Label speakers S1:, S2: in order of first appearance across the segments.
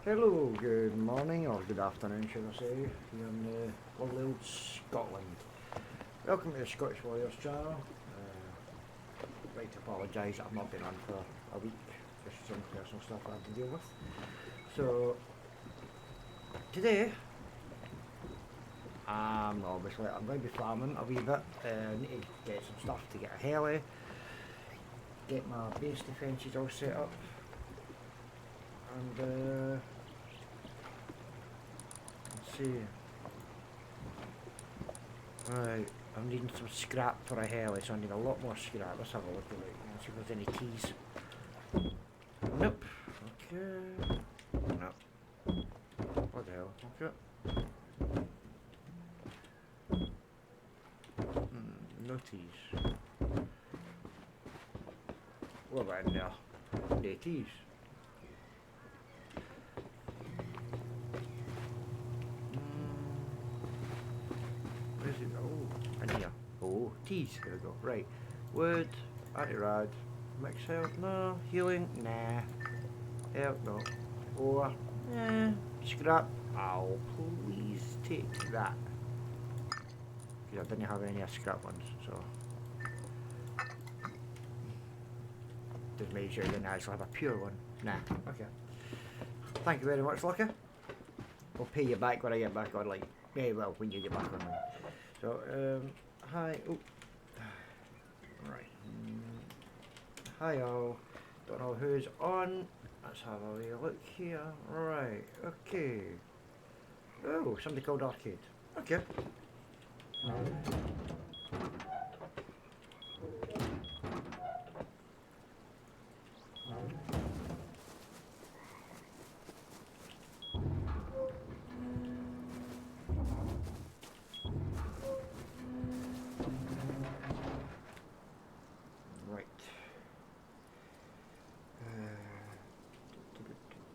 S1: Hello, good morning or good afternoon, should I say, here in lovely old Scotland. Welcome to the Scottish Warriors channel. I'd like to apologise that I've not been on for a week, just some personal stuff I have to deal with. So, today, obviously I'm going to be farming a wee bit. I need to get some stuff to get a heli, get my base defences all set up, and let's see. Right, I'm needing some scrap for a heli, so I need a lot more scrap. Let's have a look at it and see if there's any keys. Nope. Okay. No. What the hell? Okay. No keys. What about in there? No keys. Where is it? Oh, in here. Oh, keys. There we go. Right. Wood, anti-rad, mix health, no. Healing, nah. Health, no. Ore, scrap. Oh, please take that. Because I didn't have any scrap ones, so. Just make sure you didn't actually have a pure one. Nah, okay. Thank you very much, Lucky. I'll pay you back when I get back on, like, yeah, well, when you get back on. So, hi, oh, right, hi all, don't know who's on, let's have a wee look here, right, okay, oh, somebody called Arcade, okay. Right.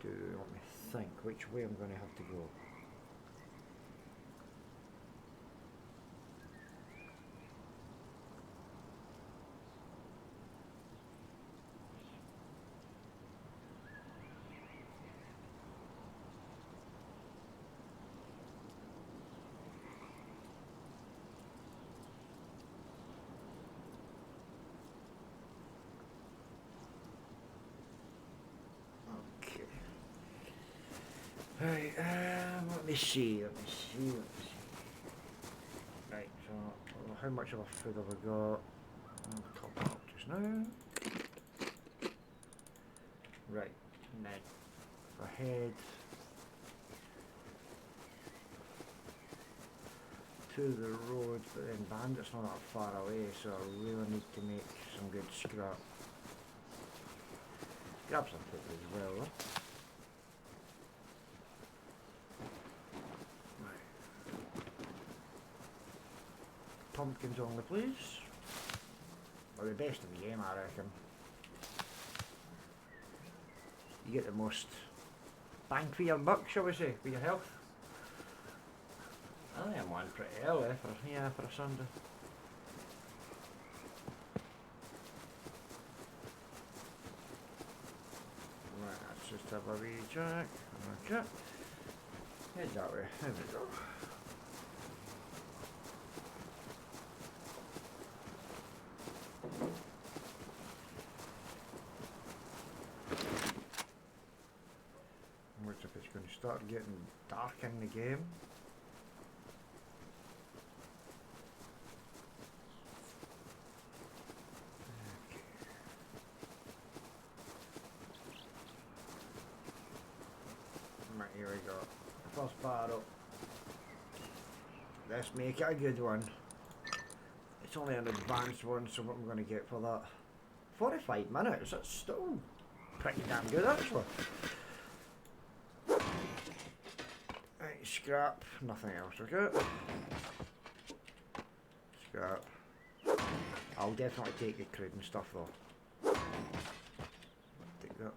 S1: Let me think which way I'm going to have to go. Okay. Right, let me see. Right, so how much of a food have I got? A couple up just now. Right, and then if I head to the road, but then Bandit's not that far away, so I really need to make some good scrap. Grab some food as well, though. Pumpkins only, please. Or the best of the game, I reckon. You get the most bang for your buck, shall we say, with your health. I am one pretty early for a Sunday. Right, let's just have a wee check. Okay. Head that way. There we go. Which if it's going to start getting dark in the game. Okay. Right, here we go. First bar up. Let's make it a good one. It's only an advanced one, so what I'm going to get for that? 45 minutes, that's still pretty damn good actually. Right, scrap, nothing else, okay? Scrap. I'll definitely take the crude and stuff though. Take that.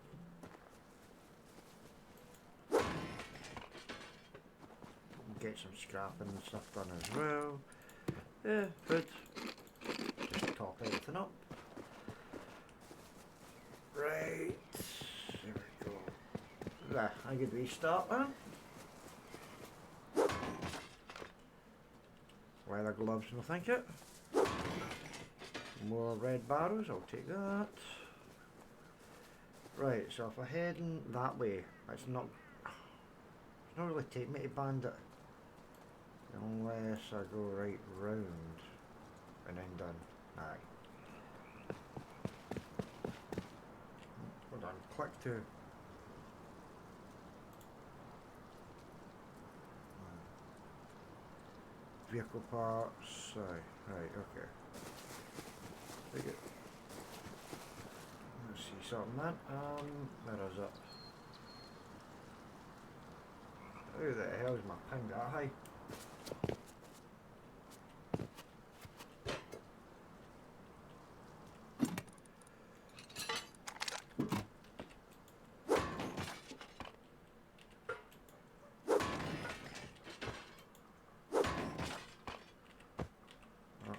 S1: Get some scrapping and stuff done as well. Yeah, food. Just top everything up. Right, there we go. there, a good restart then. Leather gloves, no thank you. More red barrels, I'll take that. Right, so if I'm heading that way, it's not really taking me to Bandit. Unless I go right round and then done. Aye. Hold on, click to. Vehicle parts, right, okay. Take it. Let's see something then. Where is it? Who the hell is my ping that high?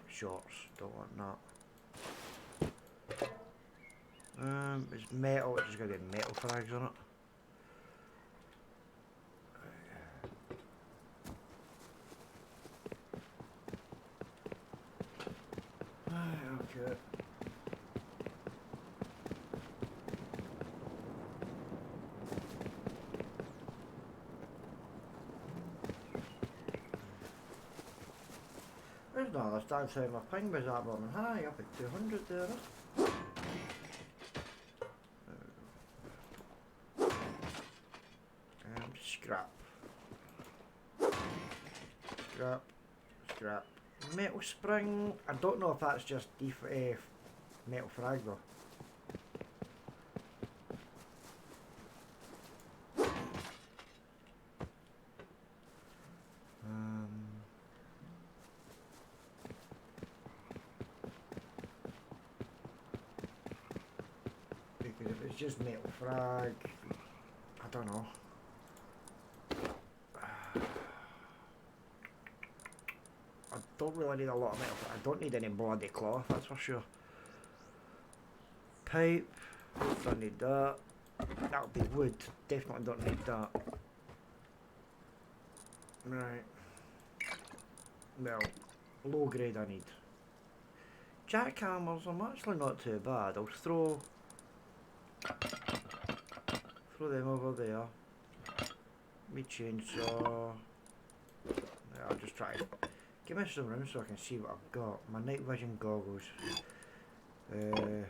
S1: Shorts, don't want that. It's metal, it's just got to get metal frags on it. Okay. There's no other stand saying my ping was that running high, up at 200 there. Scrap. Scrap. Scrap. Metal spring. I don't know if that's just metal frag though. Because if it's just metal frag, I don't know. I don't really need a lot of metal. I don't need any bloody cloth, that's for sure. Pipe, don't need that. That'll be wood, definitely don't need that. Right. Well, low grade I need. Jackhammers, I'm actually not too bad. I'll throw them over there. Me chainsaw. Yeah, I'll just try to give me some room so I can see what I've got. My night vision goggles. Is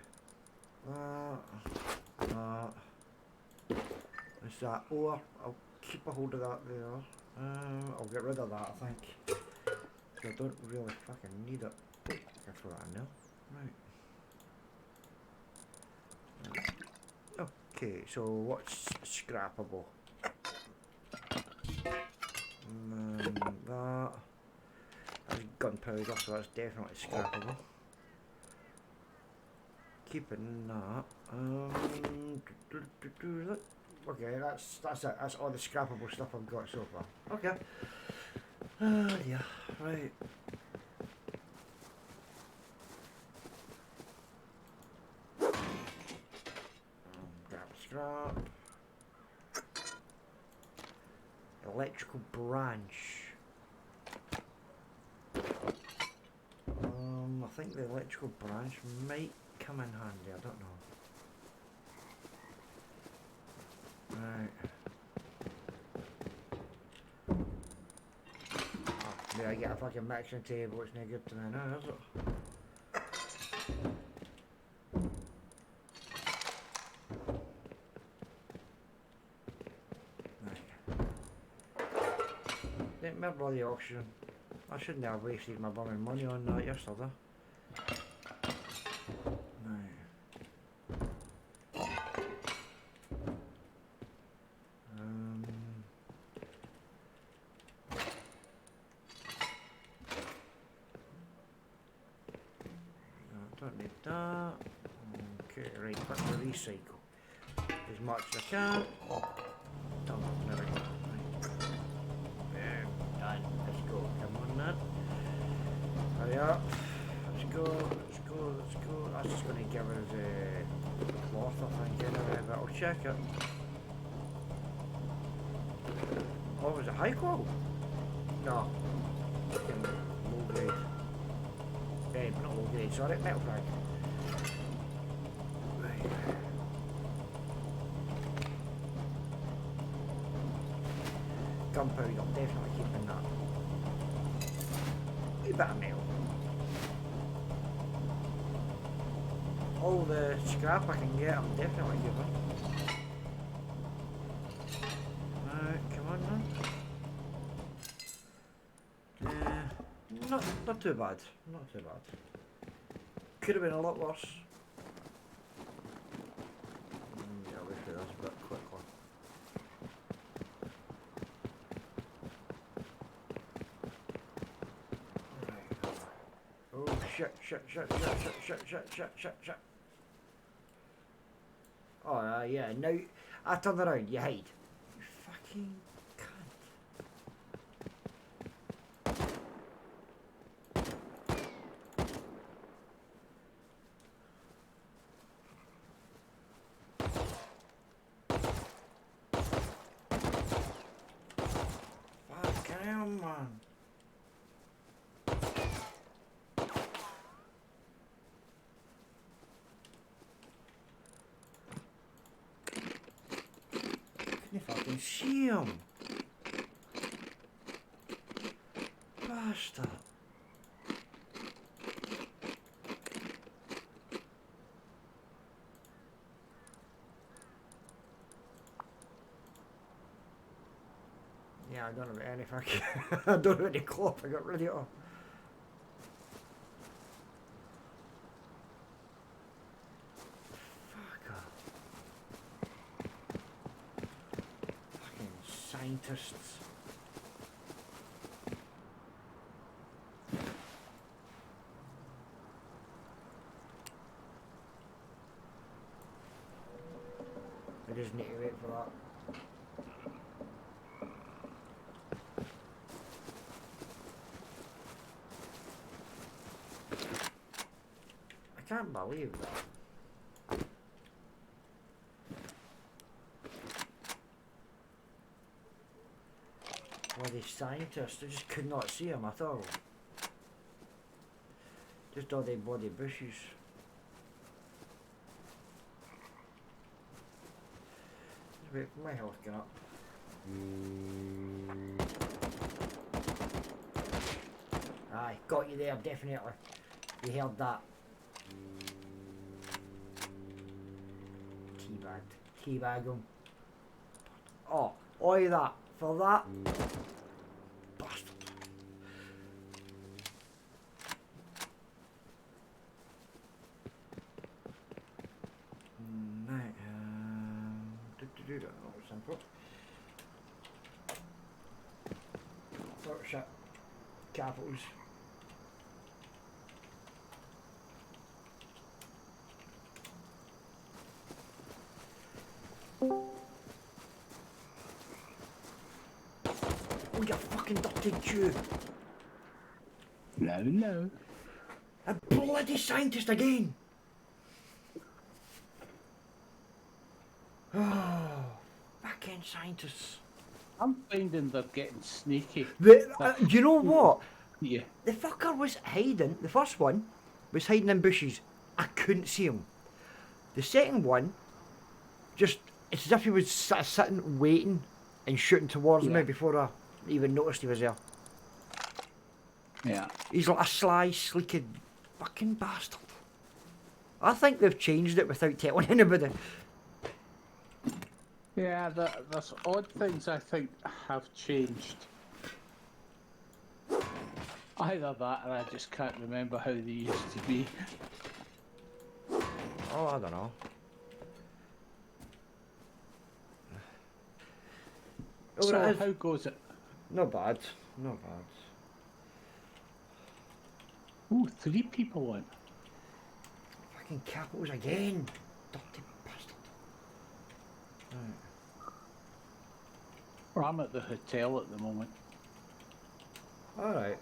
S1: that ore? I'll keep a hold of that there. I'll get rid of that, I think. I don't really fucking need it. I can throw that in there. Right. Okay, so what's scrappable? That's gunpowder, so that's definitely scrappable. Keeping that. Okay, that's it. That's all the scrappable stuff I've got so far. Okay. Yeah, right. Grab scrap. Electrical branch. I think the electrical branch might come in handy, I don't know. Right. Oh, did I get a fucking mixing table? It's no good to me now, is it? Didn't remember the auction. I shouldn't have wasted my bumming money on that yesterday. Don't need that. Okay, right, quick to recycle as much as I can. Done, there we go. Right. Done. Let's go. Come on, then. Hurry up. Let's go. Let's go. Let's go. That's just going to give us a cloth, I think, anyway, but I'll check it. Or was it high qual? No. Fucking low grade. Not low grade, sorry, metal bag. Right. Gunpowder, I'm definitely keeping that. A bit of metal. All the scrap I can get, I'm definitely giving. Come on man. Not too bad. Not too bad. Could have been a lot worse. Yeah, I'll be through this a bit quickly. Right. Oh shit. Oh yeah, now I turn around, you hide. You fucking cunt. Fucking hell, man. Couldn't fucking see him. Bastard. Yeah, I don't have any fucking. I don't have any cloth, I got rid of it all. Fuck off. Fucking scientists. I just need to wait for that. I can't believe that. Bloody scientists, I just could not see him at all. Just all the bloody bushes. Just wait for my health going up. Aye, got you there, definitely. You heard that. Teabagged him. Oh, oi that. For that. Bastard. Right, oh, simple. Oh shit. Capitals. Oh, you fucking dirty Jew.
S2: No.
S1: A bloody scientist again. Oh, fucking scientists.
S2: I'm finding they're getting sneaky.
S1: You know what?
S2: Yeah.
S1: The fucker was hiding. The first one was hiding in bushes. I couldn't see him. The second one, just it's as if he was sitting, waiting, and shooting towards me before I even noticed he was there.
S2: Yeah.
S1: He's like a sly, sleeked fucking bastard. I think they've changed it without telling anybody.
S2: Yeah, there's odd things I think have changed. Either that or I just can't remember how they used to be.
S1: Oh, I don't know.
S2: So, how goes it?
S1: Not bad. Not bad.
S2: Ooh, 3 people went.
S1: Fucking capitals again. Dirty bastard. Right.
S2: Well, I'm at the hotel at the moment.
S1: Alright.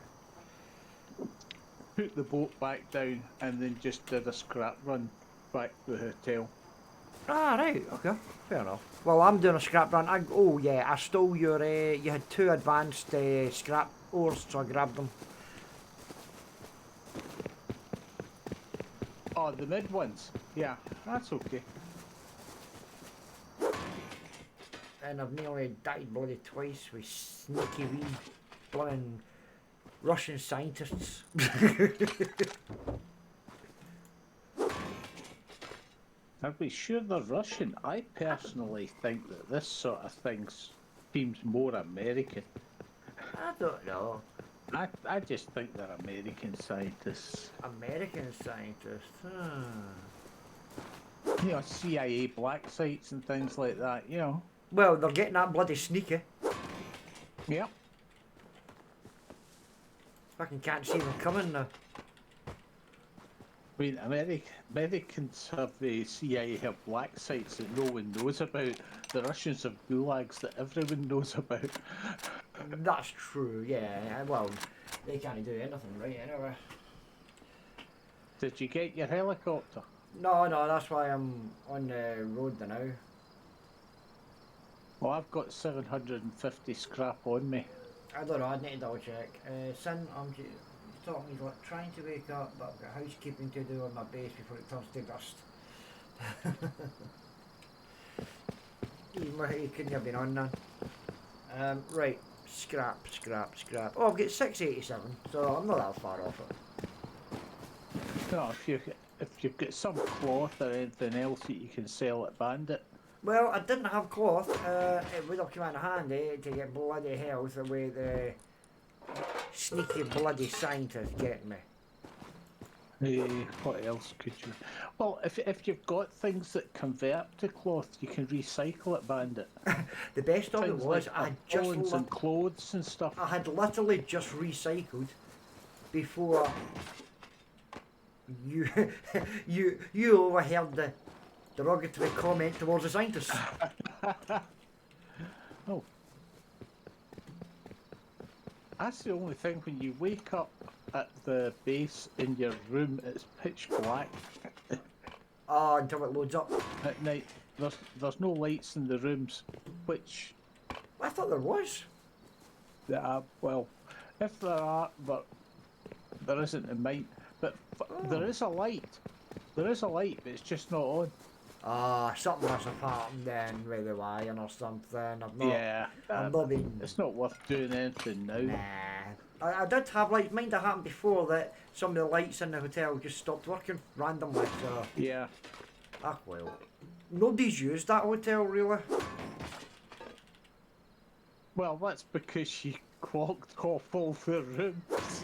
S2: Put the boat back down and then just did a scrap run back to the hotel.
S1: Ah, right, okay, fair enough. Well, I'm doing a scrap run. Oh yeah, I stole your. You had 2 advanced scrap ores, so I grabbed them.
S2: Oh, the mid ones. Yeah, that's okay.
S1: And I've nearly died bloody twice with sneaky wee blooming Russian scientists.
S2: Are we sure they're Russian? I personally think that this sort of thing seems more American.
S1: I don't know.
S2: I just think they're American scientists.
S1: American scientists.
S2: You know, CIA black sites and things like that, you know.
S1: Well, they're getting that bloody sneaky.
S2: Yep.
S1: Fucking can't see them coming now.
S2: I mean, Americans have the CIA have black sites that no one knows about. The Russians have gulags that everyone knows about.
S1: That's true, yeah. Well, they can't do anything right anyway.
S2: Did you get your helicopter?
S1: No, that's why I'm on the road now.
S2: Well, I've got 750 scrap on me.
S1: I don't know, I'd need to double check. Sin, he's talking, he's like trying to wake up, but I've got housekeeping to do on my base before it turns to dust. He couldn't have been on then. Right, scrap. Oh, I've got 687, so I'm not that far off it.
S2: No, if you've got some cloth or anything else that you can sell at Bandit.
S1: Well, I didn't have cloth. It would have come in handy to get bloody health away the sneaky bloody scientist getting me.
S2: What else could you? Well, if you've got things that convert to cloth, you can recycle it, Bandit.
S1: The best of it
S2: Things
S1: was
S2: like
S1: I just
S2: phones and clothes and stuff.
S1: I had literally just recycled before you you overheard the derogatory comment towards the scientists.
S2: Oh, that's the only thing. When you wake up at the base in your room, it's pitch black
S1: Oh, until it loads up.
S2: at night. There's no lights in the rooms, which
S1: I thought there was.
S2: well, if there are, but there isn't in mine. But there is a light. There is a light, but it's just not on.
S1: Something must have happened then with the wiring or something. I've not.
S2: Yeah,
S1: I'm not been.
S2: it's not worth doing anything now.
S1: Nah. I did have like mine that happened before that some of the lights in the hotel just stopped working randomly. So
S2: Yeah.
S1: well, nobody's used that hotel really.
S2: Well, that's because you clocked off all the rooms.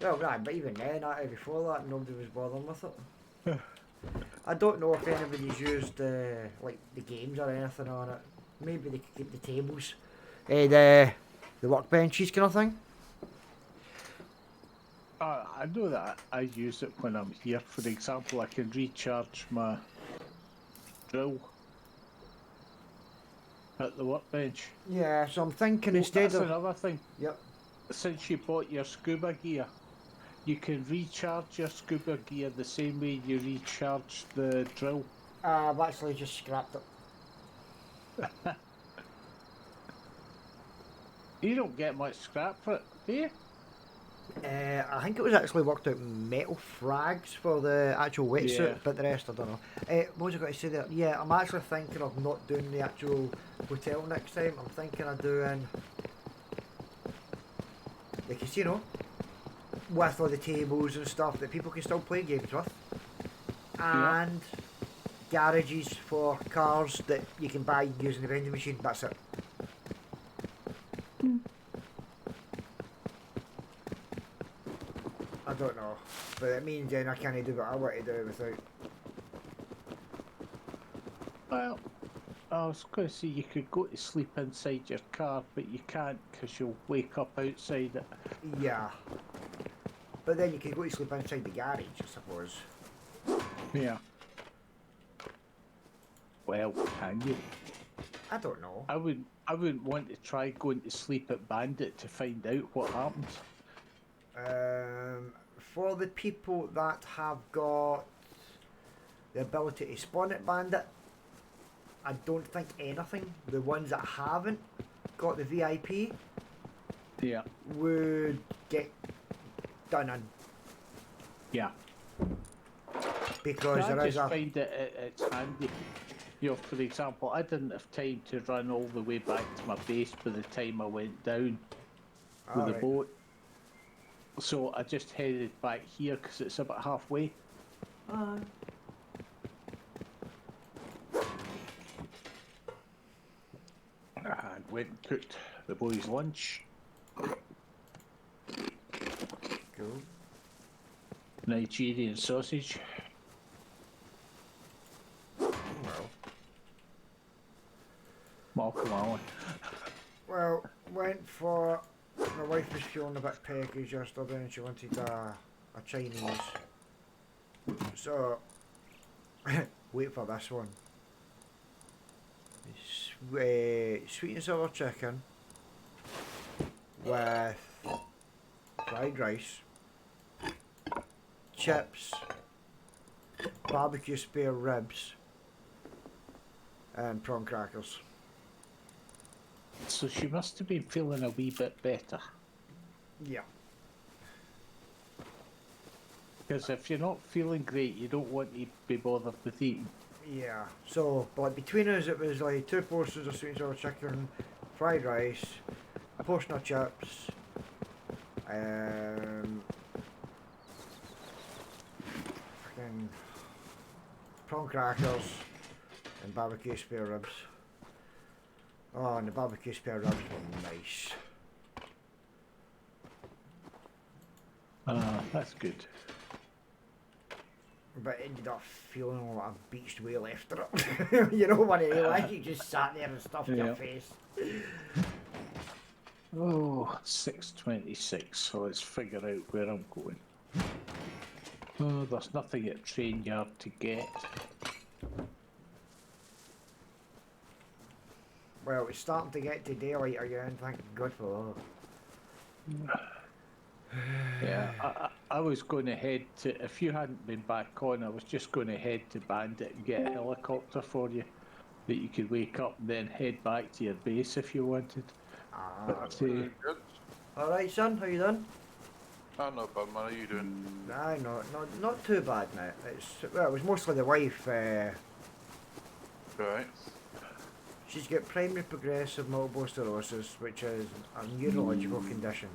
S1: Well, right, but even then, before that, nobody was bothering with it. I don't know if anybody's used like the games or anything on it. Maybe they could keep the tables, the workbenches kind of thing.
S2: I know that I use it when I'm here. For example, I can recharge my drill at the workbench.
S1: Yeah, so I'm thinking instead
S2: That's
S1: of
S2: another thing.
S1: yep.
S2: Since you bought your scuba gear, you can recharge your scuba gear the same way you recharge the drill.
S1: I've actually just scrapped it.
S2: You don't get much scrap for it, do you?
S1: I think it was actually worked out metal frags for the actual wetsuit,
S2: Yeah.
S1: but the rest I don't know. What was I going to say there? Yeah, I'm actually thinking of not doing the actual hotel next time. I'm thinking of doing the casino with all the tables and stuff that people can still play games with, and garages for cars that you can buy using the vending machine. That's it. I don't know, but it means then I can't do what I want to do without.
S2: Well, I was going to say you could go to sleep inside your car, but you can't because you'll wake up outside it.
S1: Yeah. But then you can go to sleep inside the garage, I suppose.
S2: Yeah. Well, can you?
S1: I don't know.
S2: I wouldn't want to try going to sleep at Bandit to find out what happens.
S1: For the people that have got the ability to spawn at Bandit, I don't think anything. The ones that haven't got the VIP
S2: Yeah.
S1: would get done in
S2: Yeah.
S1: because
S2: I
S1: there is
S2: just
S1: a.
S2: find it's handy. You know, for example, I didn't have time to run all the way back to my base by the time I went down with the
S1: Alright.
S2: boat. So I just headed back here because it's about halfway. And went and cooked the boys' lunch.
S1: Cool.
S2: Nigerian sausage.
S1: Well.
S2: Malcolm Allen.
S1: Well, went for. My wife was feeling a bit peckish yesterday and she wanted a Chinese. So, wait for this one. Sweet and sour chicken with fried rice, chips, barbecue spare ribs, and prawn crackers.
S2: So she must have been feeling a wee bit better.
S1: Yeah.
S2: Because if you're not feeling great, you don't want to be bothered with eating.
S1: Yeah. So, but between us, it was like 2 portions of sweet and sour chicken, fried rice, a portion of chips, fucking prawn crackers, and barbecue spare ribs. Oh, and the barbecue spare ribs were nice.
S2: That's good.
S1: But it ended up feeling like a beached whale after it. You know what it is like? You just sat there and stuffed your
S2: Yeah.
S1: face.
S2: Oh, 6:26. So let's figure out where I'm going. Oh, there's nothing at train yard to get.
S1: Well, it's starting to get to daylight again, thank God for that.
S2: Yeah, I was going to head to, if you hadn't been back on, I was just going to head to Bandit and get a helicopter for you that you could wake up and then head back to your base if you wanted.
S1: Ah,
S2: But,
S3: Good.
S1: alright, son, how you doing?
S3: I'm not bad, man. How you doing?
S1: Aye, not too bad now. Well, it was mostly the wife.
S3: Right.
S1: She's got primary progressive multiple sclerosis, which is a neurological condition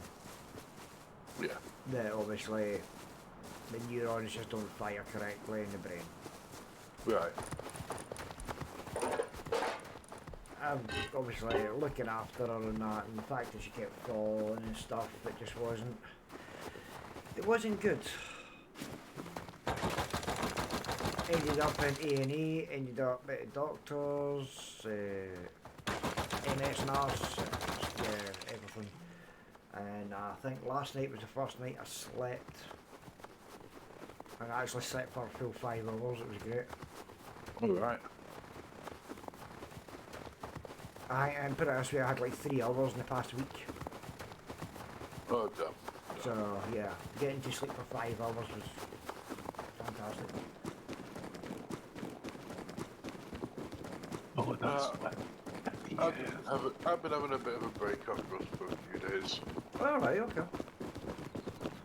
S3: Yeah.
S1: that obviously the neurons just don't fire correctly in the brain.
S3: Right.
S1: I'm obviously looking after her and that, and the fact that she kept falling and stuff, it wasn't good. Ended up in A&E, ended up at doctors, MS nurse, yeah, everything. And I think last night was the first night I slept. I actually slept for a full 5 hours, it was great.
S3: All right.
S1: And put it this way, I had like 3 hours in the past week.
S3: Oh, damn.
S1: So yeah, getting to sleep for 5 hours was fantastic.
S2: Oh, that's
S3: I've been having a bit of a break off Rust for a few days.
S1: Alright, okay.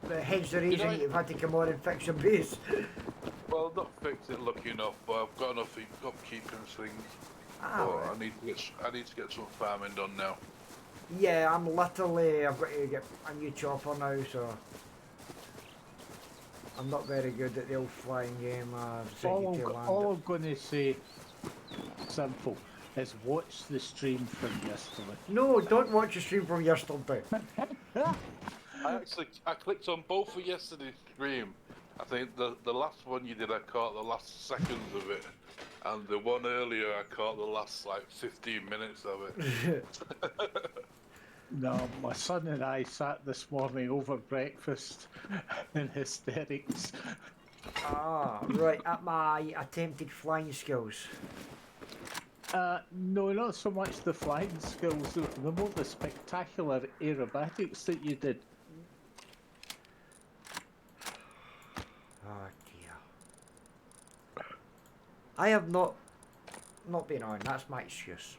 S1: But hence the reason
S3: I-
S1: you've had to come on and fix your base.
S3: Well, not fixed it lucky enough, but I've got enough upkeeping things.
S1: Ah,
S3: But
S1: right.
S3: I need to get some farming done now.
S1: Yeah, I've got to get a new chopper now, so I'm not very good at the old flying game.
S2: all I'm going to say, simple, is watch the stream from yesterday.
S1: No, don't watch the stream from yesterday.
S3: I clicked on both for yesterday's stream. I think the last one you did, I caught the last seconds of it, and the one earlier, I caught the last like 15 minutes of it.
S2: No, my son and I sat this morning over breakfast in hysterics.
S1: Ah, right, at my attempted flying skills.
S2: No, not so much the flying skills, the more the spectacular aerobatics that you did.
S1: Oh dear. I have not not being on. That's my excuse.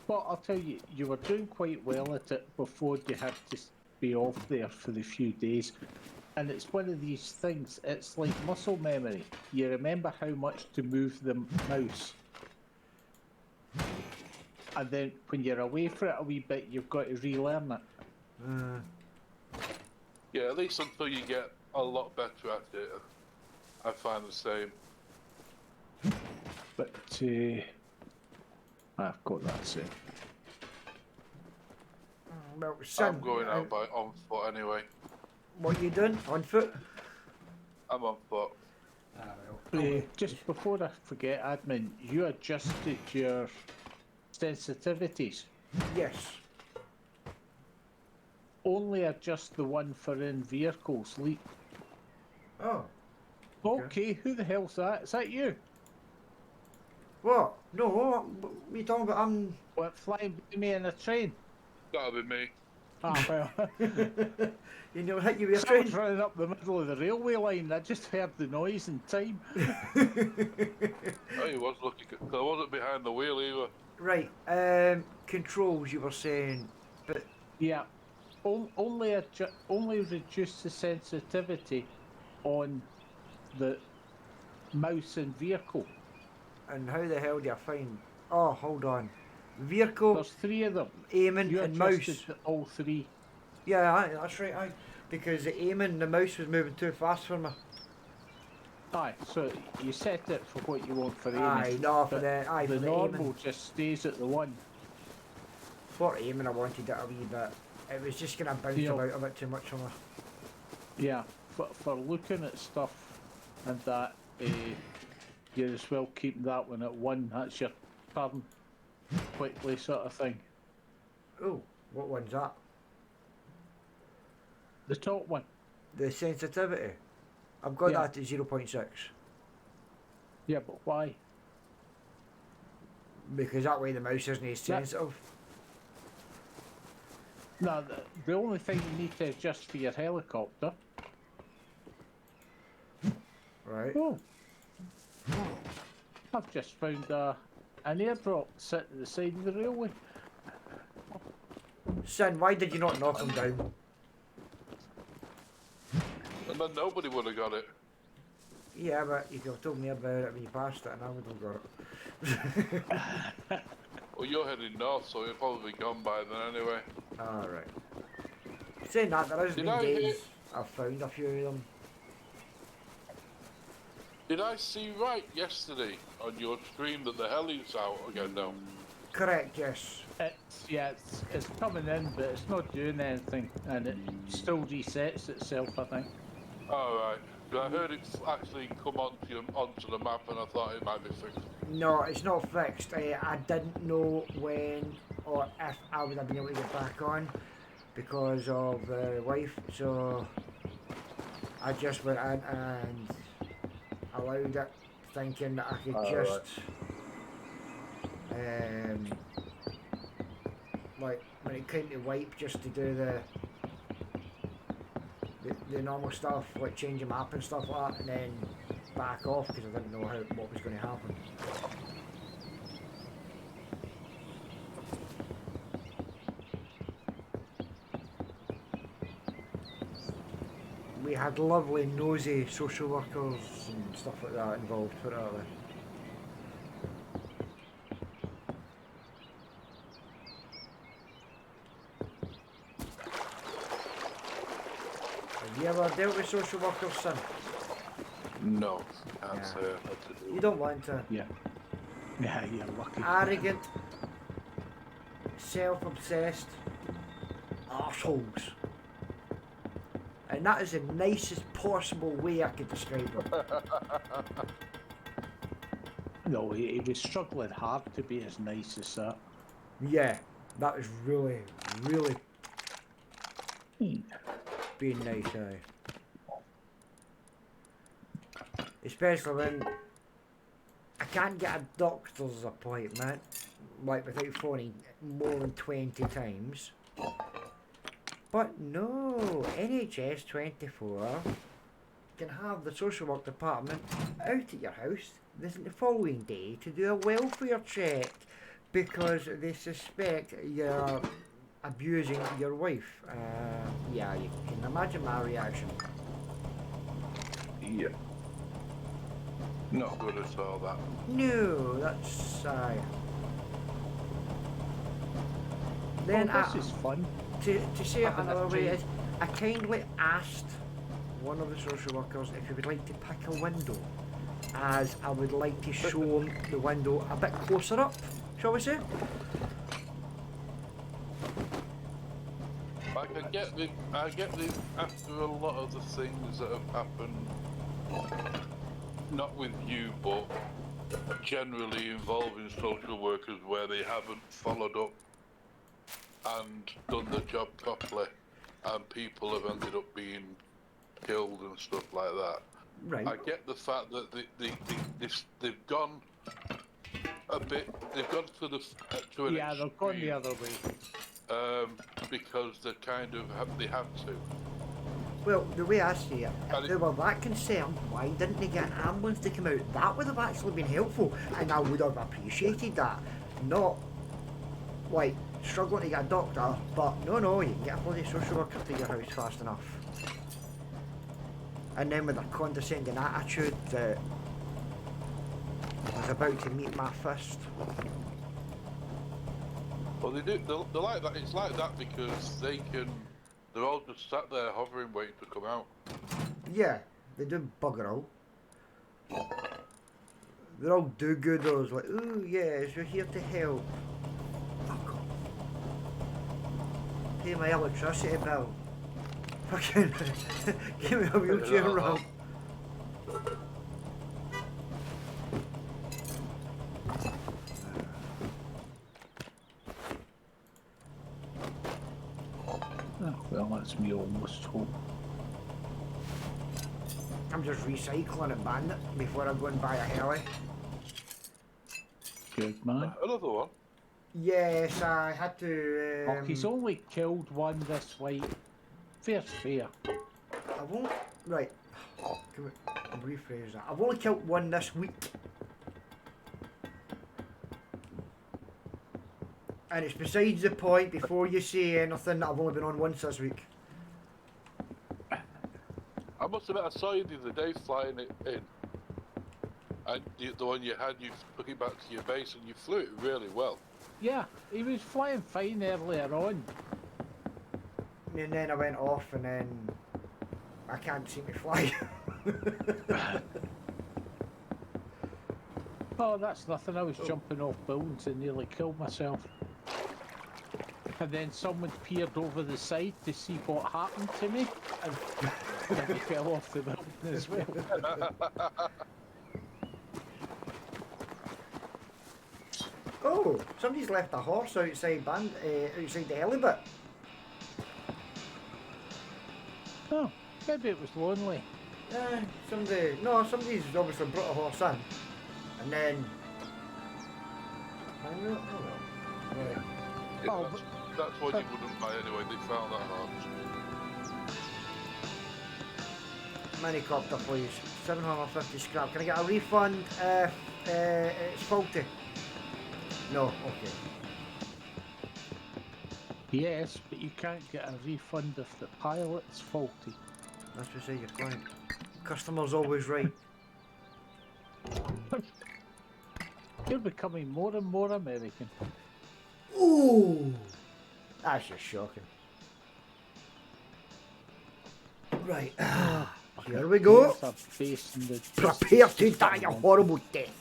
S2: But I'll tell you, you were doing quite well at it before you had to be off there for the few days. And it's one of these things, it's like muscle memory. You remember how much to move the mouse. And then when you're away for it a wee bit, you've got to relearn it.
S3: Yeah, at least until you get a lot better at it. I find the same.
S2: But I've got that set.
S1: Well, son,
S3: I'm going out on foot anyway.
S1: what you doing? On foot?
S3: I'm on foot.
S2: Just before I forget, admin, you adjusted your sensitivities.
S1: Yes.
S2: Only adjust the one for in vehicles leap.
S1: Oh.
S2: Okay, who the hell's that? Is that you?
S1: What? No, what are you talking about? I'm...
S2: What, flying by me in a train?
S3: That'll be me.
S2: Ah, well.
S1: You know, hit you with a
S2: I was
S1: train?
S2: running up the middle of the railway line. I just heard the noise in time.
S3: Oh, he was looking. I wasn't behind the wheel either.
S1: Right, controls you were saying, but...
S2: Yeah, only reduce the sensitivity on the mouse and vehicle.
S1: And how the hell do I find... Oh, hold on. Vehicle,
S2: There's three of them.
S1: aiming
S2: You
S1: and
S2: adjusted
S1: mouse.
S2: all three.
S1: Yeah, that's right, because the aiming, the mouse was moving too fast for me.
S2: Aye, so you set it for what you want for aiming.
S1: Aye, no, for
S2: but
S1: the... Aye,
S2: the
S1: for the
S2: normal
S1: aiming.
S2: just stays at the one.
S1: For aiming, I wanted it a wee bit. It was just going to bounce
S2: Yeah.
S1: about a bit too much for me.
S2: Yeah, for looking at stuff and that, you as well keep that one at one. That's your turn quickly sort of thing.
S1: Oh, what one's that?
S2: The top one.
S1: The sensitivity. I've got
S2: Yeah.
S1: that to 0.6.
S2: Yeah, but why?
S1: Because that way the mouse isn't as sensitive.
S2: No, the only thing you need to adjust for your helicopter.
S1: Right.
S2: Oh, I've just found an airdrop sitting at the side of the railway.
S1: Sin, why did you not knock him down?
S3: And then nobody would have got it.
S1: Yeah, but you could have told me about it when you passed it and I would have got it.
S3: Well, you're heading north, so it'll probably be gone by then anyway.
S1: Alright. Saying that, there has
S3: Did
S1: been
S3: I
S1: days
S3: hear-
S1: I've found a few of them.
S3: Did I see right yesterday on your stream that the heli's out again now?
S1: Correct, yes.
S2: It's coming in, but it's not doing anything, and it still resets itself, I think.
S3: Alright. I heard it's actually come onto the map and I thought it might be fixed.
S1: No, it's not fixed. I didn't know when or if I would have been able to get back on because of the wife, so I just went in and allowed it, thinking that I could like when it came to wipe, just to do the normal stuff, like change the map and stuff like that, and then back off because I didn't know what was going to happen. We had lovely nosy social workers and stuff like that involved, put it that way. Have you ever dealt with social workers, son?
S3: No, can't
S1: Yeah.
S3: say I had to do.
S1: You don't want to.
S2: Yeah. Yeah, you're lucky.
S1: Arrogant, self-obsessed arseholes. And that is the nicest possible way I could describe them.
S2: No, he was struggling hard to be as nice as that.
S1: Yeah, that was really, really being nice, aye. Especially when I can't get a doctor's appointment, like without phoning more than 20 times. But no, NHS 24 can have the social work department out at your house the following day to do a welfare check because they suspect you're abusing your wife. Yeah, you can imagine my reaction.
S3: Yeah. Not good at all, that.
S1: No, that's Then
S2: Well, this is fun.
S1: to say it
S2: Having a
S1: another way
S2: drink.
S1: is, I kindly asked one of the social workers if he would like to pick a window, as I would like to show him the window a bit closer up, shall we say?
S3: Like, I get the after a lot of the things that have happened, not with you, but generally involving social workers where they haven't followed up and done the job properly, and people have ended up being killed and stuff like that.
S1: Right.
S3: I get the fact that they've gone a bit, they've gone to to an
S2: Yeah, they've gone the
S3: extreme,
S2: other way.
S3: because they kind of they have to.
S1: Well, the way I see it, if
S3: And
S1: they were that concerned, why didn't they get an ambulance to come out? That would have actually been helpful, and I would have appreciated that. Not, like, struggling to get a doctor, but no, you can get a bloody social worker to your house fast enough. And then with a condescending attitude that was about to meet my fist.
S3: Well, they're like that. It's like that because they're all just sat there hovering, waiting to come out.
S1: Yeah, they do bugger all. They're all do-gooders, like, ooh, yes, we're here to help. Fuck off. Pay my electricity bill. Fucking give me a wheelchair ramp.
S2: Oh, well, that's me almost home.
S1: I'm just recycling a bandit before I go and buy a heli.
S2: Good man.
S3: Another one.
S1: Yes, I had to.
S2: Oh, he's only killed one this week. Fair's fair.
S1: I won't. Right. Can we rephrase that? I've only killed one this week. And it's besides the point, before you say anything, that I've only been on once this week.
S3: I must admit, I saw you the other day flying it in, and the one you had, you took it back to your base, and you flew it really well.
S2: Yeah, he was flying fine earlier on.
S1: And then I went off, and then I can't seem to fly.
S2: Oh, that's nothing. I was jumping off buildings and nearly killed myself. And then someone peered over the side to see what happened to me, and then he fell off the building as well.
S1: Oh, somebody's left a horse outside outside the helibit.
S2: Oh, maybe it was lonely.
S1: Somebody's obviously brought a horse in, and then. Right.
S3: Yeah,
S2: Oh,
S3: that's what you wouldn't buy anyway. They found that hard.
S1: Minicopter, please. 750 scrap. Can I get a refund if it's faulty? No, okay.
S2: Yes, but you can't get a refund if the pilot's faulty.
S1: That's what I say, your client. Customer's always right.
S2: You're becoming more and more American.
S1: Ooh! That's just shocking. Right. Here we go.
S2: Here's a face in the
S1: Prepare to die a horrible death.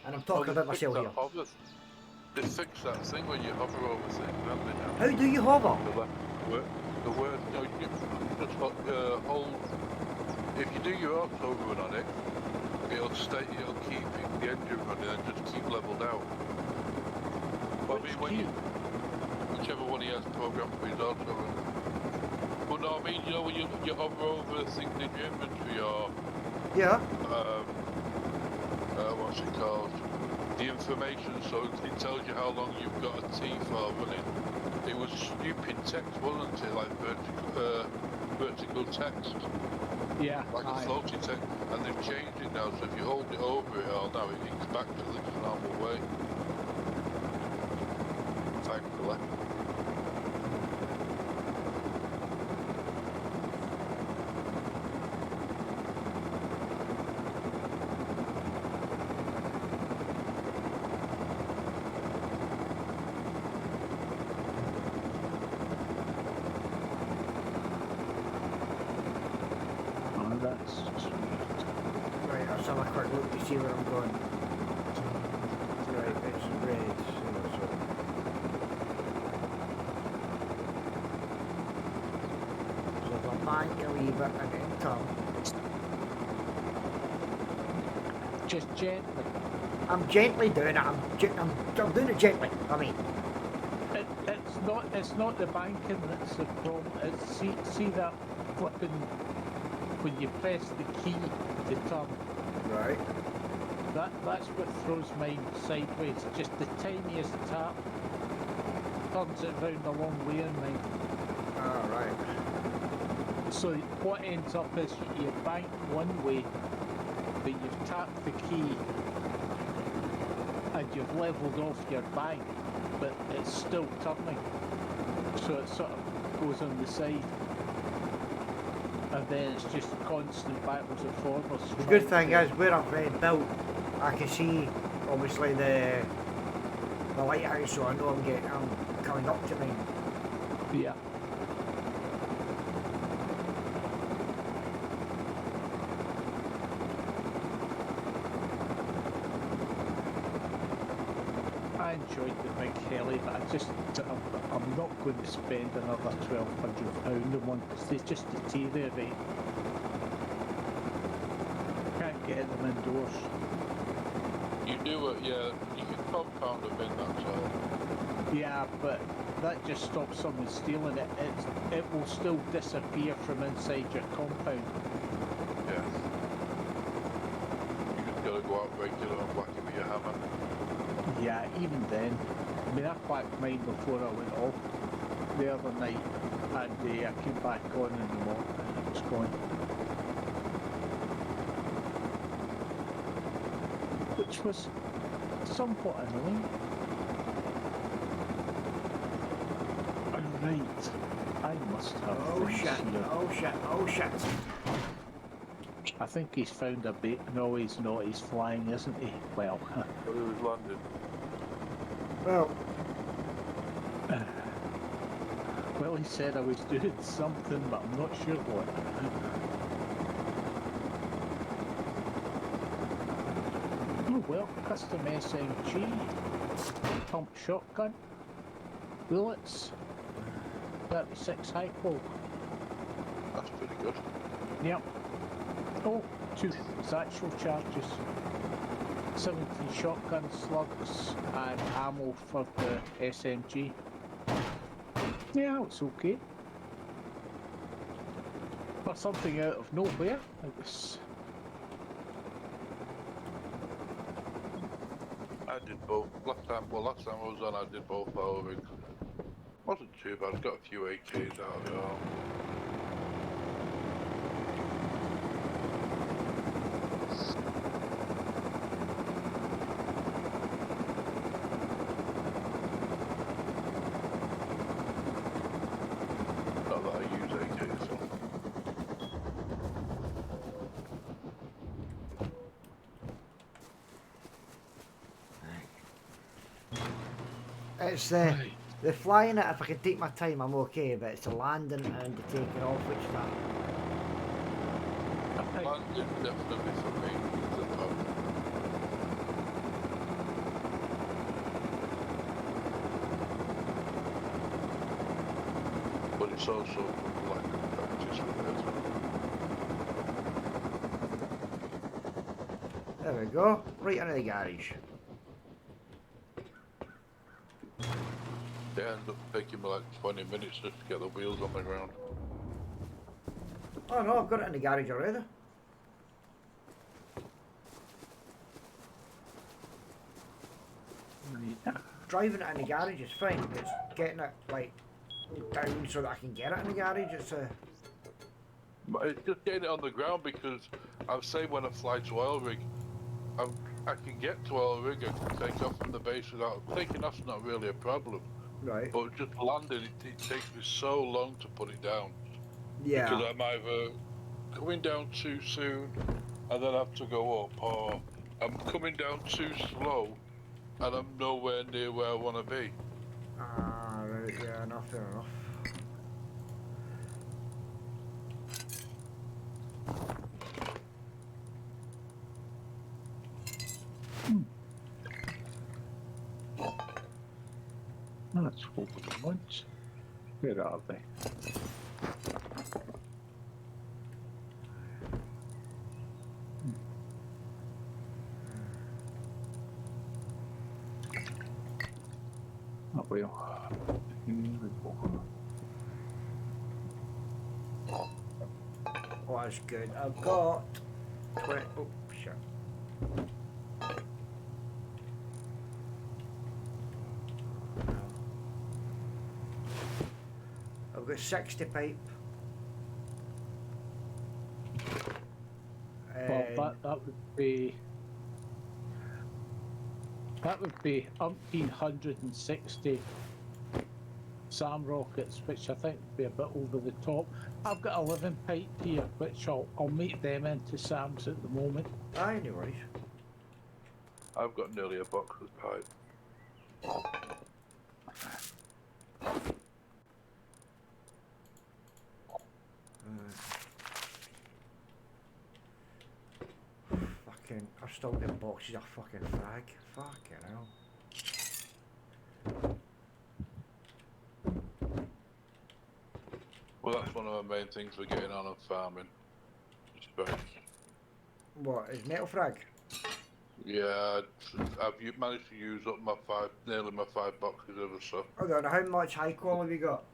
S1: And I'm talking
S3: they
S1: about
S3: fixed
S1: myself
S3: that
S1: here.
S3: hover. They fixed that thing when you hover over things, haven't they now?
S1: How do you hover?
S3: The word, no, you just hold. If you do your auto run on it, it'll keep the engine running and just keep leveled out. But I mean, whichever one he has programmed for his auto run. But no, I mean, you know, when you hover over things in your inventory or
S1: Yeah.
S3: what's it called? The information, so it tells you how long you've got a T for running. It was stupid text, wasn't it? Like vertical, vertical text,
S2: Yeah,
S3: like a
S2: aye.
S3: floating text, and they've changed it now. So if you hold it over it all now, it links back to the normal way. Thankfully.
S2: Oh, that's sweet.
S1: Right, let's have a quick look to see where I'm going. Right, it's red. So if I bank a wee bit and then turn,
S2: Just gently.
S1: I'm gently doing it. I'm doing it gently. I mean,
S2: It's not the banking that's the problem. It's see that flipping when you press the key to turn.
S1: right.
S2: That's what throws mine sideways. Just the tiniest tap turns it round a long way in mine.
S1: All right.
S2: So what ends up is you bank one way, but you've tapped the key and you've levelled off your bank, but it's still turning. So it sort of goes on the side. And then it's just constant backwards and forwards.
S1: The good thing is, where I've built, I can see obviously the lighthouse, so I know I'm coming up to mine.
S2: Yeah. I enjoyed the big heli, but I'm not going to spend another £1,200 on one because they just deteriorate. Can't get them indoors.
S3: You do it, yeah. You can compound them in, that's all.
S2: Yeah, but that just stops someone stealing it. It will still disappear from inside your compound.
S3: Yeah. You just gotta go out regular and whack it with your hammer.
S2: Yeah, even then. I mean, I whacked mine before I went off the other night, and I came back on in the morning and it was gone. Which was somewhat annoying. Right, I must have.
S1: Oh
S2: things
S1: shit!
S2: here.
S1: Oh shit! Oh shit!
S2: I think he's found a bait. No, he's not. He's flying, isn't he? Well,
S3: But it was landed.
S1: Well,
S2: well, he said I was doing something, but I'm not sure what. Oh well, custom SMG, pump shotgun, bullets, 36 high qual.
S3: That's pretty good.
S2: Yep. Oh, 2 satchel charges, 17 shotgun slugs, and ammo for the SMG. Yeah, it's okay. For something out of nowhere, it was.
S3: I did both. Last time I was on, I did both firing. Wasn't too bad. Got a few AKs out of it all. Not that I use AKs. So.
S1: it's the flying it. If I can take my time, I'm okay. But it's the landing and the taking off, which that.
S2: I think
S3: Landing definitely for me is the top. But it's also good lack of practice with it.
S1: There we go. Right into the garage.
S3: It ended up taking me like 20 minutes just to get the wheels on the ground.
S1: Oh no, I've got it in the garage already. Driving it in the garage is fine. It's getting it like down so that I can get it in the garage. It's
S3: But it's just getting it on the ground because I'm saying when I fly to oil rig, I can get to oil rig, I can take off from the base without taking off's not really a problem.
S1: Right.
S3: But just landing, it takes me so long to put it down
S1: Yeah.
S3: because I'm either coming down too soon and then have to go up, or I'm coming down too slow and I'm nowhere near where I want to be.
S1: Ah, right. Yeah. No, fair enough.
S2: Let's hope it once. Where are they? Oh well. Here we go.
S1: Oh, that's good. I've got 20. Oh, shit. I've got 60 pipe.
S2: Well, that would be 1,360 SAM rockets, which I think would be a bit over the top. I've got 11 pipe here, which I'll make them into SAMs at the moment.
S1: Aye, no worries.
S3: I've got nearly a box of pipe.
S1: Fucking, I've still got boxes of fucking frag. Fucking hell.
S3: Well, that's one of the main things we're getting on farming. Space.
S1: What, is metal frag?
S3: Yeah, I've managed to use up nearly my 5 boxes of the stuff.
S1: Hold on, how much high qual have you got?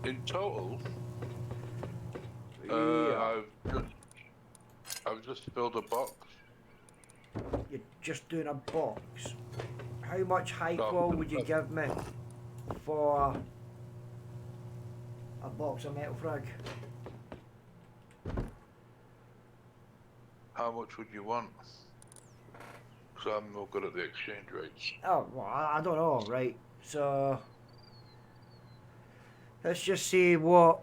S3: In total,
S1: Yeah.
S3: I've just filled a box.
S1: You're just doing a box. How much high
S3: No,
S1: qual would you give me for a box of metal frag?
S3: How much would you want? Because I'm not good at the exchange rates.
S1: Oh, well, I don't know, right? So, let's just see what.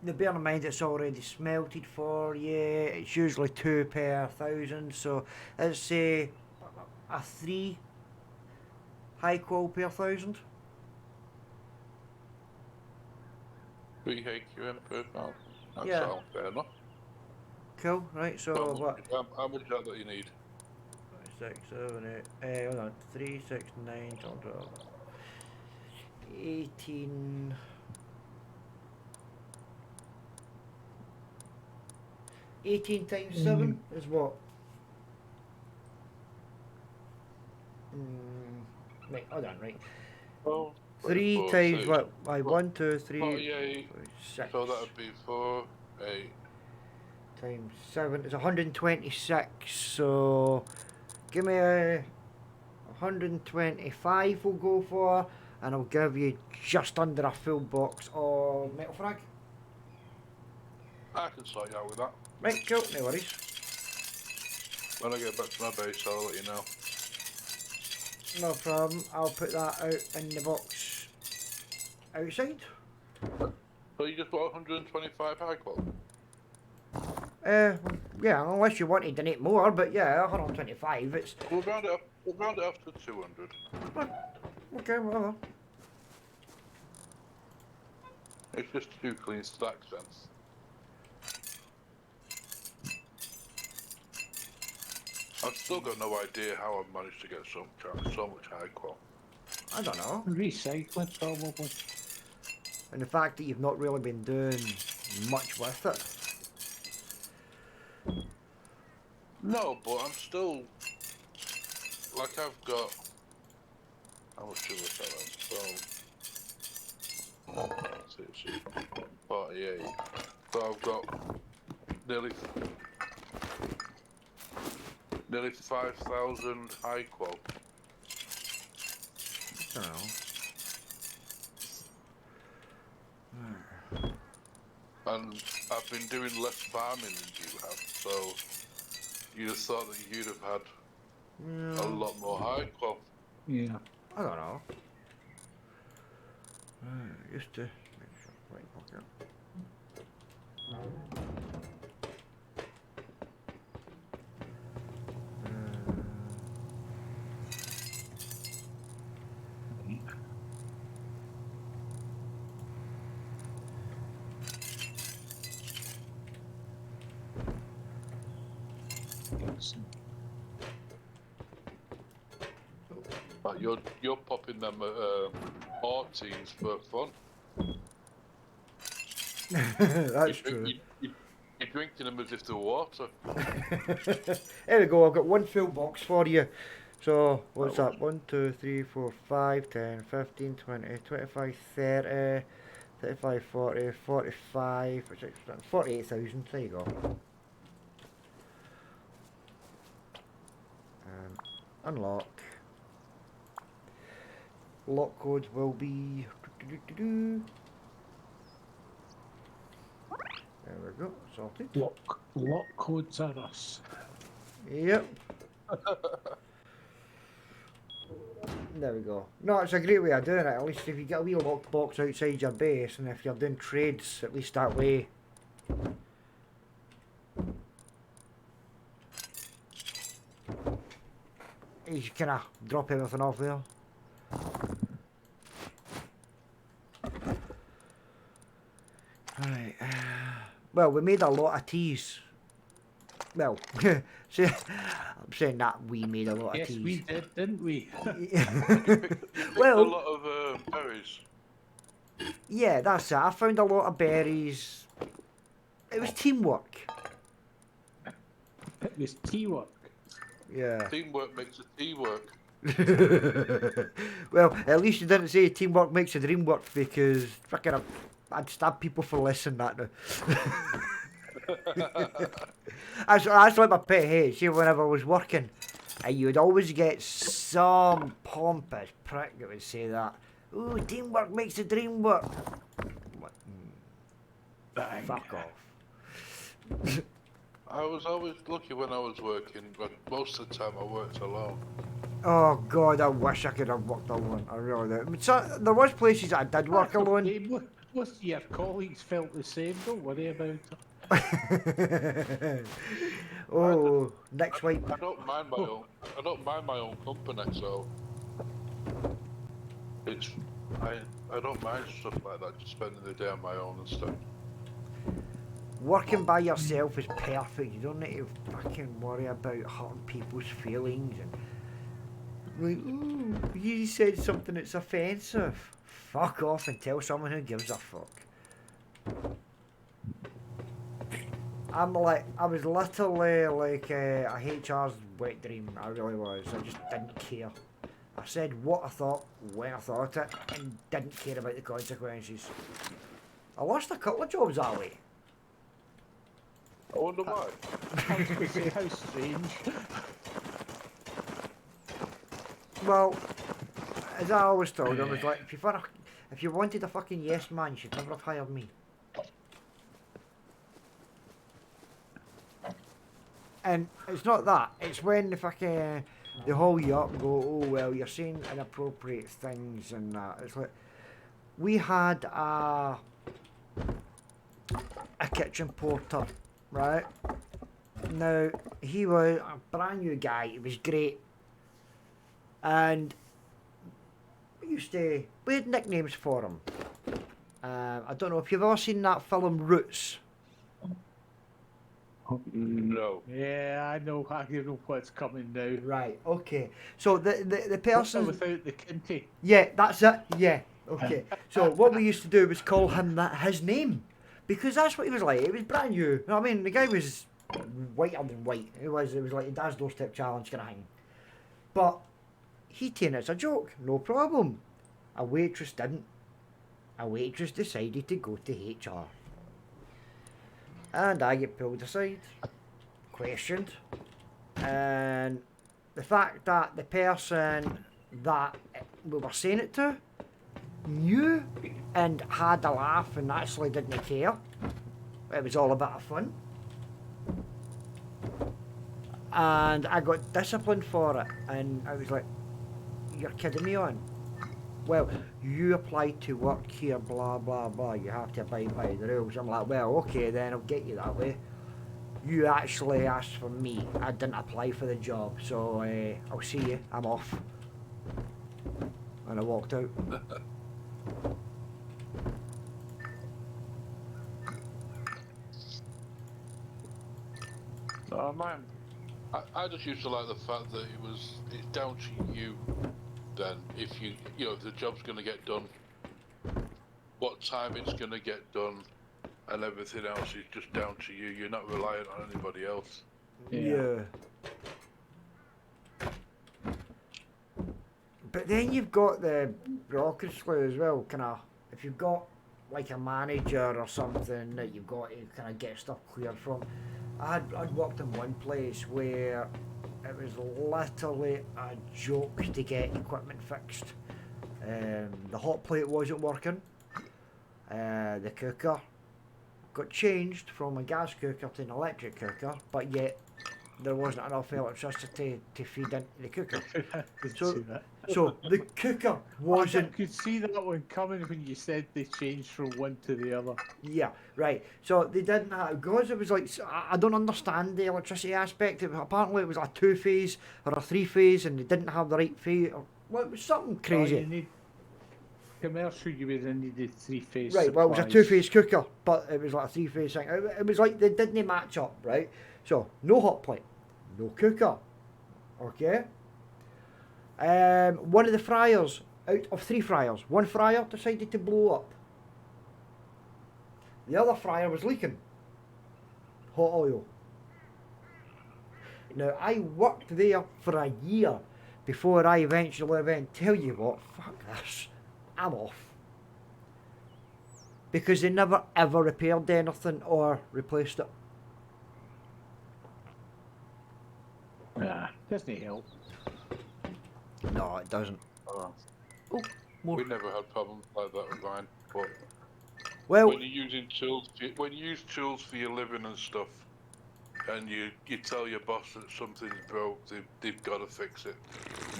S1: Now, bear in mind it's already smelted for you. It's usually 2 per 1,000. So, let's say a 3 high qual per 1,000.
S3: 3 HQM per thousand. That
S1: Yeah.
S3: sounds fair enough.
S1: Cool, right? So, what?
S3: How much is that you need?
S1: 6, 7, 8. Hold on. 3, 6, 9, 12, 18. 18 times 7 is what? Right, hold on, right.
S3: Oh,
S1: 3
S3: 24,
S1: times
S3: so-
S1: what? Why, 1, 2, 3,
S3: 48.
S1: 6
S3: So that would be 4, 8.
S1: times 7 is 126. So give me a 125 we'll go for, and I'll give you just under a full box of metal frag.
S3: I can sort you out with that.
S1: Right, cool, no worries.
S3: When I get back to my base, I'll let you know.
S1: No problem. I'll put that out in the box outside.
S3: So you just bought 125 high qual?
S1: Yeah, unless you wanted to donate more, but yeah, 125. It's
S3: We'll round it up to 200.
S1: okay. Whatever.
S3: It's just 2 clean stacks then. I've still got no idea how I've managed to get so much high qual.
S1: I don't know.
S2: Recycling, probably.
S1: And the fact that you've not really been doing much with it.
S3: No, but I'm still like I've got how much is it? So 48. So I've got nearly 5,000 high qual.
S1: I don't know.
S3: and I've been doing less farming than you have, so you'd have thought that you'd have had a lot more high crop.
S2: Yeah.
S1: I don't know. Just to make sure. Right, okay.
S3: But you're popping them Mortines for fun.
S1: That's true.
S3: You're drinking them as if they're water.
S1: There we go, I've got one full box for you. So, what's that? 1, 2, 3, 4, 5, 10, 15, 20, 25, 30, 35, 40, 45, 48,000. There you go. Unlock. Lock code will be. There we go, sorted.
S2: Lock codes are us.
S1: Yep. There we go. No, it's a great way of doing it. At least if you get a wee locked box outside your base, and if you're doing trades, at least that way. You kind of drop everything off there. Right. Well, we made a lot of teas. Well, see, I'm saying that we made a lot of
S2: Yes,
S1: teas.
S2: we did, didn't we?
S1: Well,
S3: a lot of berries.
S1: yeah, that's it. I found a lot of berries. It was teamwork.
S2: It was teamwork.
S1: Yeah.
S3: Teamwork makes the tea work.
S1: Well, at least you didn't say teamwork makes the dream work, because fucking I'd stab people for less than that now. That's like my pet hate. See, whenever I was working, you'd always get some pompous prick that would say that. Ooh, teamwork makes the dream work. Like,
S2: Bang.
S1: fuck off.
S3: I was always lucky when I was working, but most of the time I worked alone.
S1: Oh God, I wish I could have worked alone. I really do. I mean, so, there was places I did work alone.
S2: Hey, most of your colleagues felt the same. Don't worry about it.
S1: Oh, next week.
S3: I don't mind my own. I don't mind my own company, so it's I don't mind stuff like that. Just spending the day on my own and stuff.
S1: Working by yourself is perfect. You don't need to fucking worry about hurting people's feelings and like, ooh, you said something that's offensive. Fuck off and tell someone who gives a fuck. I was literally like a HR's wet dream. I really was. I just didn't care. I said what I thought when I thought it and didn't care about the consequences. I lost a couple of jobs that way.
S3: I wonder why.
S2: I was going to say, how strange.
S1: Well, as I always told them, it's like if you wanted a fucking yes man, you should never have hired me. And it's not that. It's when they haul you up and go, oh well, you're saying inappropriate things and that. It's like we had a kitchen porter, right? Now he was a brand new guy. He was great, and we had nicknames for him. I don't know if you've ever seen that film Roots.
S3: No.
S2: Yeah, I know what's coming now.
S1: Right. Okay. So the person
S2: without the kinty.
S1: Yeah, that's it. Yeah. Okay. So what we used to do was call him his name, because that's what he was like. He was brand new. You know what I mean? The guy was whiter than white. It was like a Dad's Doorstep Challenge kind of thing. But he taken it as a joke. No problem. A waitress didn't. A waitress decided to go to HR. And I get pulled aside, questioned, and the fact that the person that we were saying it to knew and had a laugh and actually didn't care, It was all a bit of fun. And I got disciplined for it, and I was like, "You're kidding me on? Well, you applied to work here, blah blah blah. You have to abide by the rules." I'm like, "Well, okay, then I'll get you that way. You actually asked for me. I didn't apply for the job, so I'll see you. I'm off." And I walked out.
S3: Oh man, I just used to like the fact that it's down to you. Then, if if the job's going to get done, what time it's going to get done, and everything else is just down to you. You're not reliant on anybody else.
S1: Yeah. But then you've got the bureaucracy as well, kind of. If you've got like a manager or something that you've got to kind of get stuff cleared from. I'd worked in one place where it was literally a joke to get equipment fixed. The hot plate wasn't working. The cooker got changed from a gas cooker to an electric cooker, but yet there wasn't enough electricity to feed into the cooker. So the cooker wasn't.
S2: I could see that one coming when you said they changed from one to the other.
S1: Yeah, right. So they didn't have, because it was like, I don't understand the electricity aspect. Apparently it was a 2-phase or a 3-phase, and they didn't have the right phase. Well, it was something crazy.
S2: You need commercial. You would have needed 3-phase.
S1: Right. Well, it was a 2-phase cooker, but it was like a 3-phase thing. It was like they didn't match up, right? So no hot plate, no cooker. Okay. One of the fryers, out of 3 fryers, one fryer decided to blow up. The other fryer was leaking hot oil. Now, I worked there for a year before I eventually went, tell you what, fuck this, I'm off. Because they never ever repaired anything or replaced it.
S2: Nah, doesn't help.
S1: No, it doesn't.
S3: Oh,
S1: More.
S3: we never had problems like that with mine. But
S1: Well,
S3: when you're using tools, when you use tools for your living and stuff, and you tell your boss that something's broke, they've got to fix it.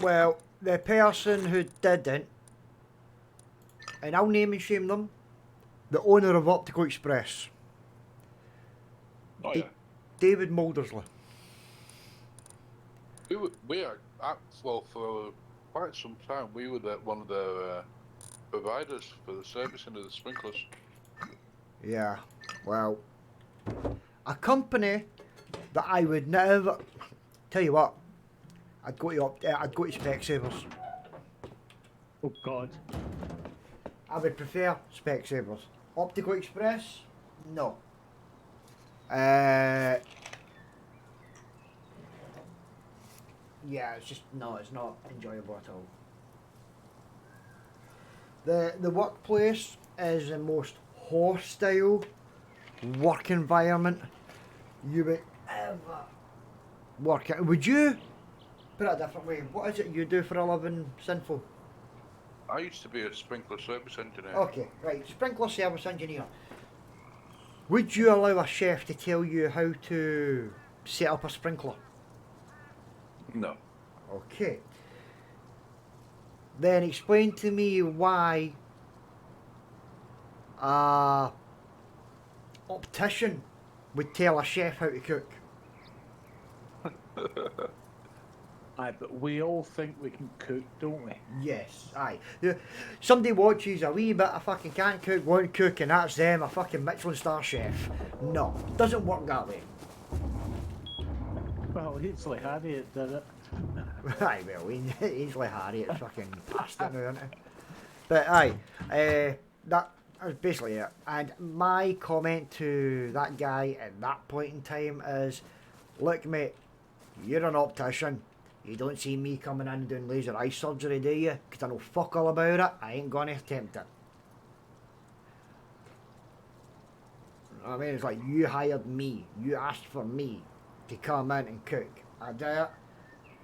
S1: well, the person who didn't, and I'll name and shame them, the owner of Optical Express,
S3: Oh yeah.
S1: David Mouldersley.
S3: We are well for quite some time. We were one of their providers for the servicing of the sprinklers.
S1: Yeah, well, a company that I would never, tell you what, I'd go to Specsavers.
S2: Oh God.
S1: I would prefer Specsavers. Optical Express, no. Yeah, it's just, no, it's not enjoyable at all. The workplace is the most hostile work environment you would ever work in. Would you, put it a different way, what is it you do for a living, Sinful?
S3: I used to be a sprinkler service engineer.
S1: Okay, right, sprinkler service engineer. Would you allow a chef to tell you how to set up a sprinkler?
S3: No.
S1: Okay. Then explain to me why a optician would tell a chef how to cook.
S2: Aye, but we all think we can cook, don't we?
S1: Yes, aye. Somebody watches a wee bit of fucking can't cook, won't cook, and that's them, a fucking Michelin star chef. No, doesn't work that way.
S2: Well, Ainsley Harriet did it.
S1: Aye, well, Ainsley Harriet's fucking past it now, isn't it? But aye, that was basically it. And my comment to that guy at that point in time is, look mate, you're an optician. You don't see me coming in and doing laser eye surgery, do you? Because I know fuck all about it. I ain't going to attempt it. I mean, it's like, you hired me. You asked for me to come in and cook. I do it.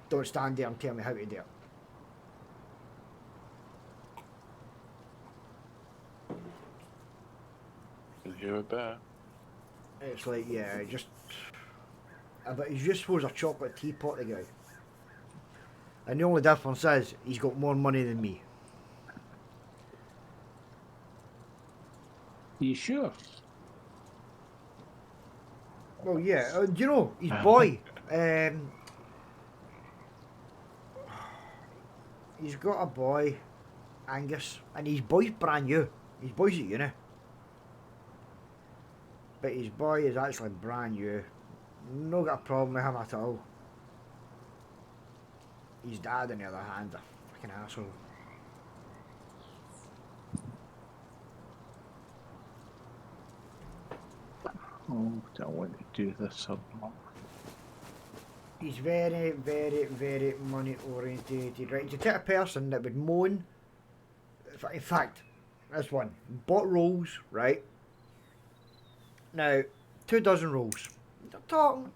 S1: Don't stand there and tell me how to do it.
S3: You're a bear.
S1: It's like, yeah, just. But he's just supposed a chocolate teapot, the guy. And the only difference is he's got more money than me.
S2: Are you sure?
S1: Well, yeah, do you know, his boy, he's got a boy, Angus, and his boy's brand new. His boy's at uni. But his boy is actually brand new. No got a problem with him at all. His dad, on the other hand, a fucking asshole.
S2: Oh, do I want to do this or not?
S1: He's very, very, very money orientated, right? He's the type of person that would moan. In fact, this one bought rolls, right? Now, 2 dozen rolls. They're talking,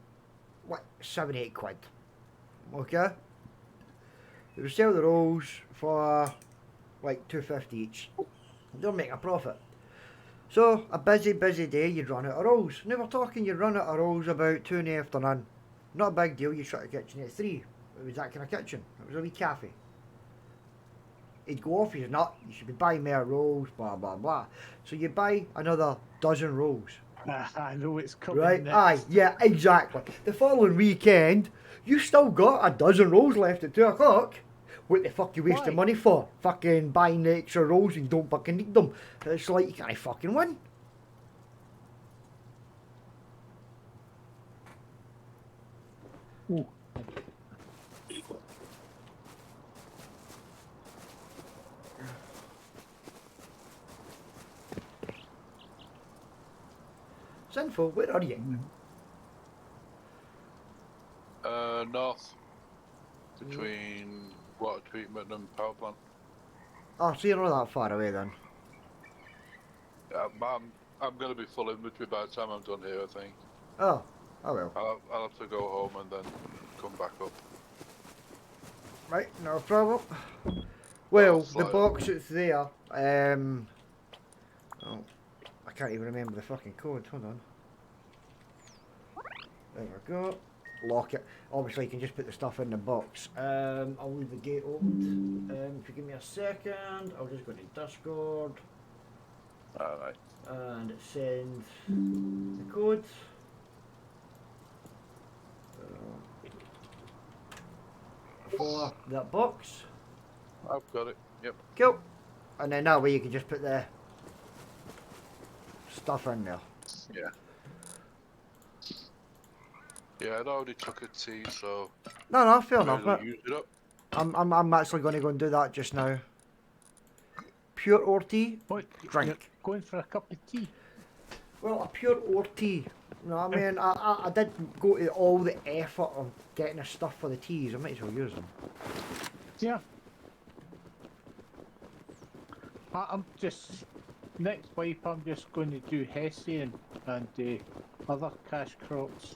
S1: what, 7-8 quid. Okay? They would sell the rolls for like $2.50 each. They'll make a profit. So, a busy, busy day, you'd run out of rolls. Now we're talking, you'd run out of rolls about 2 in the afternoon. Not a big deal, you shut the kitchen at 3. It was that kind of kitchen. It was a wee cafe. He'd go off, he's not, you should be buying more rolls, blah, blah, blah. So you buy another dozen rolls.
S2: I know it's coming
S1: Right?
S2: next.
S1: Aye, yeah, exactly. The following weekend, you still got a dozen rolls left at 2 o'clock. What the fuck you wasting
S2: Why?
S1: money for? Fucking buying the extra rolls and you don't fucking need them. It's like you can't fucking win.
S2: Ooh.
S1: Sinful, where are you?
S3: North. Between water treatment and power plant.
S1: Oh, so you're not that far away then.
S3: I'm going to be full inventory by the time I'm done here, I think.
S1: Oh, oh well.
S3: I'll have to go home and then come back up.
S1: Right, no problem. Well,
S3: I'll
S1: the
S3: fly
S1: box that's there, oh, I can't even remember the fucking code, hold on. There we go. Lock it. Obviously you can just put the stuff in the box. I'll leave the gate open. If you give me a second, I'll just go to Discord
S3: Alright.
S1: and send the code. For that box.
S3: I've got it. Yep.
S1: Cool. And then that way you can just put the stuff in there.
S3: Yeah. Yeah, I'd already took a tea, so
S1: No, fair enough.
S3: I'll
S1: But
S3: use it up.
S1: I'm actually going to go and do that just now. Pure or tea?
S2: What?
S1: Drink.
S2: You're going for a cup of tea?
S1: Well, a pure or tea. You know what I mean? I did go to all the effort of getting the stuff for the teas. I might as well use them.
S2: Yeah. I'm just next wipe. I'm just going to do Hessian and other cash crops.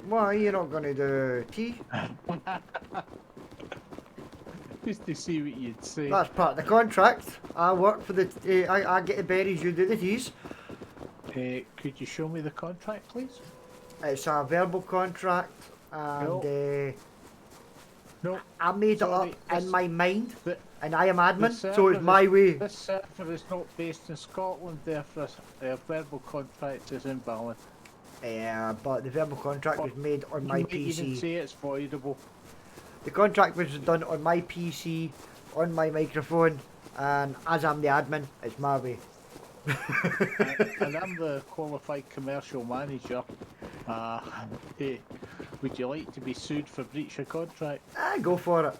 S1: Why, you're not going to do tea?
S2: Just to see what you'd say.
S1: That's part of the contract. I work for the... I get the berries, you do the teas.
S2: Could you show me the contract, please?
S1: It's a verbal contract and
S2: No.
S1: I made
S2: Sorry,
S1: it up in my mind.
S2: The,
S1: And I am admin,
S2: the
S1: so it's
S2: server
S1: my way.
S2: This server is not based in Scotland, therefore a verbal contract is invalid.
S1: Yeah, but the verbal contract was made on my
S2: You might even
S1: PC.
S2: say it's voidable.
S1: The contract was done on my PC, on my microphone, and as I'm the admin, it's my way.
S2: And I'm the qualified commercial manager. Hey, would you like to be sued for breach of contract?
S1: Go for it.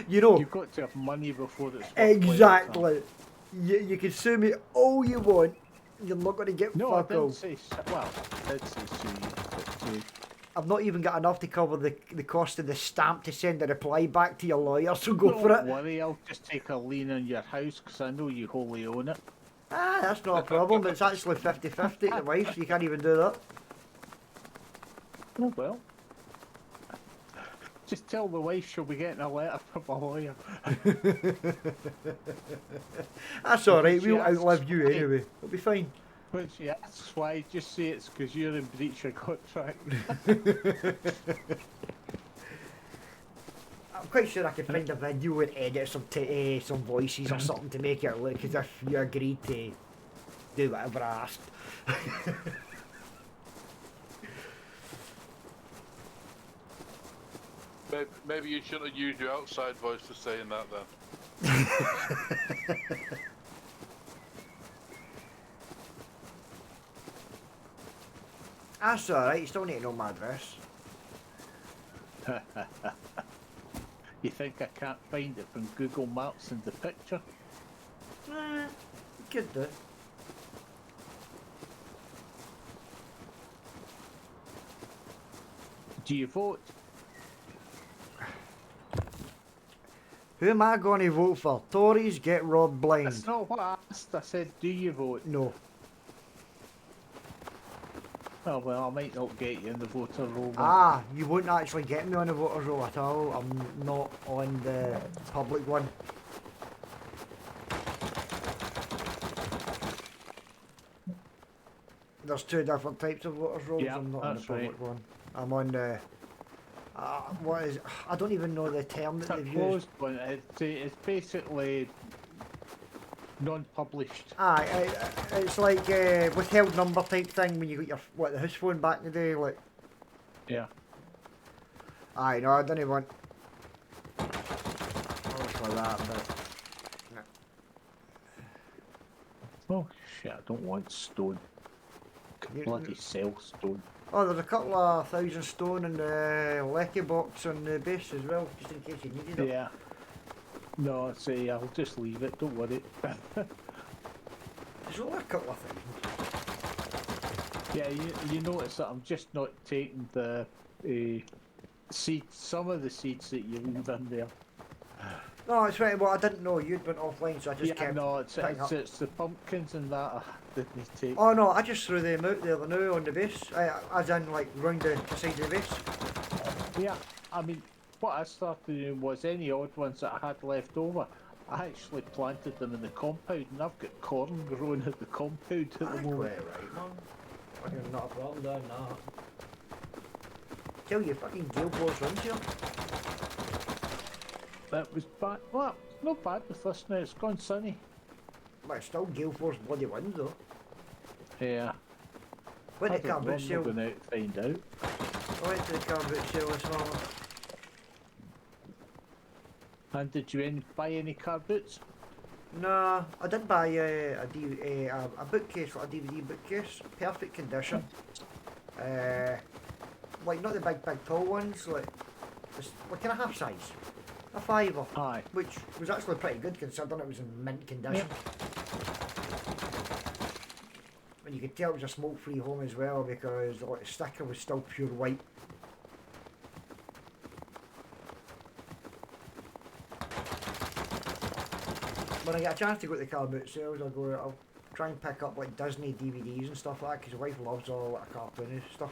S1: you know,
S2: You've got to have money before it's worth
S1: exactly. You can sue me all you want. You're not going to get
S2: No, I
S1: fuck all.
S2: didn't say. Well, I did say sue you, but
S1: I've not even got enough to cover the cost of the stamp to send a reply back to your lawyer, so go for
S2: don't
S1: it.
S2: worry, I'll just take a lien on your house because I know you wholly own it.
S1: That's not a problem. It's actually 50-50 at the wife, so you can't even do that.
S2: Oh well. Just tell the wife she'll be getting a letter from a lawyer.
S1: That's alright, we'll
S2: She asks
S1: outlive you
S2: why.
S1: anyway. It'll be fine.
S2: When she asks why, just say it's because you're in breach of contract.
S1: I'm quite sure I could find a video and edit some voices or something to make it look as if you agreed to do whatever I asked.
S3: Maybe you shouldn't have used your outside voice for saying that then.
S1: That's alright, you still need to know my address.
S2: You think I can't find it from Google Maps in the picture?
S1: You could do.
S2: Do you vote?
S1: Who am I going to vote for? Tories get robbed blind.
S2: That's not what I asked. I said, do you vote?
S1: No.
S2: Oh, well, I might not get you in the voter roll. then.
S1: Ah, you won't actually get me on the voters roll at all. I'm not on the public one. There's two different types of voters rolls.
S2: Yeah,
S1: I'm not on the
S2: that's right.
S1: public one. I'm on the. What is? I don't even know the term that
S2: It's a
S1: they've used.
S2: closed one. It's basically non-published.
S1: Aye, it's like withheld number type thing when you got your the house phone back in the day. Like,
S2: Yeah.
S1: aye, no, I don't want. For that, but
S2: Oh, shit, I don't want stone. Could
S1: You-
S2: bloody sell stone.
S1: oh, there's a couple of 1,000 stone in the Lecky box on the base as well, just in case you needed it.
S2: Yeah. No, say I'll just leave it, don't worry.
S1: There's only a couple of things.
S2: Yeah, you notice that I'm just not taking the seeds, some of the seeds that you leave in there.
S1: No, it's right. Well, I didn't know you'd went offline, so I just
S2: Yeah,
S1: kept.
S2: no, it's
S1: picking up.
S2: it's the pumpkins and that that they take.
S1: Oh no, I just threw them out there now on the base, as in like round the side of the base.
S2: Yeah, I mean, what I started doing was any odd ones that I had left over, I actually planted them in the compound, and I've got corn growing at the compound at the
S1: Aye,
S2: moment.
S1: quite right, man. Fucking not a problem doing that. Tell you, fucking Gale Force runs here.
S2: That was bad. Well, not bad with this now. It's gone sunny.
S1: But it's still Gale Force bloody wins though.
S2: Yeah.
S1: Went
S2: I
S1: to
S2: don't
S1: car
S2: know,
S1: boot
S2: I'm
S1: sale.
S2: not going out to find out.
S1: I went to the car boot sale this morning.
S2: And did you buy any car boots?
S1: No, I did buy a bookcase, like a DVD bookcase, perfect condition. Like not the big tall ones, like kind of half size, a fiver,
S2: Aye.
S1: which was actually pretty good considering it was in mint condition. And you could tell it was a smoke-free home as well because like, the sticker was still pure white. When I get a chance to go to the car boot sales, I'll try and pick up like Disney DVDs and stuff like that because the wife loves all that cartoony stuff.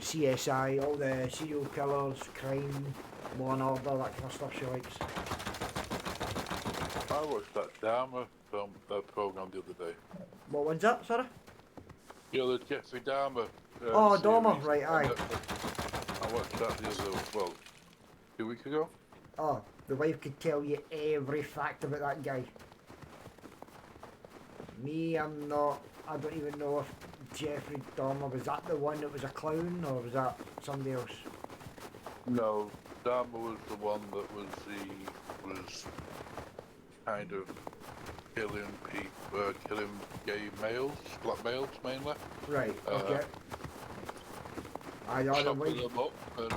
S1: CSI, all the serial killers, crime, Law and Order, that kind of stuff she likes.
S3: I watched that Dahmer film, program the other day.
S1: What one's that, sorry?
S3: You know, the Jeffrey Dahmer.
S1: Oh,
S3: series
S1: Dahmer, right,
S3: on
S1: aye.
S3: Netflix. I watched that the other, well, 2 weeks ago.
S1: Oh, the wife could tell you every fact about that guy. Me, I'm not. I don't even know if Jeffrey Dahmer, was that the one that was a clown or was that somebody else?
S3: No, Dahmer was the one that was kind of killing gay males, black males mainly.
S1: Right, okay. I know the
S3: Chopping
S1: wife.
S3: them up and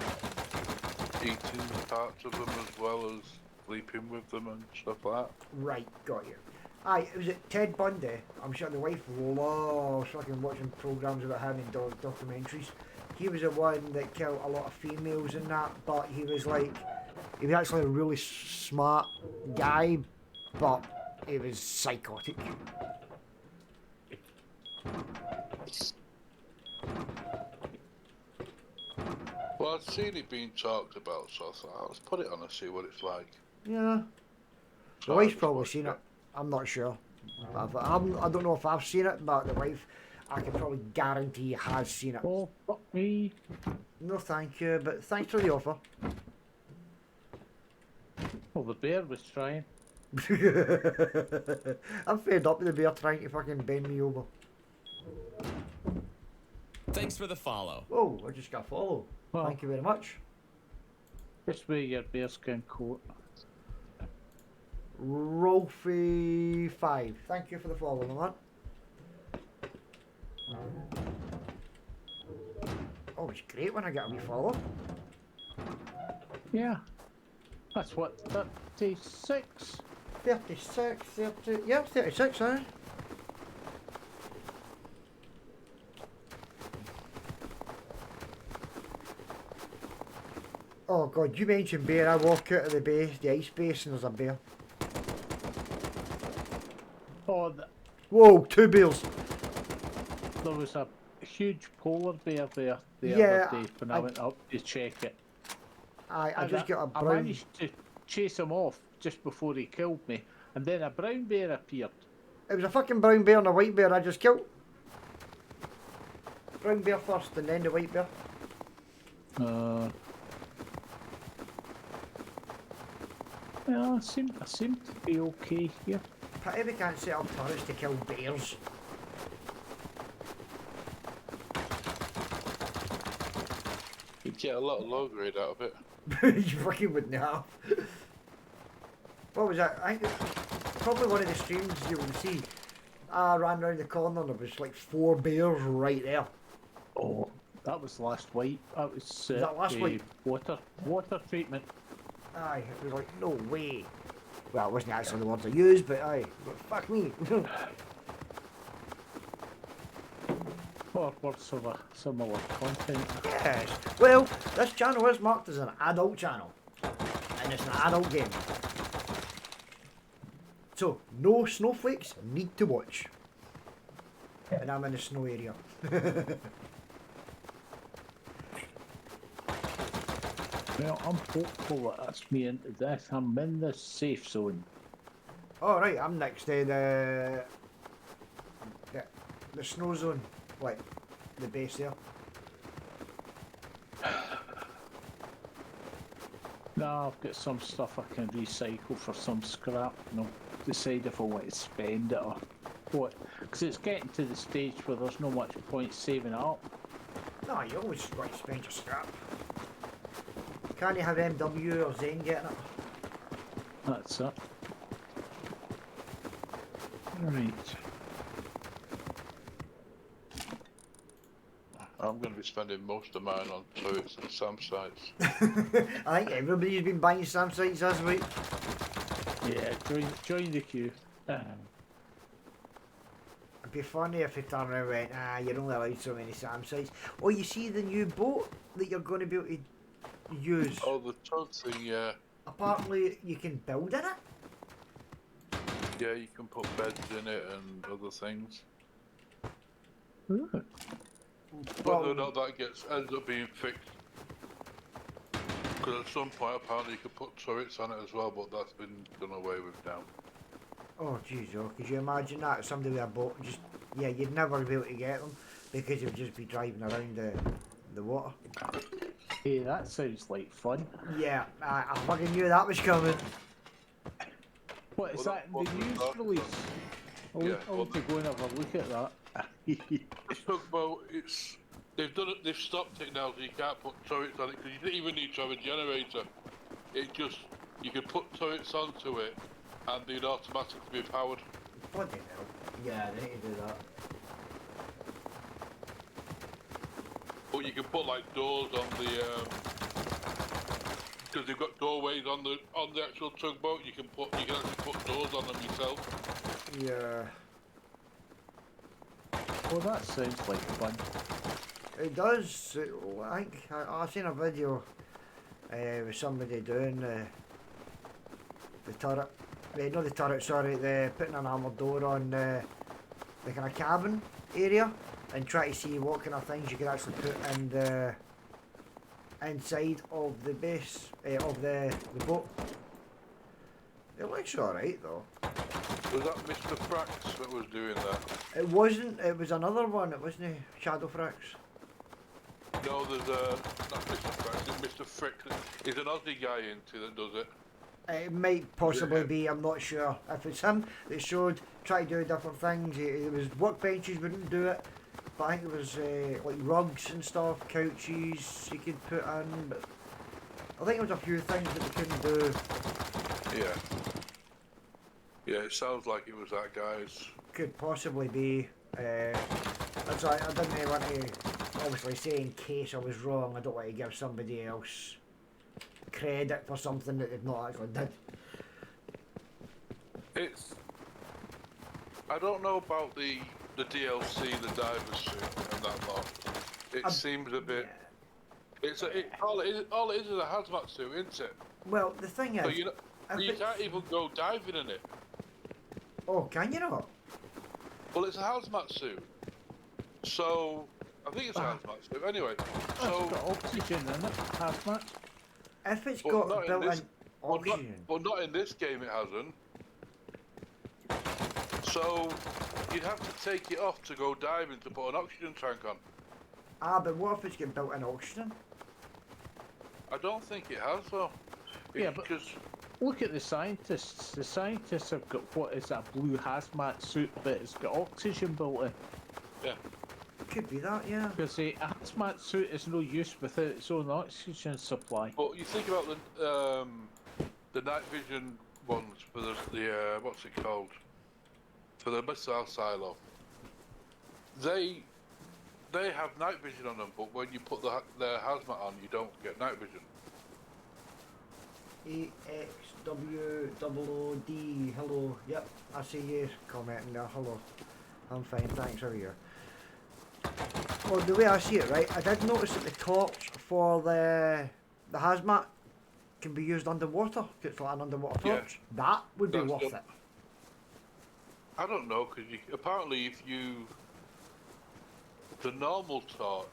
S3: eating parts of them as well as sleeping with them and stuff like that.
S1: Right, got you. Aye, was it Ted Bundy? I'm sure the wife loves fucking watching programs about him and documentaries. He was the one that killed a lot of females and that, but he was actually a really smart guy, but he was psychotic.
S3: Well, Well, I'd seen it being talked about, so I thought, let's put it on and see what it's like.
S1: Yeah. The
S3: So I
S1: wife's
S3: just
S1: probably
S3: watched
S1: seen
S3: it.
S1: it. I'm not sure. I don't know if I've seen it, but the wife, I can probably guarantee has seen it.
S2: Oh, fuck me.
S1: No, thank you, but thanks for the offer.
S2: Well, the bear was trying.
S1: I'm fed up with the bear trying to fucking bend me over.
S4: Thanks for the follow.
S1: Whoa, I just got follow.
S2: Well,
S1: Thank you very much.
S2: just wear your bearskin coat.
S1: Rolfie5. Thank you for the follow, my man. Oh, it's great when I get a wee follow.
S2: Yeah. That's what, 36?
S1: 36, 30, yeah, 36, eh? Oh god, you mentioned bear, I walk out of the base, the ice base, and there's a bear.
S2: Oh,
S1: Whoa, 2 bears!
S2: there was a huge polar bear there the
S1: Yeah,
S2: other day when I went up to check it.
S1: I
S2: And
S1: just got a
S2: I
S1: brown...
S2: managed to chase him off just before he killed me, and then a brown bear appeared.
S1: It was a fucking brown bear and a white bear I just killed. Brown bear first and then the white bear.
S2: Well, I seem to be okay here.
S1: Pity we can't set up turrets to kill bears.
S3: You'd get a lot of low grade out of it.
S1: You fucking wouldn't have. What was that? I think probably one of the streams you will see. I ran round the corner and there was like 4 bears right there.
S2: Oh, that was last week. That was
S1: that last
S2: the
S1: week?
S2: water treatment.
S1: Aye, it was like, no way. Well, it wasn't actually the words I used, but aye, but fuck me.
S2: Or words of a similar content.
S1: Yes. Well, this channel is marked as an adult channel. And it's an adult game. So, no snowflakes need to watch. And I'm in the snow area.
S2: Well, I'm hopeful that that's me into this. I'm in the safe zone.
S1: Alright, I'm next to the snow zone. Like, the base there.
S2: Now I've got some stuff I can recycle for some scrap, and I'll decide if I want to spend it or what. Because it's getting to the stage where there's no much point saving it up.
S1: No, you always got to spend your scrap. Can't you have MW or Zen getting it?
S2: That's it. Right.
S3: I'm going to be spending most of mine on turrets and SAM sites.
S1: I think everybody's been buying SAM sites this week.
S2: Yeah, join the queue.
S1: It'd be funny if they turned around and went, you're only allowed so many SAM sites. Oh, you see the new boat that you're going to be able to use?
S3: Oh, the tug thing, yeah.
S1: Apparently, you can build in it?
S3: Yeah, you can put beds in it and other things.
S2: Ooh.
S3: Whether or not that ends up being fixed. Because at some point apparently you could put turrets on it as well, but that's been done away with now.
S1: Oh, jeez, oh, could you imagine that? Somebody with a boat, just, yeah, you'd never be able to get them because you'd just be driving around the water.
S2: Hey, that sounds like fun.
S1: Yeah, I fucking knew that was coming.
S2: What is
S3: Well,
S2: that in
S3: what
S2: the
S3: was
S2: news
S3: that?
S2: release?
S3: Yeah,
S2: I'll
S3: well,
S2: have to go and have a look at that.
S3: Tugboat, they've done it. They've stopped it now, so you can't put turrets on it because you didn't even need to have a generator. It just you could put turrets onto it, and they'd automatically be powered.
S1: Bloody hell. Yeah, they need to do that.
S3: But you can put like doors on the because they've got doorways on the actual tugboat. You can actually put doors on them yourself.
S1: Yeah.
S2: Well, that sounds like fun.
S1: It does. I think I seen a video with somebody doing the turret. Not the turret, sorry. The putting an armoured door on the kind of cabin area and try to see what kind of things you could actually put in inside of the base of the boat. It looks alright though.
S3: Was that Mr. Frax that was doing that?
S1: It wasn't. It was another one. It wasn't Shadowfrax.
S3: No, there's not Mr. Frax, it's Mr. Frick. He's an Aussie guy into that does it.
S1: It might possibly
S3: Yeah.
S1: be. I'm not sure. If it's him that showed try to do different things. It was workbenches wouldn't do it, but I think it was like rugs and stuff, couches you could put in. But I think there was a few things that we couldn't do.
S3: Yeah. Yeah, it sounds like it was that guy's.
S1: Could possibly be. That's why I didn't really want to obviously say in case I was wrong. I don't want to give somebody else credit for something that they've not actually did.
S3: It's. I don't know about the DLC, the diver suit, and that lot. It seems a bit. It's all it is a hazmat suit, isn't it?
S1: Well, the thing is,
S3: So you
S1: if it's-
S3: can't even go diving in it.
S1: oh, can you not?
S3: Well, it's a hazmat suit. So I think it's a hazmat suit. Anyway,
S2: It's
S3: so
S2: got oxygen in it, hazmat.
S1: If it's
S3: Well,
S1: got
S3: not in
S1: built-in
S3: this-
S1: oxygen,
S3: not in this game. It hasn't. So you'd have to take it off to go diving to put an oxygen tank on.
S1: but what if it's got built-in oxygen?
S3: I don't think it has though.
S2: Yeah, but-
S3: because
S2: Look at the scientists. The scientists have got what is that blue hazmat suit, but it's got oxygen built in.
S3: yeah,
S1: Could be that, yeah.
S2: Because a hazmat suit is no use without its own oxygen supply.
S3: but you think about the night vision ones for the what's it called? For the missile silo. They have night vision on them, but when you put the hazmat on, you don't get night vision.
S1: AXWOOD, hello. Yep, I see you commenting there. Hello. I'm fine, thanks. How are you? Well, the way I see it, right, I did notice that the torch for the hazmat can be used underwater. It's like an underwater
S3: Yeah.
S1: torch. That would be
S3: That's
S1: worth
S3: good.
S1: it.
S3: I don't know, because apparently if you... The normal torch,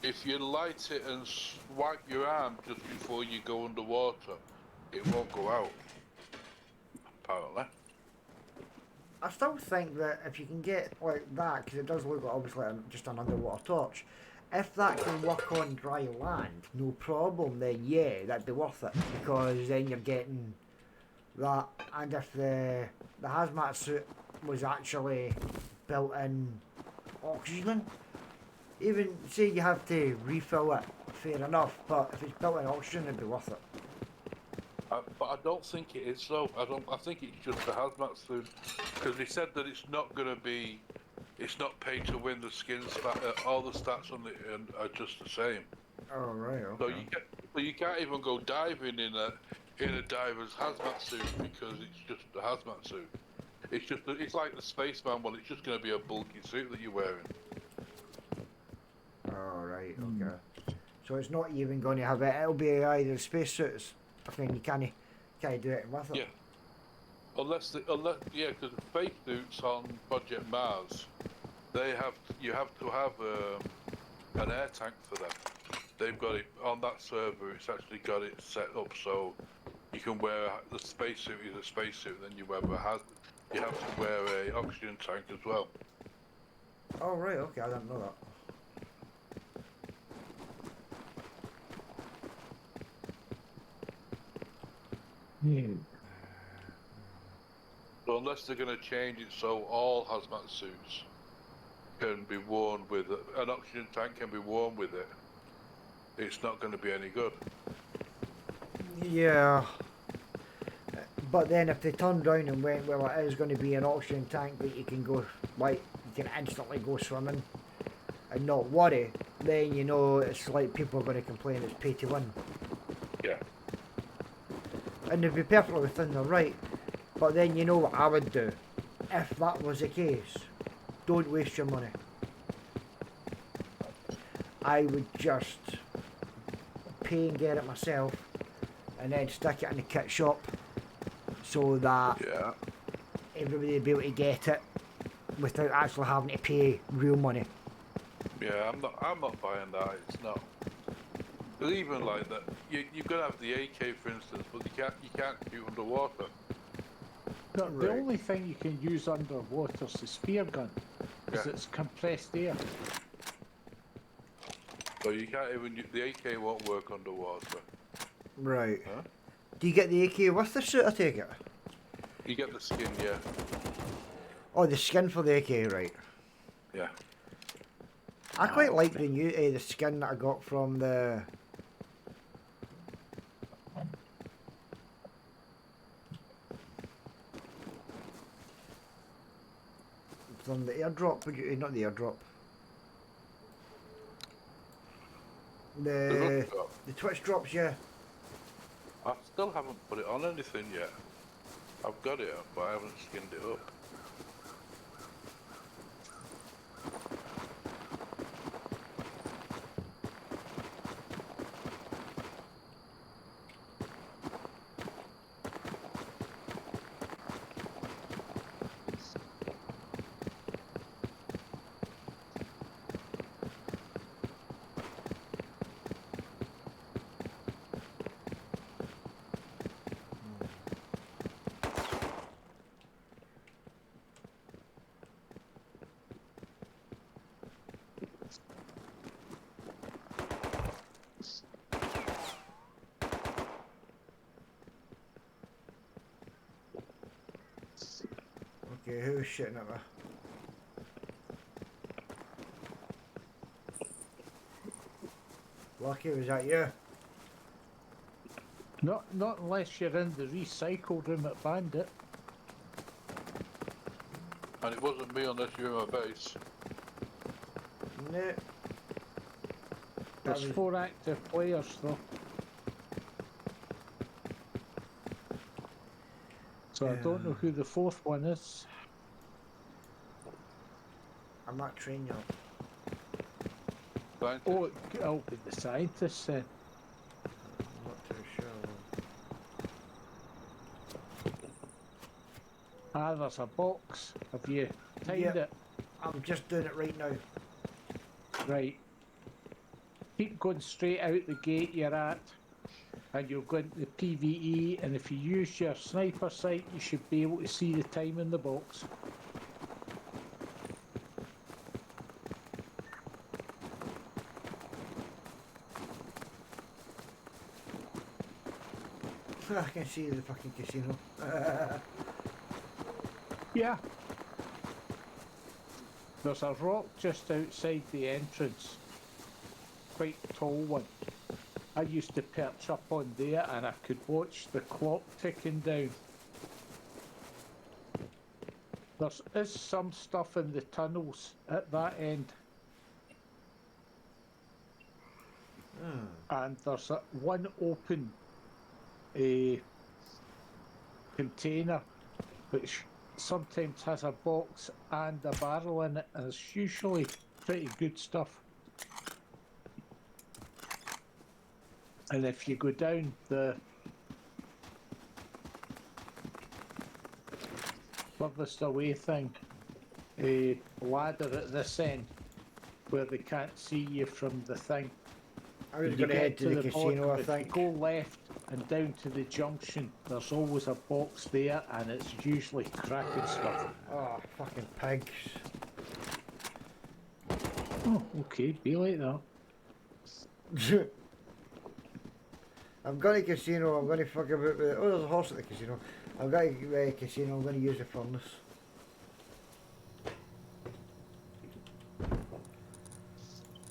S3: if you light it and swipe your arm just before you go underwater, it won't go out. Apparently.
S1: I still think that if you can get like that, because it does look like obviously just an underwater torch, if that can work on dry land, no problem, then yeah, that'd be worth it, because then you're getting that, and if the hazmat suit was actually built in oxygen, even say you have to refill it, fair enough, but if it's built in oxygen, it'd be worth it.
S3: But I don't think it is though. I think it's just a hazmat suit, because they said that it's not going to be. It's not pay to win. The skin all the stats on it are just the same.
S1: Oh right,
S3: So
S1: okay.
S3: you can't even go diving in a diver's hazmat suit because it's just a hazmat suit. It's like the spaceman one. It's just going to be a bulky suit that you're wearing.
S1: Oh right, okay. So it's not even going to have it. It'll be either spacesuits. I think you can't do it with it.
S3: Yeah. Unless because the space suits on Project Mars, you have to have an air tank for them. They've got it on that server. It's actually got it set up so you can wear the spacesuit is a spacesuit. Then you have to wear a oxygen tank as well.
S1: Oh right, okay. I didn't know that.
S3: So unless they're going to change it so all hazmat suits can be worn with an oxygen tank can be worn with it, it's not going to be any good.
S1: Yeah. But then if they turned around and went, well, it is going to be an oxygen tank that you can go, like, you can instantly go swimming and not worry, then you know it's like people are going to complain it's pay to win.
S3: Yeah.
S1: And they'd be perfectly within their right. But then you know what I would do if that was the case. Don't waste your money. I would just pay and get it myself and then stick it in the kit shop so that
S3: Yeah.
S1: everybody would be able to get it without actually having to pay real money.
S3: Yeah, I'm not buying that. It's not. But even like that, you're gonna have the AK, for instance, but you can't shoot underwater.
S2: The
S1: Right.
S2: only thing you can use underwater is the spear gun, because
S3: Yeah.
S2: it's compressed air.
S3: So you can't even. The AK won't work underwater.
S1: Right.
S3: Huh?
S1: Do you get the AK with the suit, I take it?
S3: You get the skin, yeah,
S1: Oh, the skin for the AK, right.
S3: yeah.
S1: I quite like the new, the skin that I got from the... From the airdrop, not the airdrop.
S3: The drop.
S1: The Twitch drops, yeah.
S3: I still haven't put it on anything yet. I've got it up, but I haven't skinned it up.
S1: Okay, who's shitting at me? Lucky, was that you?
S2: Not unless you're in the recycle room at Bandit.
S3: And it wasn't me unless you're in my base.
S1: No. That
S2: There's
S1: was-
S2: 4 active players though. So I don't know who the 4th one is.
S1: I'm not training you.
S3: Scientist.
S2: Oh, it'll be the scientist then.
S1: I'm not too sure.
S2: Ah, there's a box. Have you timed
S1: Yep.
S2: it?
S1: I'm just doing it right now.
S2: Right. Keep going straight out the gate you're at, and you'll go into the PvE, and if you use your sniper sight, you should be able to see the time in the box.
S1: I can see the fucking casino.
S2: Yeah. There's a rock just outside the entrance. Quite a tall one. I used to perch up on there and I could watch the clock ticking down. There is some stuff in the tunnels at that end. And there's one open container which sometimes has a box and a barrel in it, and it's usually pretty good stuff. And if you go down the furthest away thing, a ladder at this end where they can't see you from the thing.
S1: I was
S2: You
S1: going to
S2: get
S1: head to the casino,
S2: bottom,
S1: I
S2: if
S1: think.
S2: you go left and down to the junction, there's always a box there, and it's usually cracking stuff.
S1: Oh, fucking pigs.
S2: Oh, okay, be like that.
S1: I'm going to casino, I'm going to fuck about with... Oh, there's a horse at the casino. I'm going to casino, I'm going to use the furnace.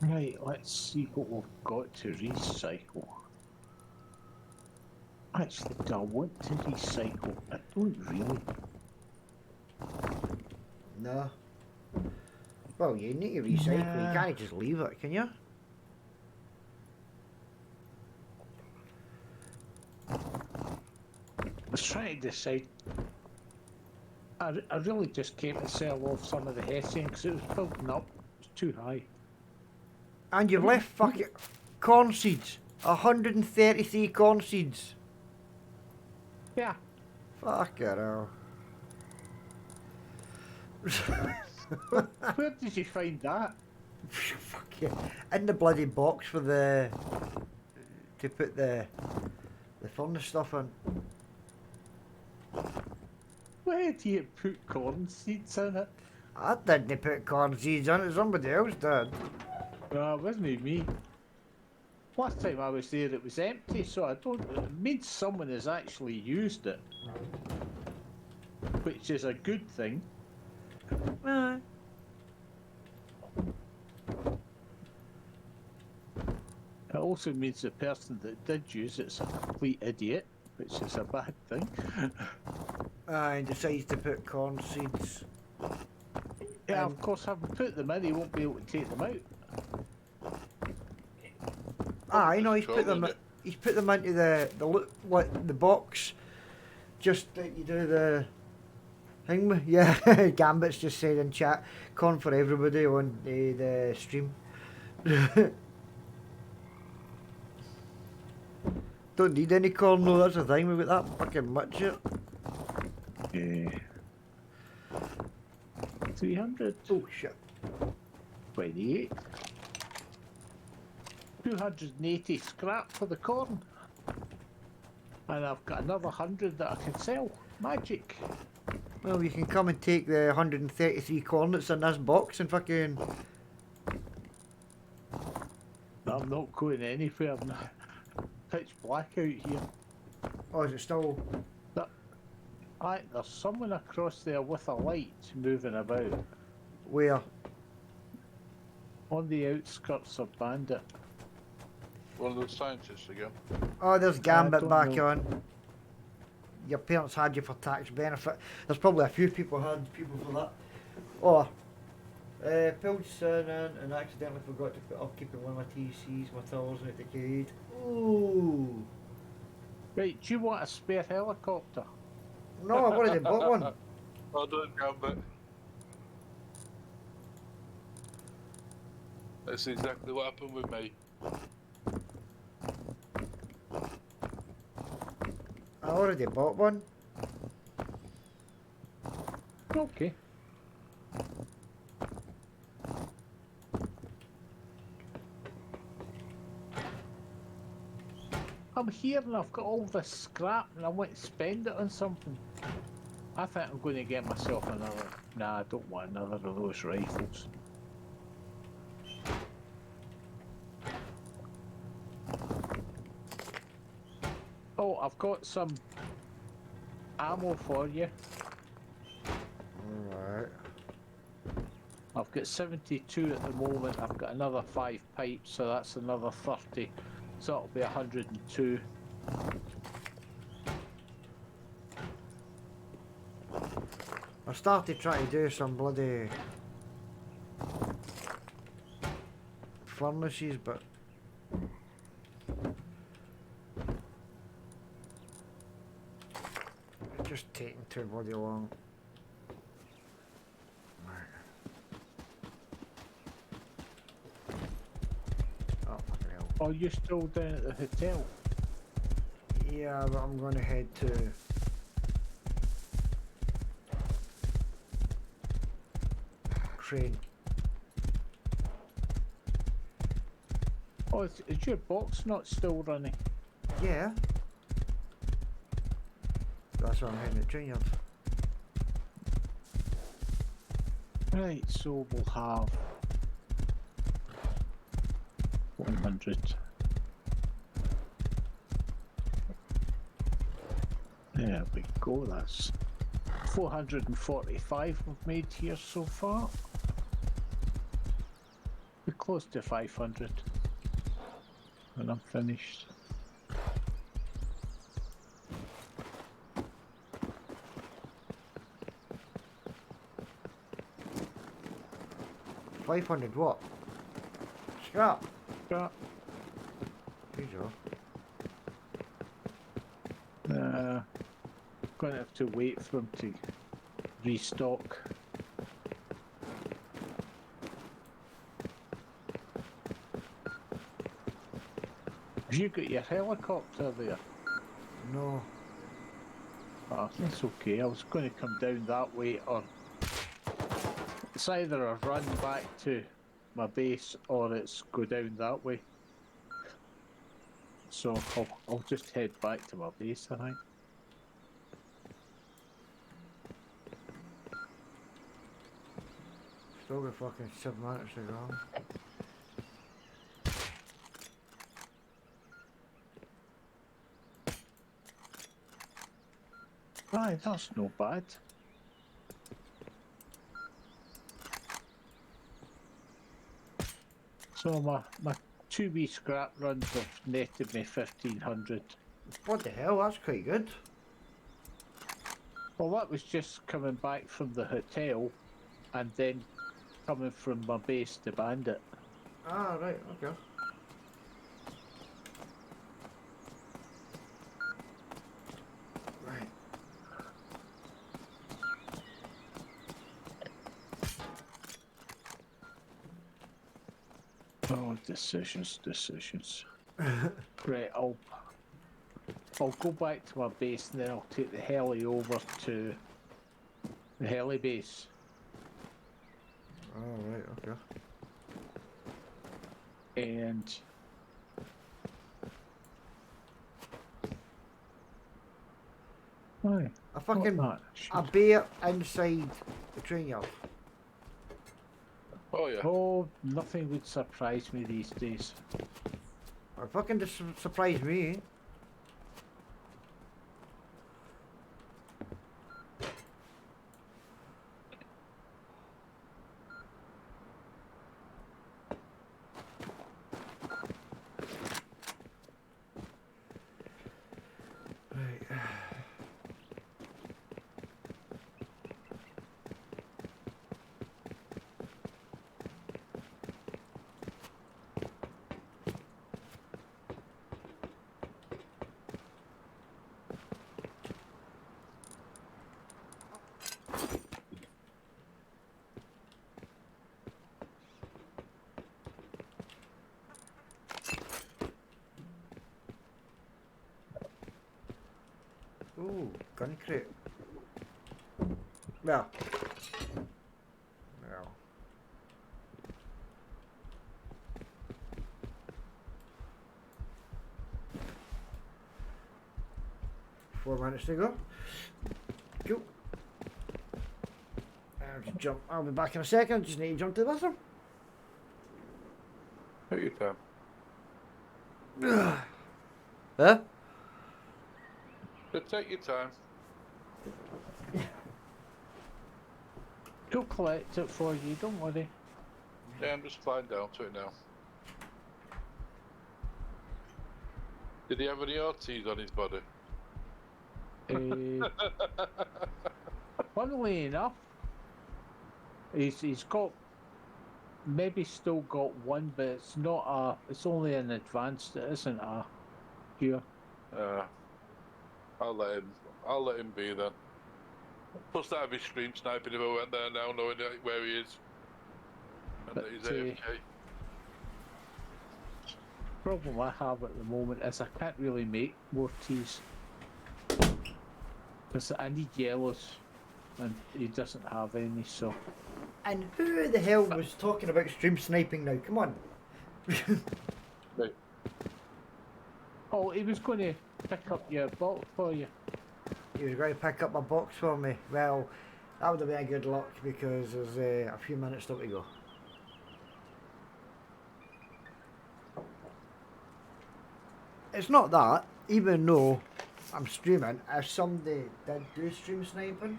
S2: Right, let's see what we've got to recycle. Actually, do I want to recycle? I don't really.
S1: No. Well, you need to recycle,
S2: Nah.
S1: you can't just leave it, can you?
S2: I was trying to decide. I really just came to sell off some of the Hessian because it was building up. It's too high.
S1: And you've left fucking corn seeds. 133 corn seeds.
S2: Yeah.
S1: Fuck it hell.
S2: Where did you find that?
S1: Fuck yeah. In the bloody box for the to put the furnace stuff in.
S2: Where do you put corn seeds in it?
S1: I didn't put corn seeds in it, somebody else did.
S2: No, it wasn't me. Last time I was there, it was empty, so I don't. It means someone has actually used it, which is a good thing.
S1: Aye.
S2: It also means the person that did use it's a complete idiot, which is a bad thing.
S1: Aye, and decides to put corn seeds.
S2: Yeah, of course, having put them in, he won't be able to take them out.
S1: Aye, no, he's
S3: Just
S1: put them.
S3: trolling it.
S1: He's put them into the box. Just that you do the thing. Yeah, Gambit's just said in chat, corn for everybody on the stream. Don't need any corn, no. That's the thing. We've got that fucking much it.
S2: 300.
S1: Oh shit.
S2: 28. 280 scrap for the corn. And I've got another 100 that I can sell. Magic.
S1: Well, you can come and take the 133 corn that's in this box and fucking.
S2: I'm not going anywhere now. Pitch black out here.
S1: Oh, is it still?
S2: Aye, there's someone across there with a light moving about
S1: Where?
S2: on the outskirts of Bandit.
S3: One of the scientists again.
S1: Oh, there's Gambit
S2: don't
S1: back
S2: know.
S1: on. Your parents had you for tax benefit. There's probably a few people had people for that. Oh, pulled son in and accidentally forgot to put upkeep in one of my TCs, my tools and it decayed. Ooh.
S2: Right, do you want a spare helicopter?
S1: No, I've already bought one.
S3: Well done, Gambit. That's exactly what happened with me.
S1: I already bought one.
S2: Okay. I'm here and I've got all this scrap and I want to spend it on something. I think I'm going to get myself another. Nah, I don't want another of those rifles. Oh, I've got some ammo for you.
S1: Alright.
S2: I've got 72 at the moment. I've got another 5 pipes, so that's another 30. So that'll be 102.
S1: I started trying to do some bloody furnaces, but it's just taking too bloody long. Oh, fucking hell.
S2: Oh, you're still down at the hotel?
S1: Yeah, but I'm going to head to Crane.
S2: Oh, is your box not still running?
S1: Yeah. That's why I'm heading to Train Yard.
S2: Right, so we'll have 100. There we go, that's 445 we've made here so far. We're close to 500 when I'm finished.
S1: $500 what? Scrap.
S2: Yeah.
S1: There you go.
S2: Gonna have to wait for them to restock. Have you got your helicopter there?
S1: No.
S2: Oh, that's okay. I was going to come down that way, or it's either a run back to my base or it's go down that way. So I'll just head back to my base, I think.
S1: Still got fucking 7 minutes to go.
S2: Aye, that's no bad. So my 2 wee scrap runs have netted me 1500.
S1: What the hell? That's quite good.
S2: Well, that was just coming back from the hotel and then coming from my base to Bandit.
S1: Ah, right, okay. Right.
S2: Oh, decisions. Right, I'll go back to my base and then I'll take the heli over to the heli base.
S1: Oh, right, okay.
S2: And aye,
S1: A fucking
S2: not
S1: a
S2: that.
S1: bear inside the train yard.
S3: Oh yeah.
S2: Oh, nothing would surprise me these days.
S1: Or fucking just surprised me. Right. Ooh, gun crate. Well. Well. Four minutes to go. Cool. I'll just jump. I'll be back in a second. Just need to jump to the bathroom.
S3: Take your time.
S1: Huh?
S3: Just take your time.
S2: Go collect it for you, don't worry.
S3: Yeah, I'm just flying down to it now. Did he have any ortiz on his body?
S2: Funnily enough, he's got maybe still got one, but it's not a. It's only an advanced. It isn't a here.
S3: I'll let him be then. Plus that'd be stream sniping if I went there now knowing where he is. And
S2: But,
S3: that he's AFK.
S2: Problem I have at the moment is I can't really make more teas because I need yellows, and he doesn't have any. So
S1: And who the hell was talking about stream sniping now? Come on.
S3: Right.
S2: oh, he was going to pick up your box for you.
S1: He was going to pick up my box for me. Well, that would have been a good luck because there's a few minutes still to go. It's not that, even though I'm streaming, if somebody did do stream sniping,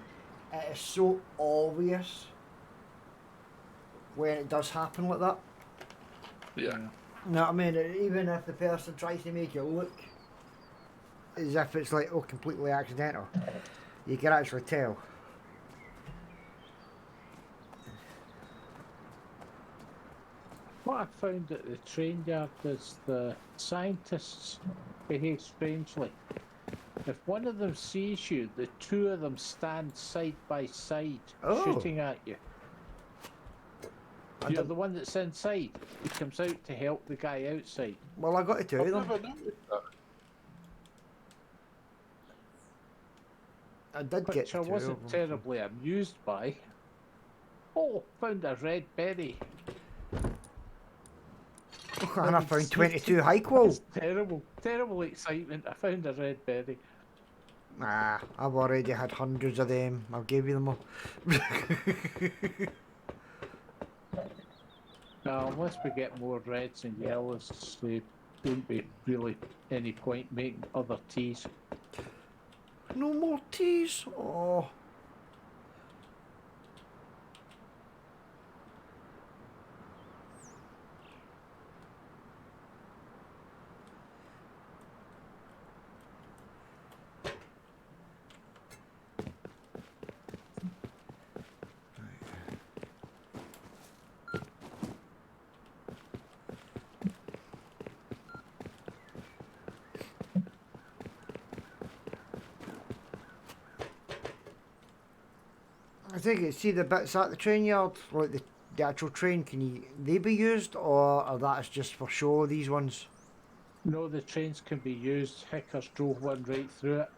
S1: it is so obvious when it does happen like that.
S3: Yeah.
S1: You know what I mean? Even if the person tries to make it look as if it's like, oh, completely accidental, you can actually tell.
S2: What I found at the train yard is the scientists behave strangely. If one of them sees you, the two of them stand side by side,
S1: Oh.
S2: shooting at you.
S1: I
S2: You're
S1: didn't-
S2: the one that's inside. He comes out to help the guy outside.
S1: Well, I got to tell
S3: I've
S1: you them.
S3: never noticed that.
S1: I did get
S2: Which
S1: to
S2: I
S1: two
S2: wasn't
S1: of them.
S2: terribly amused by. Oh, found a red berry.
S1: And I found 22 high qual.
S2: It's terrible excitement. I found a red berry.
S1: Nah, I've already had hundreds of them. I'll give you them all.
S2: Now, unless we get more reds and yellows, there won't be really any point making other teas.
S1: No more teas. Oh. I think it's, see the bits at the train yard, like the actual train, they be used, or that's just for show, these ones?
S2: No, the trains can be used. Hickers drove one right through it.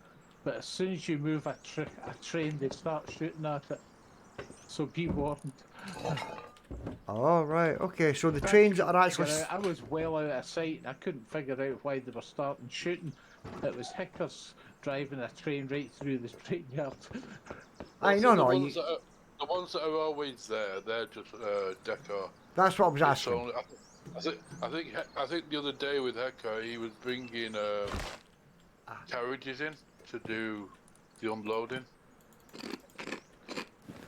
S2: But as soon as you move a train, they start shooting at it. So be warned.
S1: Oh, right, okay, so the trains are actually...
S2: I was well out of sight and I couldn't figure out why they were starting shooting. It was Hickers driving a train right through the train yard.
S1: I
S3: Well,
S1: know,
S3: see,
S1: no,
S3: the ones that are always there, they're just decor.
S1: that's what I was
S3: It's
S1: asking.
S3: only- I think the other day with Hector, he was bringing carriages in to do the unloading.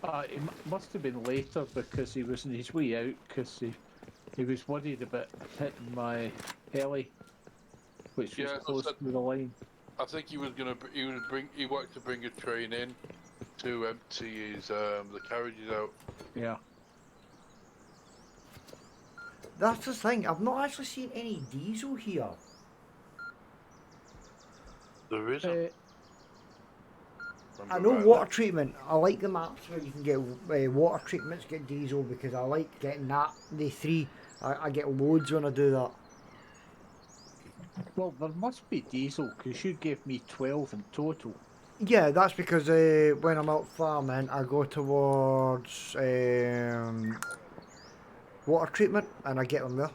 S2: It must have been later because he was on his way out because he was worried about hitting my heli, which was
S3: Yeah,
S2: close
S3: so
S2: to the line.
S3: I think he wanted to bring a train in to empty his the carriages out.
S2: Yeah.
S1: That's the thing, I've not actually seen any diesel here.
S3: There isn't.
S1: I know water treatment. I like the maps where you can get water treatments, get diesel, because I like getting that. The three, I get loads when I do that.
S2: Well, there must be diesel because you gave me 12 in total.
S1: Yeah, that's because when I'm out farming, I go towards water treatment and I get them there.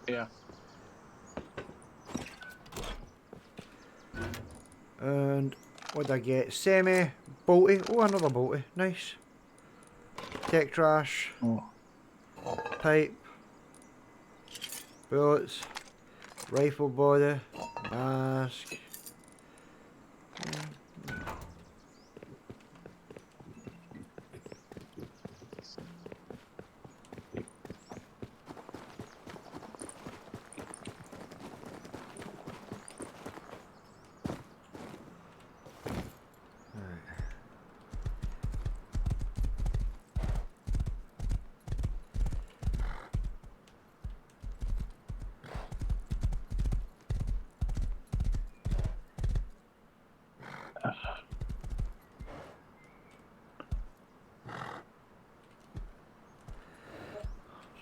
S2: Yeah.
S1: And what did I get? Semi, bolty. Oh, another bolty. Nice. Tech trash.
S2: Oh.
S1: Pipe. Bullets. Rifle body. Mask.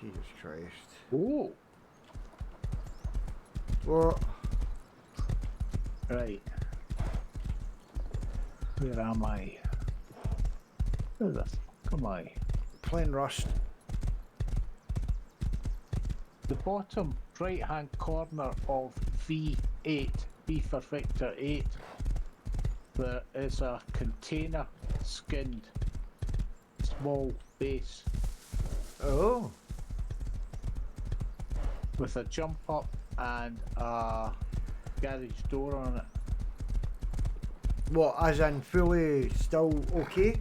S1: Jesus Christ.
S2: Oh.
S1: What?
S2: Right. Where am I? Where the fuck am I?
S1: Plain rust.
S2: The bottom right hand corner of V8, V for Victor 8, there is a container skinned small base
S1: Oh.
S2: with a jump up and a garage door on it.
S1: What, as in fully still okay?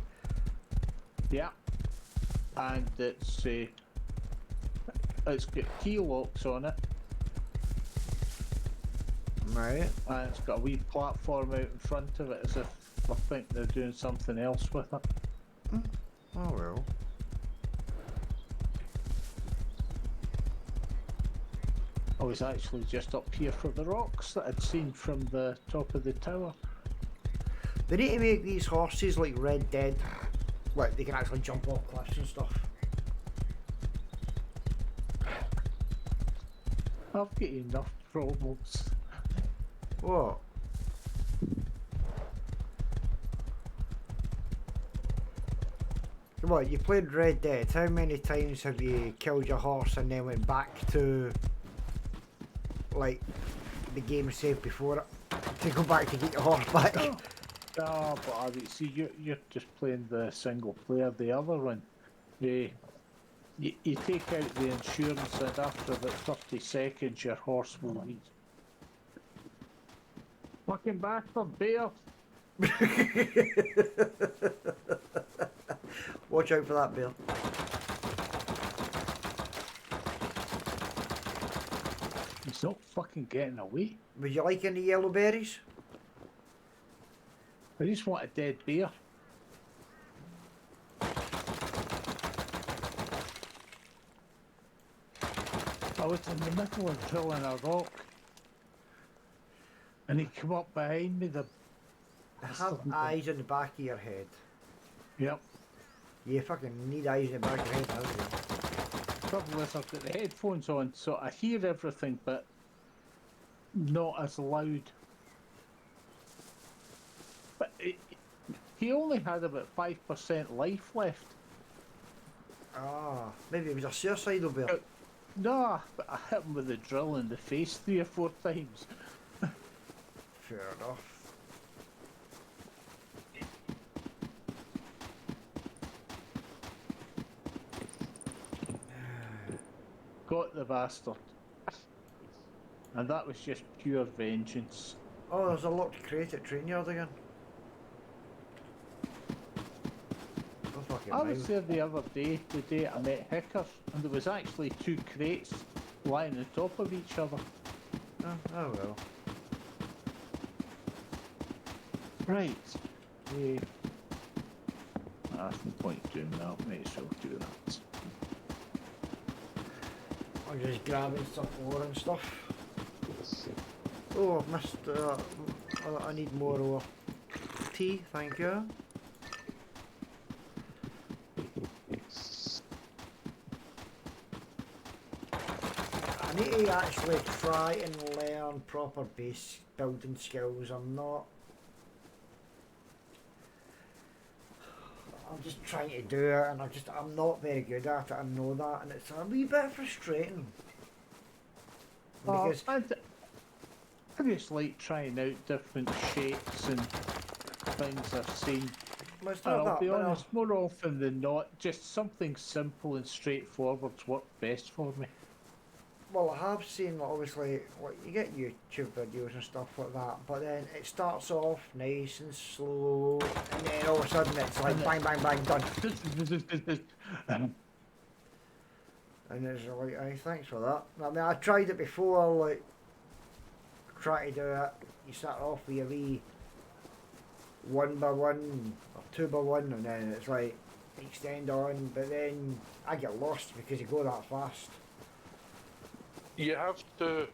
S2: Yeah. And it's got key locks on it,
S1: Right.
S2: and it's got a wee platform out in front of it as if I think they're doing something else with it.
S1: Oh well.
S2: I was actually just up here for the rocks that I'd seen from the top of the tower.
S1: They need to make these horses like Red Dead. Like they can actually jump off cliffs and stuff.
S2: I've got enough problems.
S1: What? What, you played Red Dead, how many times have you killed your horse and then went back to, like, the game saved before it, to go back to get your horse back?
S2: No, but I mean, see, you're just playing the single player. The other one, you take out the insurance, and after about 30 seconds, your horse will leave. Fucking bastard, bear!
S1: Watch out for that, Bill.
S2: He's not fucking getting away.
S1: Would you like any yellow berries?
S2: I just want a dead bear. I was in the middle of drilling a rock, and he came up behind me.
S1: Have eyes in the back of your head.
S2: Yep.
S1: You fucking need eyes in the back of your head, don't you?
S2: Trouble is, I've got the headphones on, so I hear everything, but not as loud. But he only had about 5% life left.
S1: Ah, maybe it was a suicidal bear.
S2: No, but I hit him with the drill in the face 3 or 4 times.
S1: Fair enough.
S2: Got the bastard. And that was just pure vengeance.
S1: Oh, there's a locked crate at Train Yard again. Oh, fucking
S2: I was
S1: mind.
S2: there the other day, the day I met Hickers, and there was actually 2 crates lying on top of each other.
S1: Oh well.
S2: Right. Yeah. That's no point doing that, might as well do that.
S1: I'm just grabbing some ore and stuff. Oh, I've missed. I need more ore. Tea, thank you. I need to actually try and learn proper base building skills. I'm just trying to do it, and I'm not very good at it. I know that, and it's a wee bit frustrating. Because
S2: I just like trying out different shapes and things I've seen.
S1: well, it's
S2: And
S1: not
S2: I'll
S1: that,
S2: be
S1: but
S2: honest, more often than not, just something simple and straightforward's worked best for me.
S1: well, I have seen obviously like you get YouTube videos and stuff like that, but then it starts off nice and slow, and then all of a sudden it's like bang, bang, bang, done. And it's like, hey, thanks for that. I mean, I tried it before, like, try to do it. You start off with your wee 1 by 1 or 2 by 1, and then it's like extend on, but then I get lost because you go that fast.
S3: You have to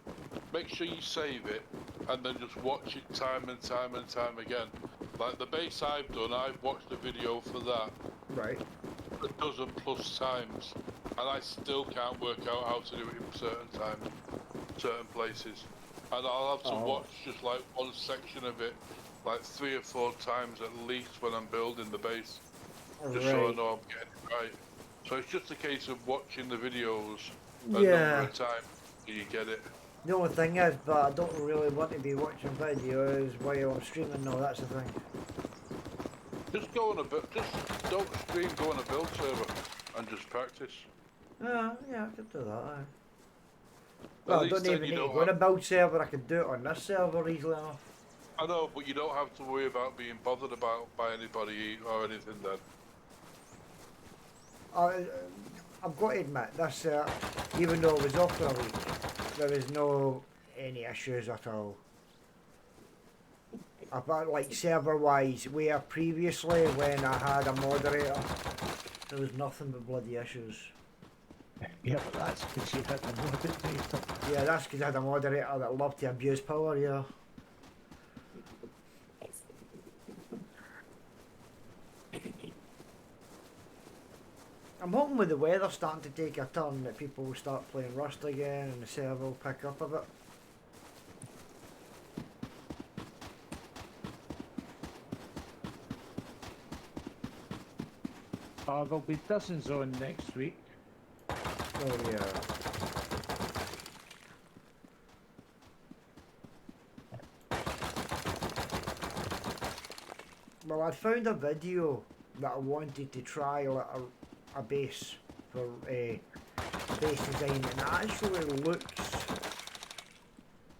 S3: make sure you save it and then just watch it time and time and time again. Like the base I've done, I've watched the video for that
S1: Right.
S3: a dozen plus times, and I still can't work out how to do it in certain times, certain places. And I'll have to watch just like one section of it, like 3 or 4 times at least when I'm building the base, just so I
S1: Right.
S3: know I'm getting it right. So it's just a case of watching the videos a
S1: Yeah.
S3: number of times till you get it.
S1: The only thing is, but I don't really want to be watching videos while I'm streaming. No, that's the thing.
S3: Just go on a bit, just don't stream, go on a build server and just practice.
S1: Yeah, I could do that. Aye.
S3: At
S1: Well, I
S3: least
S1: don't
S3: then
S1: even
S3: you
S1: need to
S3: don't
S1: go on a
S3: have-
S1: build server. I could do it on this server easily enough.
S3: I know, but you don't have to worry about being bothered about by anybody or anything then.
S1: I've got to admit, this even though it was off for a week, there was no any issues at all. About like server-wise, where previously when I had a moderator, there was nothing but bloody issues.
S2: Yeah, but that's because you had the moderator.
S1: Yeah, that's because I had a moderator that loved to abuse power, yeah. I'm hoping with the weather starting to take a turn that people will start playing Rust again and the server will pick up a bit.
S2: There'll be dozens on next week.
S1: Oh yeah. Well, I found a video that I wanted to trial at a base for base design, and it actually looks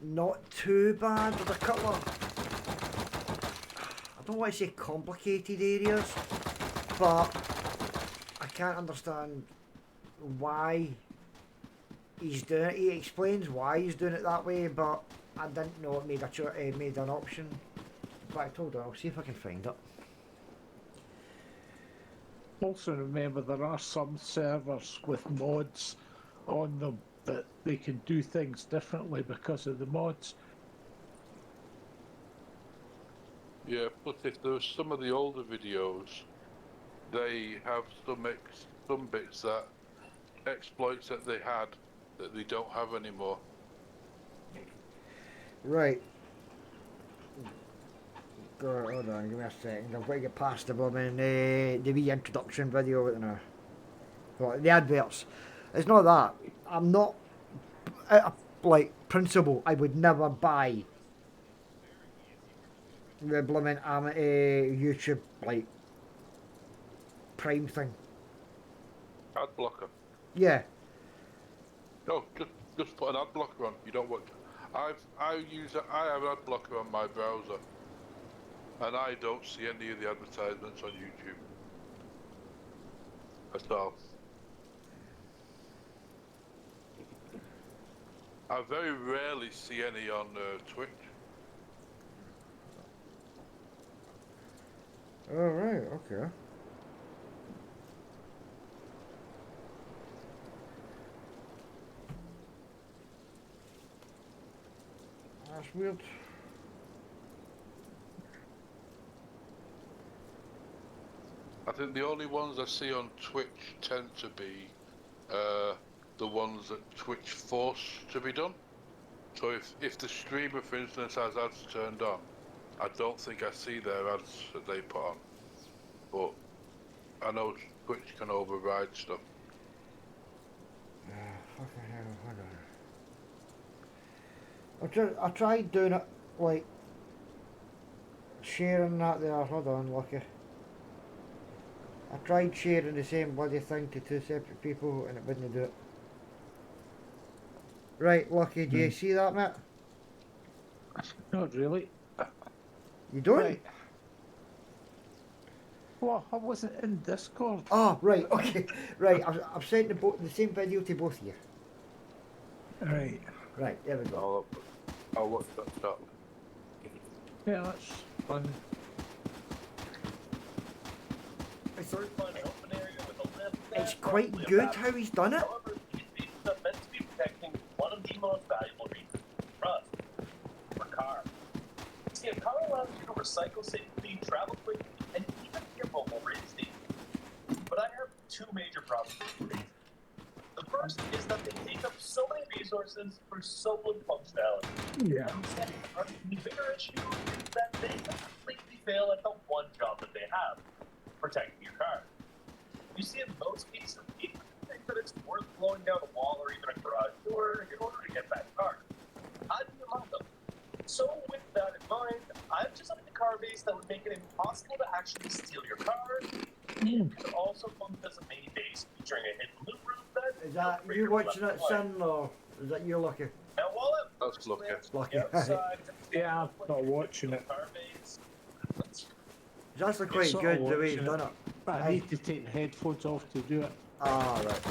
S1: not too bad. With a couple of, I don't want to say complicated areas, but I can't understand why he's doing it. He explains why he's doing it that way, but I didn't know it made made an option. In fact, hold on, I'll see if I can find it.
S2: Also remember there are some servers with mods on them that they can do things differently because of the mods.
S3: Yeah, plus if there's some of the older videos, they have some bits that exploits that they had that they don't have anymore.
S1: Right. Hold on, give me a second. I've got to get past the blooming the wee introduction video with the adverts. It's not that. I'm not like principle. I would never buy the blooming YouTube like Prime thing.
S3: Ad blocker.
S1: Yeah.
S3: No, just put an ad blocker on. You don't want. I have an ad blocker on my browser, and I don't see any of the advertisements on YouTube at all. I very rarely see any on Twitch.
S1: Oh right. Okay. That's weird.
S3: I think the only ones I see on Twitch tend to be the ones that Twitch force to be done. So if the streamer, for instance, has ads turned on, I don't think I see their ads that they put on. But I know Twitch can override stuff.
S1: Fucking hell, hold on. I tried doing it, like, sharing that there, hold on, Lucky. I tried sharing the same bloody thing to two separate people and it wouldn't do it. Right, Lucky, do you see that, mate?
S2: Not really.
S1: You don't?
S2: Right. Well, I wasn't in Discord.
S1: Oh, right, okay. Right, I've sent the same video to both of you.
S2: Right.
S1: Right, there we go.
S3: I'll look that up.
S2: Yeah, that's fun.
S1: It's quite good how he's done it.
S5: However, these pieces are meant to be protecting one of the most valuable reasons for us, for cars. See, a car allows you to recycle safely, travel quickly, and even be a mobile race station. But I have two major problems with these. The first is that they take up so many resources for so little functionality.
S2: Yeah.
S5: And the second, the bigger issue is that they completely fail at the one job that they have, protecting your car. You see, in most cases, people think that it's worth blowing down a wall or even a garage door in order to get that car. I'd be among them. So, with that in mind, I've designed a car base that would make it impossible to actually steal your car. It could also function as a mini base featuring a hidden loot room that
S1: Is that you watching it, son, or is that you, Lucky?
S5: Now, while I'm
S3: That's Lucky.
S1: Lucky.
S5: outside,
S2: Yeah, I'm not watching it.
S5: car base,
S1: It's actually quite
S2: Sort
S1: good
S2: of
S1: the way he's
S2: watching
S1: done it.
S2: I need to take the headphones off to do it.
S1: Ah, right.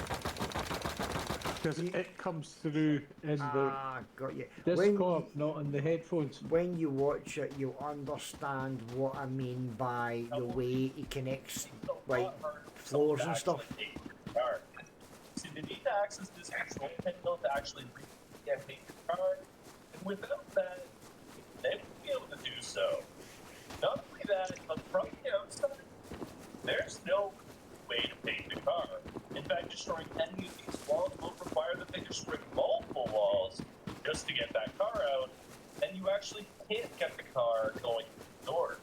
S2: Because it comes through in the
S1: Ah, got you.
S2: Discord, not in the headphones.
S1: When you watch it, you'll understand what I mean by the way he connects, like, floors and stuff.
S5: So you need to access this control panel to actually get your card, and without that, they won't be able to do so. Not only that, but from the outside, there's no way to paint the car. In fact, destroying any of these walls will require that they destroy multiple walls just to get that car out, and you actually can't get the car going through the doors.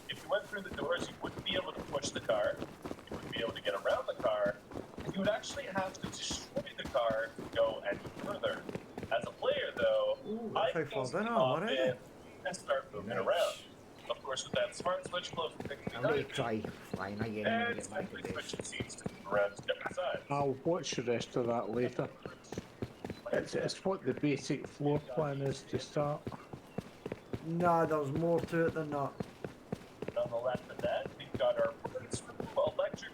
S5: If you went through the doors, you wouldn't be able to push the car, you wouldn't be able to get actually have to destroy the car to go any further. As a player, though,
S1: Ooh,
S5: I
S1: that's how
S5: can
S1: far
S5: easily
S1: down I'm
S5: hop
S1: already.
S5: in and start moving
S1: Nice.
S5: around. Of course, with that smart switch close to picking
S1: I'm
S5: the
S1: going to
S5: diamond,
S1: try flying again when I
S5: and
S1: get back to
S5: simply
S1: base.
S5: switching seats to move around to different sides.
S2: I'll watch the rest of that later. It's what the basic floor plan is to start.
S1: Nah, there's more to it than that.
S5: On the left of that, we've got our furnace room, electric,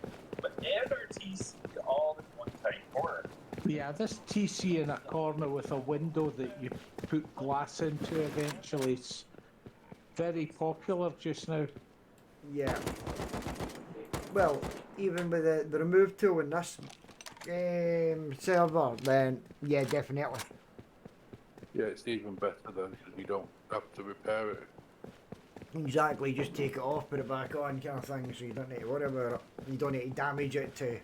S5: and our TC all in one tight corner.
S2: Yeah, this TC in a corner with a window that you put glass into eventually is very popular just now.
S1: Yeah. Well, even with the remove tool in this server, then yeah, definitely.
S3: Yeah, it's even better then because you don't have to repair it.
S1: Exactly, just take it off, put it back on, kind of thing, so you don't need to worry about it. You don't need to damage it to.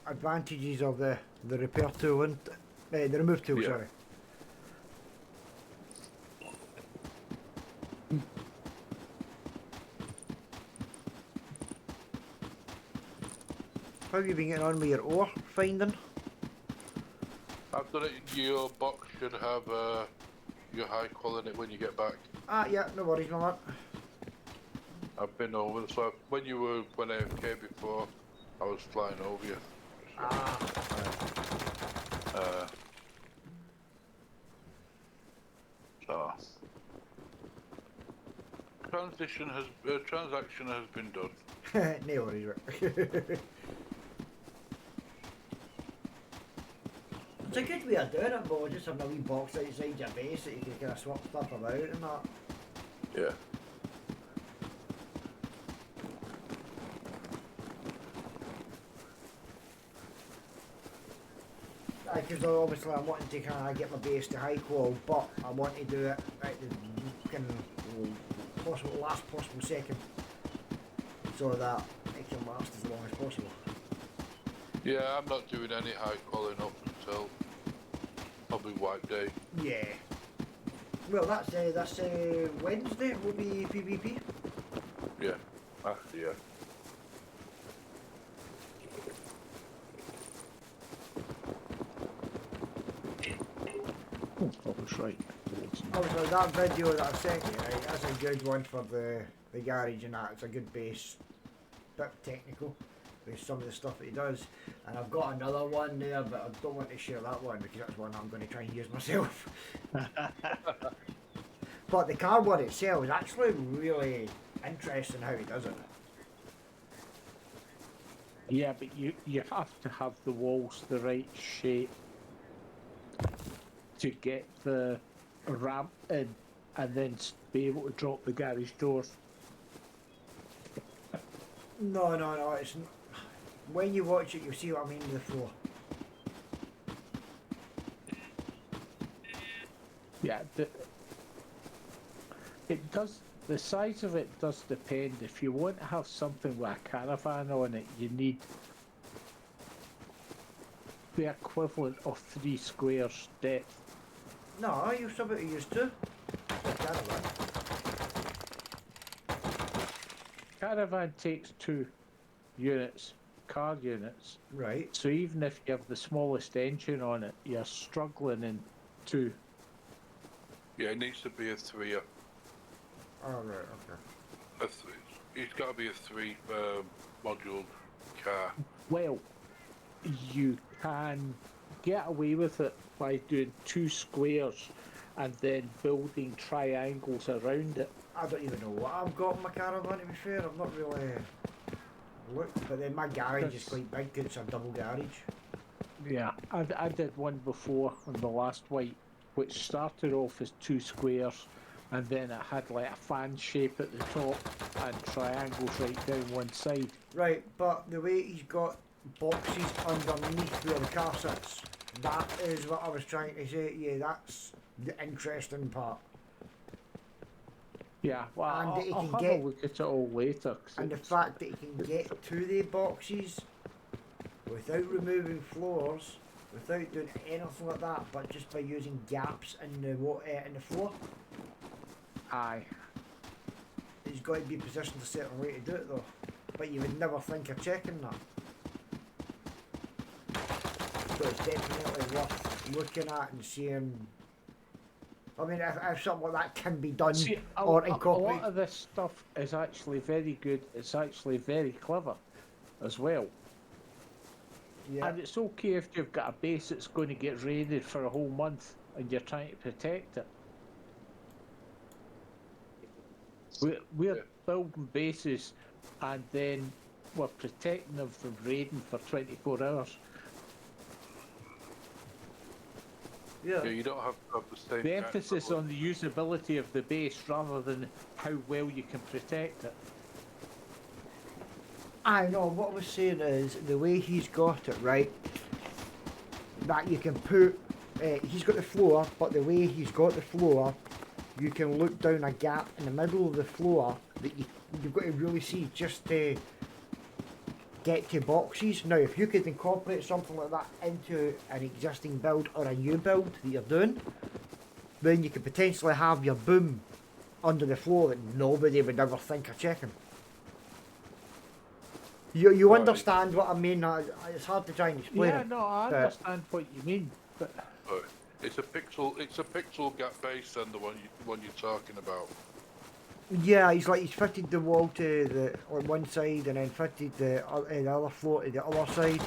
S1: Advantages of the repair tool and the remove tool,
S3: Yeah.
S1: sorry. How have you been getting on with your ore finding?
S3: I've done it. Your box should have your high quality when you get back.
S1: Ah, yeah, no worries, no that.
S3: I've been over. So when you were when AFK before, I was flying over you.
S1: Ah,
S3: So transaction has been done.
S1: no worries, right. It's a good way of doing it, but just having a wee box outside your base that you can kind of swap stuff about and that.
S3: Yeah.
S1: Because obviously I'm wanting to kind of get my base to high qual, but I want to do it at the kind of possible last possible second, so that it can last as long as possible.
S3: Yeah, I'm not doing any high quality up until probably wipe day.
S1: Yeah. Well, that's Wednesday will be PvP.
S3: Yeah. Actually, yeah.
S2: Oh, that was right.
S1: Obviously, that video that I sent you, right, that's a good one for the garage and that. It's a good base, bit technical with some of the stuff that he does. And I've got another one there, but I don't want to share that one because that's one I'm going to try and use myself. But the cardboard itself is actually really interesting how he does it.
S2: Yeah, but you have to have the walls the right shape to get the ramp in and then be able to drop the garage doors.
S1: No, it's n when you watch it, you'll see what I mean with the floor.
S2: Yeah, it does. The size of it does depend. If you want to have something with a caravan on it, you need the equivalent of 3 squares depth.
S1: No, you somebody used to. Caravan.
S2: Caravan takes 2 units, car units.
S1: Right.
S2: So even if you have the smallest engine on it, you're struggling in 2.
S3: Yeah, it needs to be a 3.
S1: Oh, right, okay.
S3: A 3. It's got to be a 3 module car.
S2: Well, you can get away with it by doing 2 squares and then building triangles around it.
S1: I don't even know what I've got in my caravan, to be fair. I've not really looked, but then my garage is
S2: That's-
S1: quite big 'cause it's a double garage.
S2: Yeah, I did one before on the last white, which started off as 2 squares, and then it had like a fan shape at the top and triangles right down one side.
S1: Right, but the way he's got boxes underneath where the car sits, that is what I was trying to say. Yeah, that's the interesting part.
S2: Yeah, well,
S1: And
S2: I'll,
S1: you
S2: I'll
S1: can
S2: have
S1: get-
S2: a look at it all later. 'Cause
S1: And the
S2: it's-
S1: fact that you can get to the boxes without removing floors, without doing anything like that, but just by using gaps in the in the floor,
S2: Aye.
S1: he's got to be positioned a certain way to do it though. But you would never think of checking that. So it's definitely worth looking at and seeing. I mean, if something like that can be done
S2: See,
S1: or
S2: a
S1: incorporated.
S2: lot of this stuff is actually very good. It's actually very clever as well.
S1: Yeah.
S2: And it's okay if you've got a base that's going to get raided for a whole month and you're trying to protect it. We're building bases and then we're protecting them from raiding for 24 hours.
S3: Yeah, you don't have to have the same.
S2: The emphasis on the usability of the base rather than how well you can protect it.
S1: I know, what I was saying is the way he's got it, right? That you can put, he's got the floor, but the way he's got the floor, you can look down a gap in the middle of the floor that you've got to really see just to get to boxes. Now, if you could incorporate something like that into an existing build or a new build that you're doing, then you could potentially have your boom under the floor that nobody would ever think of checking. You
S3: Right.
S1: understand what I mean? It's hard to try and explain
S2: Yeah,
S1: it.
S2: no, I
S1: but-
S2: understand what you mean, but
S3: Right. It's a pixel gap base then, the one you're talking about.
S1: Yeah, he's fitted the wall to the on one side and then fitted the other floor to the other side,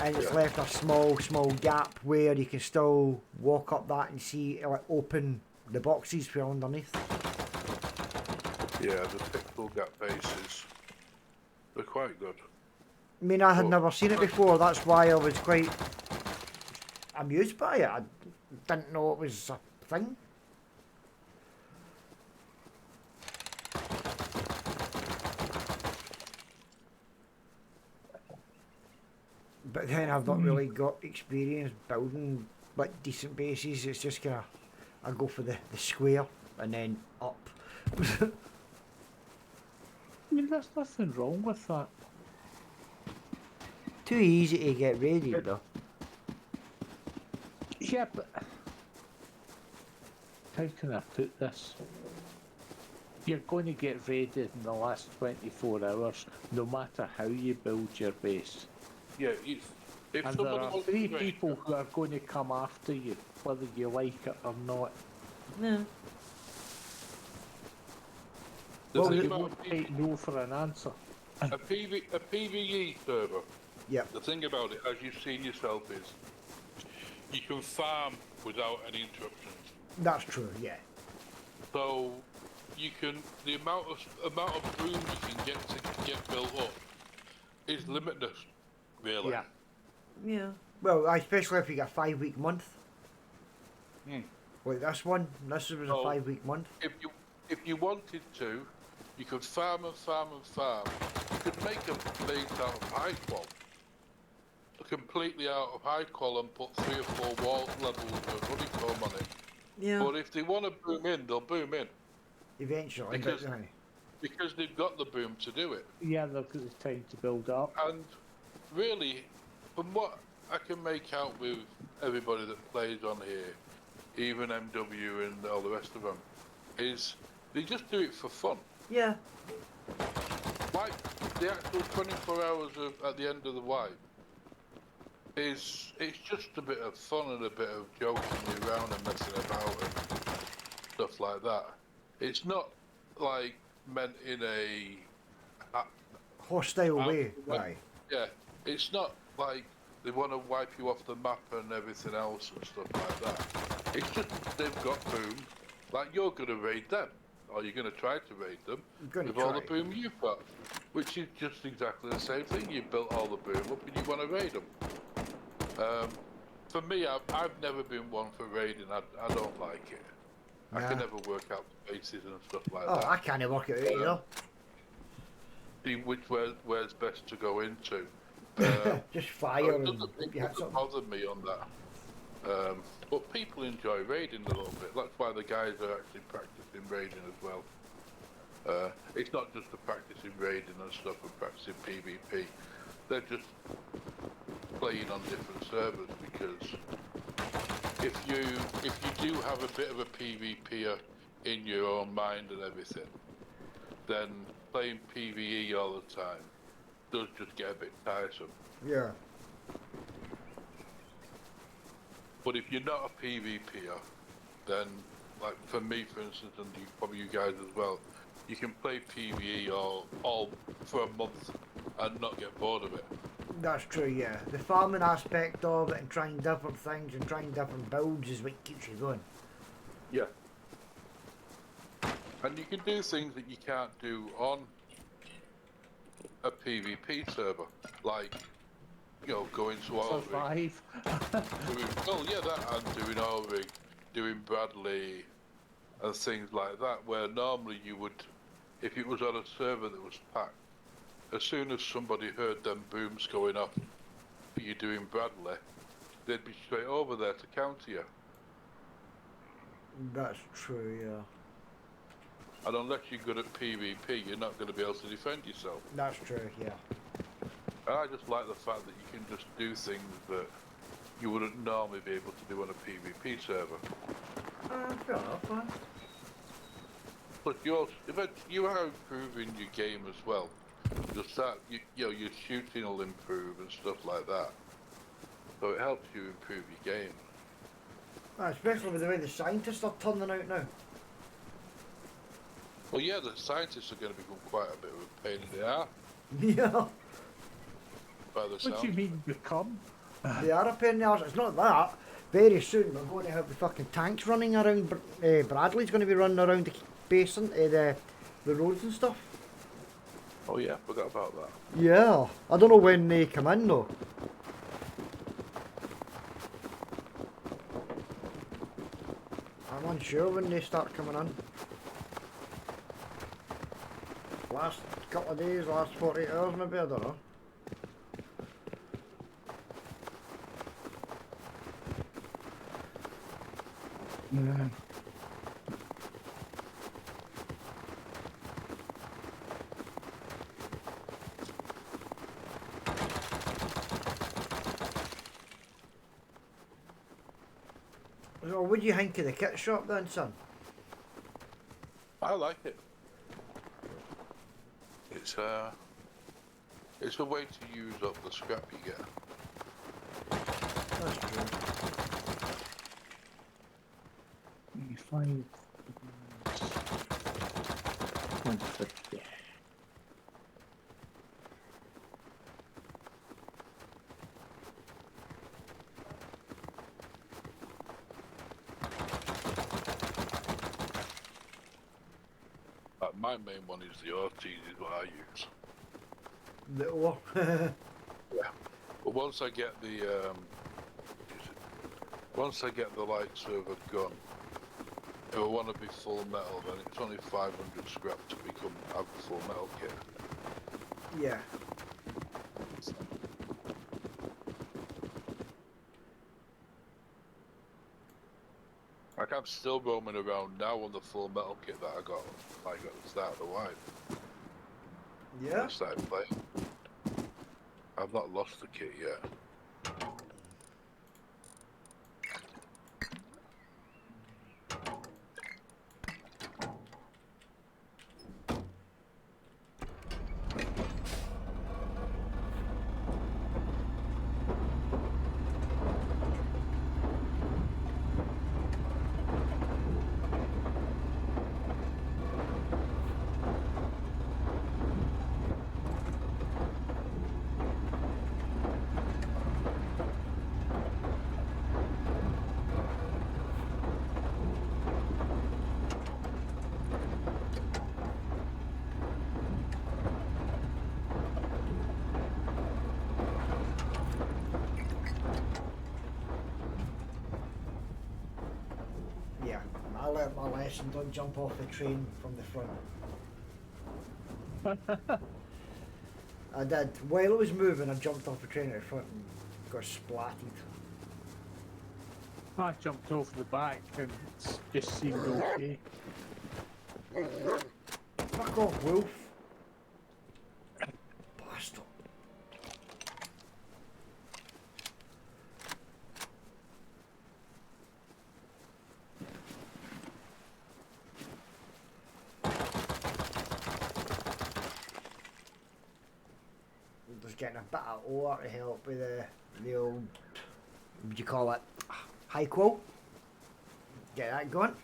S1: and it's
S3: Yeah.
S1: left a small gap where you can still walk up that and see like open the boxes from underneath.
S3: Yeah, the pixel gap bases. They're quite good.
S1: I mean, I had
S3: Well,
S1: never seen it before. That's why I was quite amused by it. I didn't know it was a thing. But then I've not really got experience building like decent bases. It's just kind of I go for the square and then up.
S2: I mean, there's nothing wrong with that.
S1: Too easy to get raided though.
S2: Yeah, but how can I put this? You're going to get raided in the last 24 hours, no matter how you build your base.
S3: Yeah, if
S2: And there
S3: somebody
S2: are
S3: wants
S2: 3
S3: to raid-
S2: people who are going to come after you, whether you like it or not.
S1: No.
S3: the
S2: Well,
S3: thing
S2: you
S3: about
S2: won't take no for an answer.
S3: a PvE server,
S1: Yep.
S3: the thing about it, as you've seen yourself, is you can farm without any interruptions.
S1: That's true. Yeah.
S3: So you can the amount of room you can get built up is limitless, really.
S2: Yeah.
S1: Yeah. Well, especially if you got a 5-week month.
S3: Hmm.
S1: Like this one. This was a
S3: Oh.
S1: 5-week month.
S3: If you wanted to, you could farm and farm and farm. You could make a base out of high qual. Completely out of high qual and put 3 or 4 wall levels of honeycomb on it.
S1: Yeah.
S3: But if they want to boom in, they'll boom in.
S1: Eventually.
S3: Because-
S1: but, aye.
S3: Because they've got the boom to do it.
S2: Yeah, they've got the time to build up.
S3: And really, from what I can make out with everybody that plays on here, even MW and all the rest of them, is they just do it for fun.
S1: Yeah.
S3: Like the actual 24 hours at the end of the wipe it's just a bit of fun and a bit of joking around and messing about and stuff like that. It's not like meant in a
S1: Hostile way.
S3: when-
S1: Aye.
S3: yeah. It's not like they want to wipe you off the map and everything else and stuff like that. It's just they've got boom. Like you're gonna raid them, or you're gonna try to raid them
S1: I'm gonna
S3: with all the
S1: try.
S3: boom you've got, which is just exactly the same thing. You built all the boom up and you want to raid them. For me, I've never been one for raiding. I don't like it. I can
S1: Nah.
S3: never work out the bases and stuff like
S1: Oh,
S3: that.
S1: I can't work it out either.
S3: See where's best to go into.
S1: Just
S3: So
S1: fire
S3: it
S1: and
S3: doesn't,
S1: hope
S3: it
S1: you hit
S3: doesn't
S1: something.
S3: bother me on that. But people enjoy raiding a little bit. That's why the guys are actually practicing raiding as well. It's not just the practicing raiding and stuff and practicing PvP. They're just playing on different servers because if you do have a bit of a PvPer in your own mind and everything, then playing PvE all the time does just get a bit tiresome.
S1: Yeah.
S3: But if you're not a PvPer, then, like for me, for instance, and probably you guys as well, you can play PvE all for a month and not get bored of it.
S1: That's true, yeah. The farming aspect of it and trying different things and trying different builds is what keeps you going.
S3: Yeah. And you can do things that you can't do on a PvP server, like, you know, going to Orrig,
S2: Survive.
S3: and doing Orrig, doing Bradley, and things like that, where normally you would, if it was on a server that was packed, as soon as somebody heard them booms going off for you doing Bradley, they'd be straight over there to counter you.
S1: That's true, yeah.
S3: And unless you're good at PvP, you're not going to be able to defend yourself.
S1: That's true, yeah.
S3: And I just like the fact that you can just do things that you wouldn't normally be able to do on a PvP server.
S1: Fair enough, man.
S3: But you are improving your game as well. Your shooting will improve and stuff like that. So it helps you improve your game.
S1: Especially with the way the scientists are turning out now.
S3: Well, yeah, the scientists are going to become quite a bit of a pain in the ass
S1: Yeah.
S3: by the
S2: What do you
S3: sound.
S2: mean become?
S1: They are a pain in the arse. It's not that. Very soon we're going to have the fucking tanks running around. Bradley's going to be running around the basin, the roads and stuff.
S3: Oh yeah, forgot about that.
S1: Yeah. I don't know when they come in though. I'm unsure when they start coming in. Last couple of days, last 48 hours maybe, I don't know.
S2: Yeah.
S1: So what do you think of the kit shop then, son?
S3: I like it. It's a way to use up the scrap you get.
S1: That's true.
S2: 25. 150.
S3: My main one is the Ortiz, is what I use.
S1: The ore.
S3: Yeah. But once I get the likes of a gun, if I want to be full metal, then it's only 500 scrap to have a full metal kit.
S1: Yeah.
S3: Like I'm still roaming around now on the full metal kit that I got like at the start of the wipe.
S1: Yeah?
S3: I started playing. I've not lost the kit yet.
S1: Yeah. I learnt my lesson, don't jump off the train from the front. I did. While it was moving, I jumped off the train at the front and got splatted.
S2: I jumped off the back and it just seemed okay.
S1: Fuck off, Wolf. Bastard. just getting a bit of ore to help with the old, what would you call it, high quote. Get that going.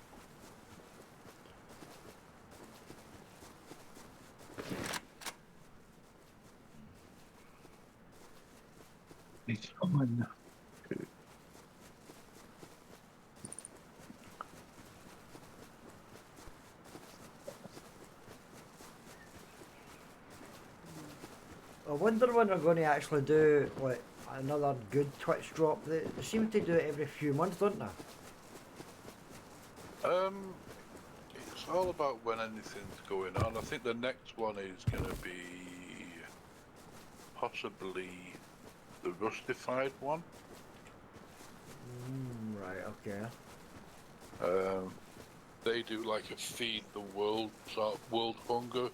S2: Come on.
S1: I wonder when they're going to actually do like another good Twitch drop. They seem to do it every few months, don't they?
S3: It's all about when anything's going on. I think the next one is going to be possibly the Rustified one.
S1: Right, okay.
S3: They do like a feed the world sort of world hunger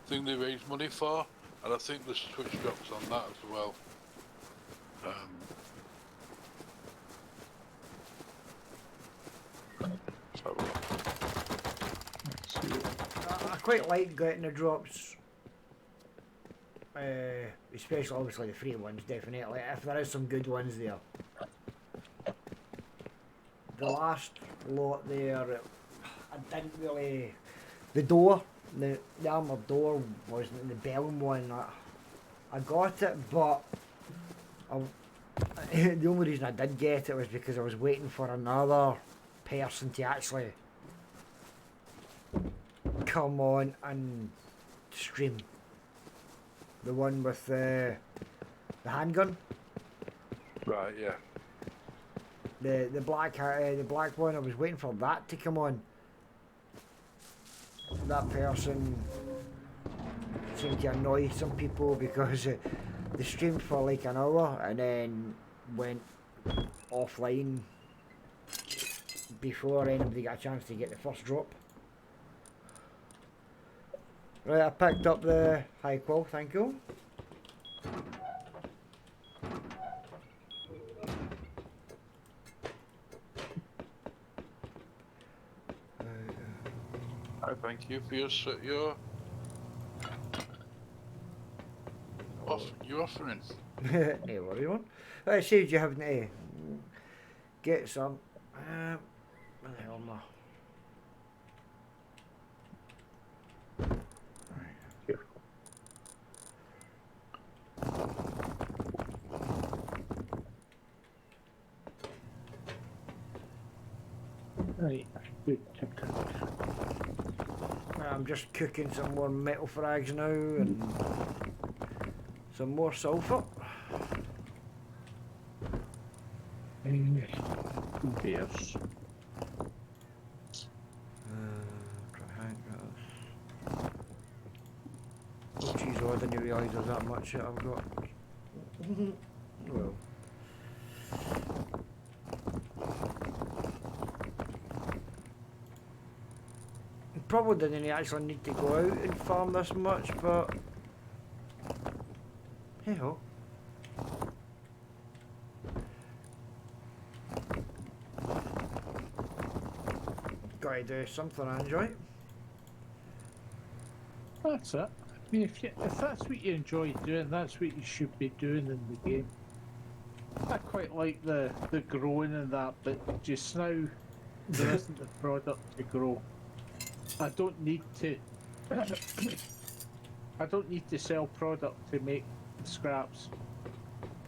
S3: thing they raise money for, and I think there's Twitch drops on that as well. So,
S1: I quite like getting the drops. Especially obviously the free ones, definitely. If there is some good ones there. The last lot there, I didn't really. The door, the armoured door wasn't the Belm one. I got it, but the only reason I did get it was because I was waiting for another person to actually come on and stream. The one with the handgun.
S3: right, yeah.
S1: The black one. I was waiting for that to come on. That person seemed to annoy some people because they streamed for like an hour and then went offline before anybody got a chance to get the first drop. Right, I picked up the high qual, thank you.
S3: I thank you for your offering.
S1: Hey, what do you want? I said you having to get some. Where the hell am I?
S2: Right, good.
S1: I'm just cooking some more metal frags now and some more sulphur.
S2: Beers.
S1: Oh jeez, I didn't realise there's that much that I've got. Well. Probably didn't actually need to go out and farm this much, but hey ho. Gotta do something I enjoy.
S2: That's it. I mean, if that's what you enjoy doing, that's what you should be doing in the game. I quite like the growing and that, but just now there isn't the product to grow. I don't need to. I don't need to sell product to make scraps.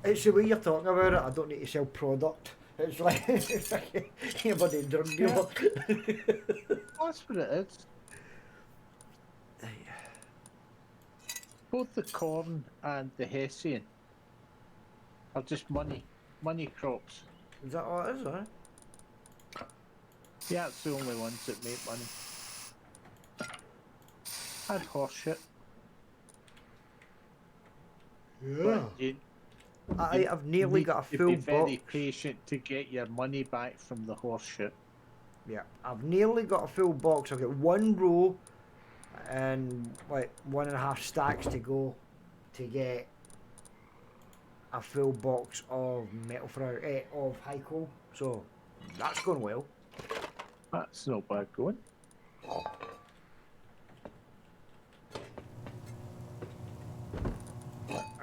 S1: It's the way you're talking about it. I don't need to sell product. It's like anybody drug dealer.
S2: That's what it is. Both the corn and the Hessian are just money crops.
S1: Is that all it is, huh?
S2: Yeah, it's the only ones that make money. And horse shit.
S1: Yeah.
S2: But
S1: I've nearly got a full
S2: be very
S1: box.
S2: patient to get your money back from the horse shit.
S1: Yeah, I've nearly got a full box. I've got one row and like 1.5 stacks to go to get a full box of metal of high coal. So that's going well.
S2: That's not bad going.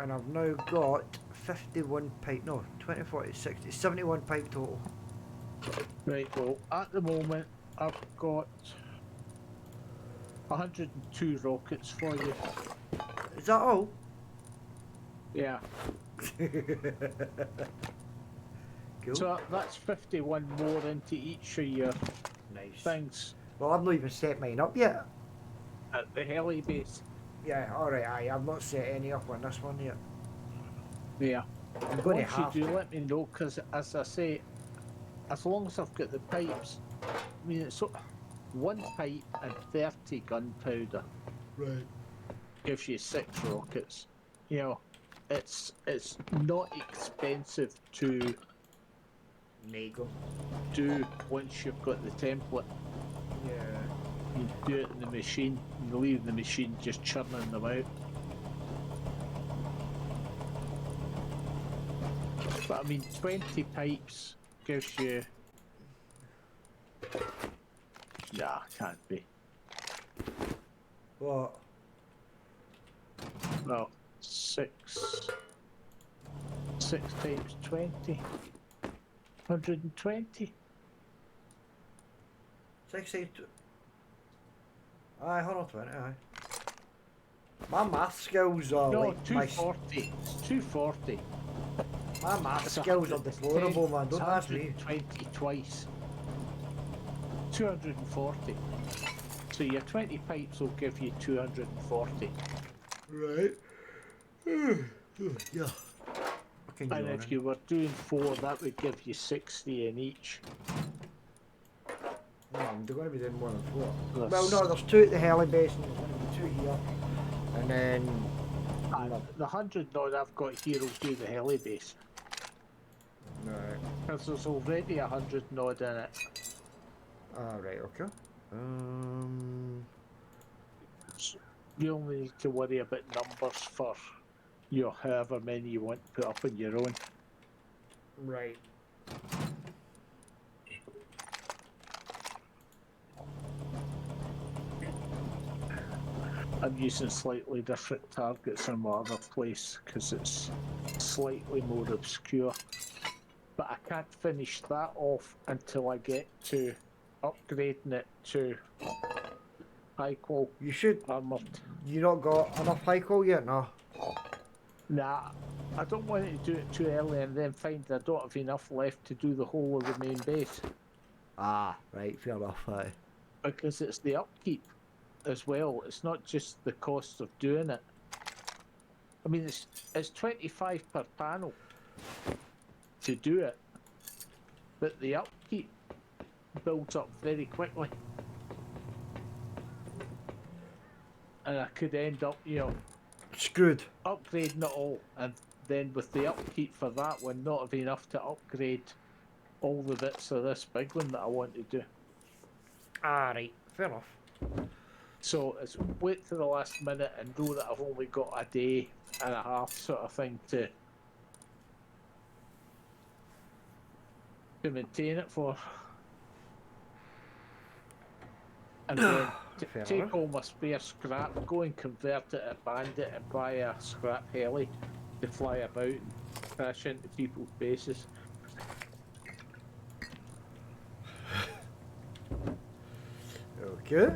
S1: and I've now got 51 pipe. No, 20, 40, 60, 71 pipe total.
S2: Right, well, at the moment, I've got 102 rockets for you.
S1: Is that all?
S2: Yeah.
S1: Cool.
S2: So that's 51 more into each of your
S1: Nice.
S2: things
S1: Well, I've not even set mine up yet.
S2: at the heli base.
S1: Yeah, alright, I've not set any up on this one yet.
S2: Yeah.
S1: I'm going to
S2: Once you
S1: have
S2: do,
S1: to.
S2: let me know, because as I say, as long as I've got the pipes, I mean, it's one pipe and 30 gunpowder
S1: Right.
S2: gives you 6 rockets. You know, it's not expensive to
S1: Nego.
S2: do once you've got the template.
S1: Yeah.
S2: You do it in the machine, you leave the machine just churning them out. But I mean, 20 pipes gives you. Nah, can't be.
S1: What?
S2: No, 6 times 20. 120.
S1: 60. Aye, 120, aye. My math skills are
S2: No,
S1: like my,
S2: 240. It's 240.
S1: my math
S2: It's
S1: skills are
S2: 110,
S1: deplorable, man.
S2: it's
S1: Don't ask me.
S2: 120 twice. 240. So your 20 pipes will give you 240.
S1: Right. Yeah. Can
S2: And if you were doing 4, that would give you 60 in each.
S1: No, I'm going to be doing more than 4.
S2: There's-
S1: Well, no, there's 2 at the heli base and there's going to be 2 here. And then...
S2: And the 100 nod I've got here will do the heli base.
S1: Right.
S2: Because there's already 100 nod in it.
S1: Alright, okay.
S2: You only need to worry about numbers for your however many you want to put up on your own.
S1: Right.
S2: I'm using slightly different targets in my other place because it's slightly more obscure. But I can't finish that off until I get to upgrading it to high qual
S1: You should...
S2: armoured.
S1: You not got enough high call yet? No.
S2: Nah, I don't want to do it too early and then find I don't have enough left to do the whole of the main base.
S1: Ah, right, fair enough, aye.
S2: Because it's the upkeep as well. It's not just the cost of doing it. I mean, it's 25 per panel to do it, but the upkeep builds up very quickly. And I could end up, you know,
S1: Screwed.
S2: upgrading it all, and then with the upkeep for that one, not have enough to upgrade all the bits of this big one that I want to do.
S1: Ah, right, fair enough.
S2: So it's wait to the last minute and know that I've only got a day and a half sort of thing to maintain it for. And then
S1: Fair
S2: take
S1: enough.
S2: all my spare scrap, go and convert it at Bandit and buy a scrap heli to fly about and crash into people's bases.
S1: Okay.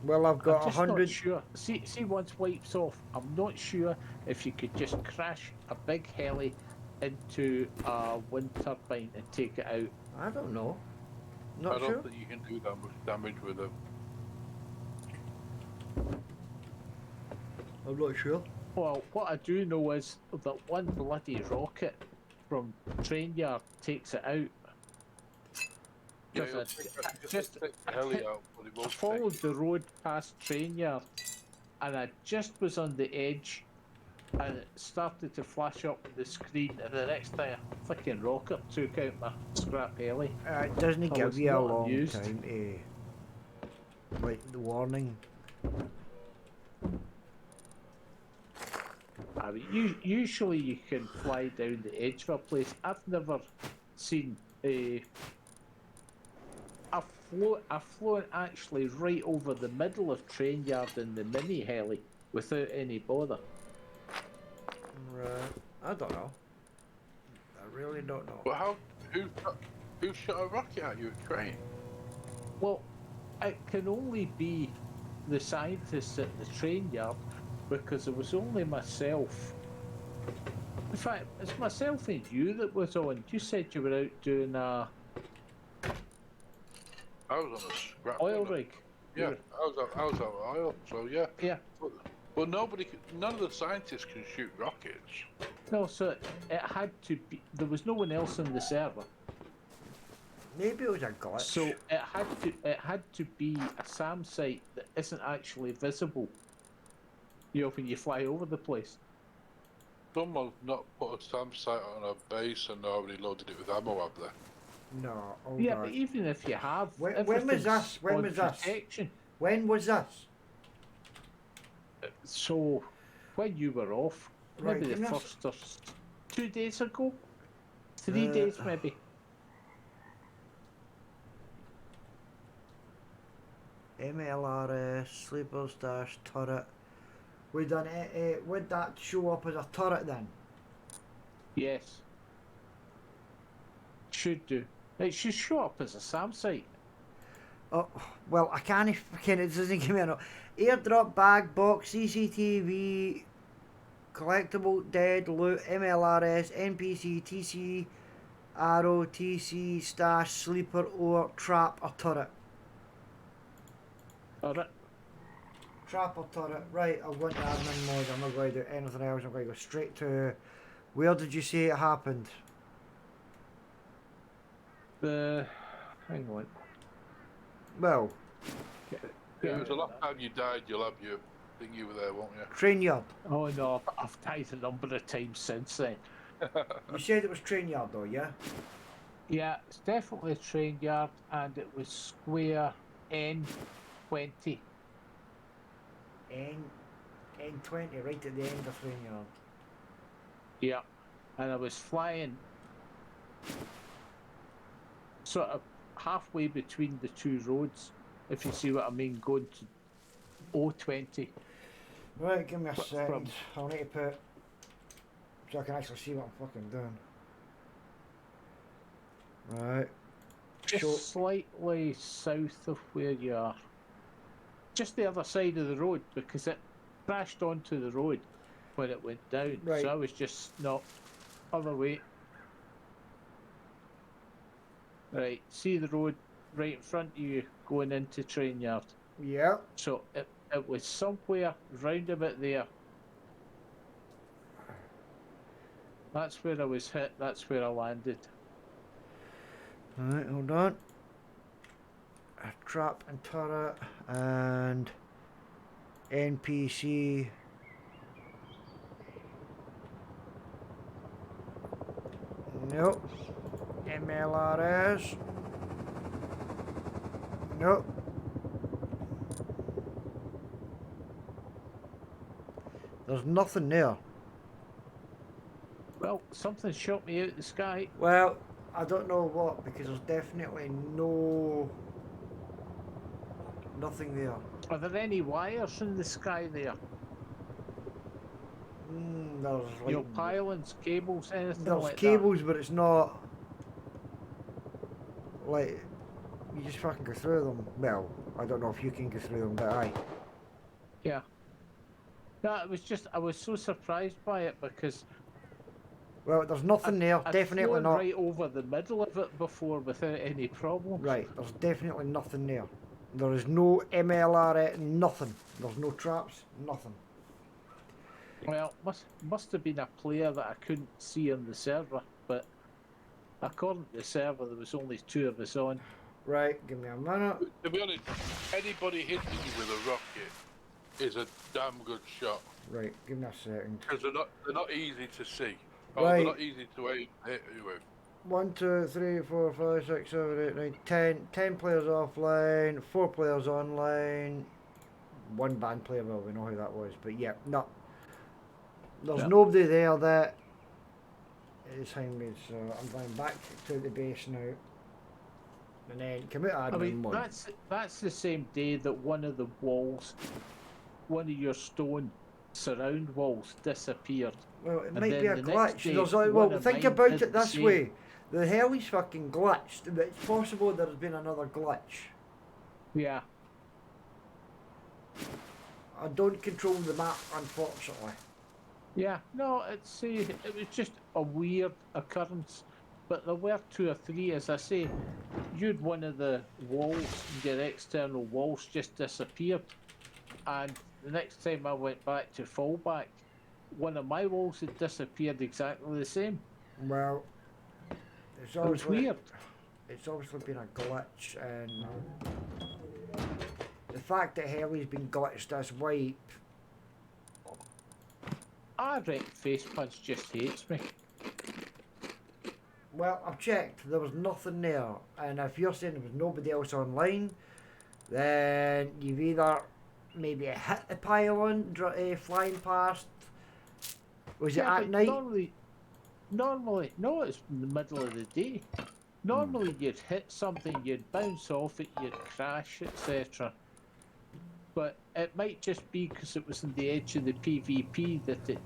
S1: Well, I've got
S2: I'm just
S1: 100.
S2: not sure. See, once wipes off, I'm not sure if you could just crash a big heli into a wind turbine and take it out.
S1: I don't know.
S3: I
S1: Not
S3: don't
S1: sure.
S3: think you can do that much damage with them.
S1: I'm not sure.
S2: Well, what I do know is that one bloody rocket from Train Yard takes it out.
S3: Yeah,
S2: Because
S3: just take the heli out, but it
S2: I
S3: won't
S2: followed the road past Train Yard and I just was on the edge and it started to flash up on the screen, and the next thing a fucking rocket took out my scrap heli.
S1: It doesn't
S2: I
S1: give
S2: was
S1: you a
S2: not
S1: long
S2: amused.
S1: time to. Like, the warning.
S2: I mean, usually you can fly down the edge of a place. I've never seen a. I've flown actually right over the middle of Train Yard in the mini heli. without any bother.
S1: Right. I don't know. I really don't know.
S3: But who shot a rocket at you at train?
S2: Well, it can only be the scientists at the train yard because it was only myself. In fact, it's myself and you that was on. You said you were out doing a
S3: I was on a scrap.
S2: oil
S3: wasn't I?
S2: rig.
S3: Yeah, I was out of oil, so yeah.
S2: Yeah.
S3: But none of the scientists can shoot rockets.
S2: No, so it had to be. There was no one else on the server,
S1: Maybe it was a glitch.
S2: so it had to be a SAM site that isn't actually visible. You know, when you fly over the place.
S3: Someone's not put a SAM site on a base and already loaded it with ammo up there.
S1: No. Oh
S2: Yeah,
S1: God.
S2: but even if you have,
S1: When was
S2: everything's
S1: this? When
S2: on
S1: was this?
S2: protection.
S1: When was this?
S2: So, when you were off,
S1: Right,
S2: maybe the
S1: give me a
S2: first or 2 days ago, 3 days maybe.
S1: MLRS, sleepers dash turret. We done it. Would that show up as a turret then?
S2: Yes. Should do. It should show up as a SAM site.
S1: Oh, well, I can't fucking. It doesn't give me a note. Airdrop, bag, box, CCTV, collectible, dead, loot, MLRS, NPC, TC, arrow, TC, stash, sleeper, or trap, or turret.
S2: Alright.
S1: Trap or turret. Right, I'll go into admin mode. I'm not going to do anything else. I'm going to go straight to. Where did you say it happened?
S2: Hang on.
S1: Well,
S3: It was the last time you died, you'll have your thing you were there, won't you?
S1: train yard.
S2: Oh no, I've died a number of times since then.
S1: You said it was train yard though, yeah?
S2: Yeah, it's definitely a train yard, and it was square N20.
S1: N20, right at the end of train yard.
S2: Yeah, and I was flying sort of halfway between the two roads, if you see what I mean, going to O20.
S1: Right, give me a
S2: From-
S1: second. I'll need to put. So I can actually see what I'm fucking doing. Right.
S2: Just
S1: So-
S2: slightly south of where you are. Just the other side of the road, because it crashed onto the road when it went down.
S1: Right.
S2: So I was just not other way. Right, see the road right in front of you going into train yard.
S1: Yeah.
S2: So it was somewhere round about there. That's where I was hit, that's where I landed.
S1: Alright, hold on. A trap and turret and NPC. Nope. MLRS. Nope. There's nothing there.
S2: Well, something shot me out the sky.
S1: Well, I don't know what, because there's definitely nothing there.
S2: Are there any wires in the sky there?
S1: There's
S2: You know,
S1: like
S2: pylons, cables, anything
S1: there's
S2: like
S1: cables, but it's not like you just fucking go through them. Well, I don't know if you can go through them, but aye.
S2: that? Yeah. No, it was just, I was so surprised by it because
S1: Well, there's nothing there.
S2: I'd
S1: Definitely
S2: flown
S1: not.
S2: right over the middle of it before without any problems.
S1: Right, there's definitely nothing there. There is no MLR, nothing. There's no traps, nothing.
S2: Well, must have been a player that I couldn't see on the server, but according to the server, there was only 2 of us on.
S1: Right, give me a minute.
S3: To be honest, anybody hitting you with a rocket is a damn good shot
S1: Right, give me a second.
S3: because they're not easy to see. Oh,
S1: Right.
S3: they're not easy to hit you with.
S1: 1, 2, 3, 4, 5, 6, 7, 8, 9, 10. 10 players offline, 4 players online, 1 band player. Well, we know how that was, but yeah, no. There's
S2: Yeah.
S1: nobody there that is behind me, so I'm going back to the base now. And then come out
S2: I
S1: admin
S2: mean,
S1: mode.
S2: that's the same day that one of the walls, one of your stone surround walls disappeared.
S1: Well, it
S2: And
S1: might be a
S2: then the next
S1: glitch.
S2: day,
S1: There's
S2: one
S1: well,
S2: of
S1: think
S2: mine
S1: about
S2: did
S1: it
S2: the
S1: this
S2: same.
S1: way. The heli's fucking glitched. It's possible there's been another glitch.
S2: Yeah.
S1: I don't control the map, unfortunately.
S2: Yeah, no, it was just a weird occurrence, but there were 2 or 3, as I say. You'd one of the walls, your external walls, just disappeared, and the next time I went back to fallback, one of my walls had disappeared exactly the same.
S1: Well, it's
S2: It was
S1: obviously
S2: weird.
S1: it's obviously been a glitch, and the fact that heli's been glitched this wipe.
S2: I reckon Face Punch just hates me.
S1: Well, I've checked. There was nothing there, and if you're saying there was nobody else online, then you've either maybe hit the pylon flying past. Was it
S2: Yeah,
S1: at
S2: but
S1: night?
S2: normally, no, it's in the middle of the day. Normally, you'd hit something, you'd bounce off it, you'd crash, etc. But it might just be because it was in the edge of the PvP that it.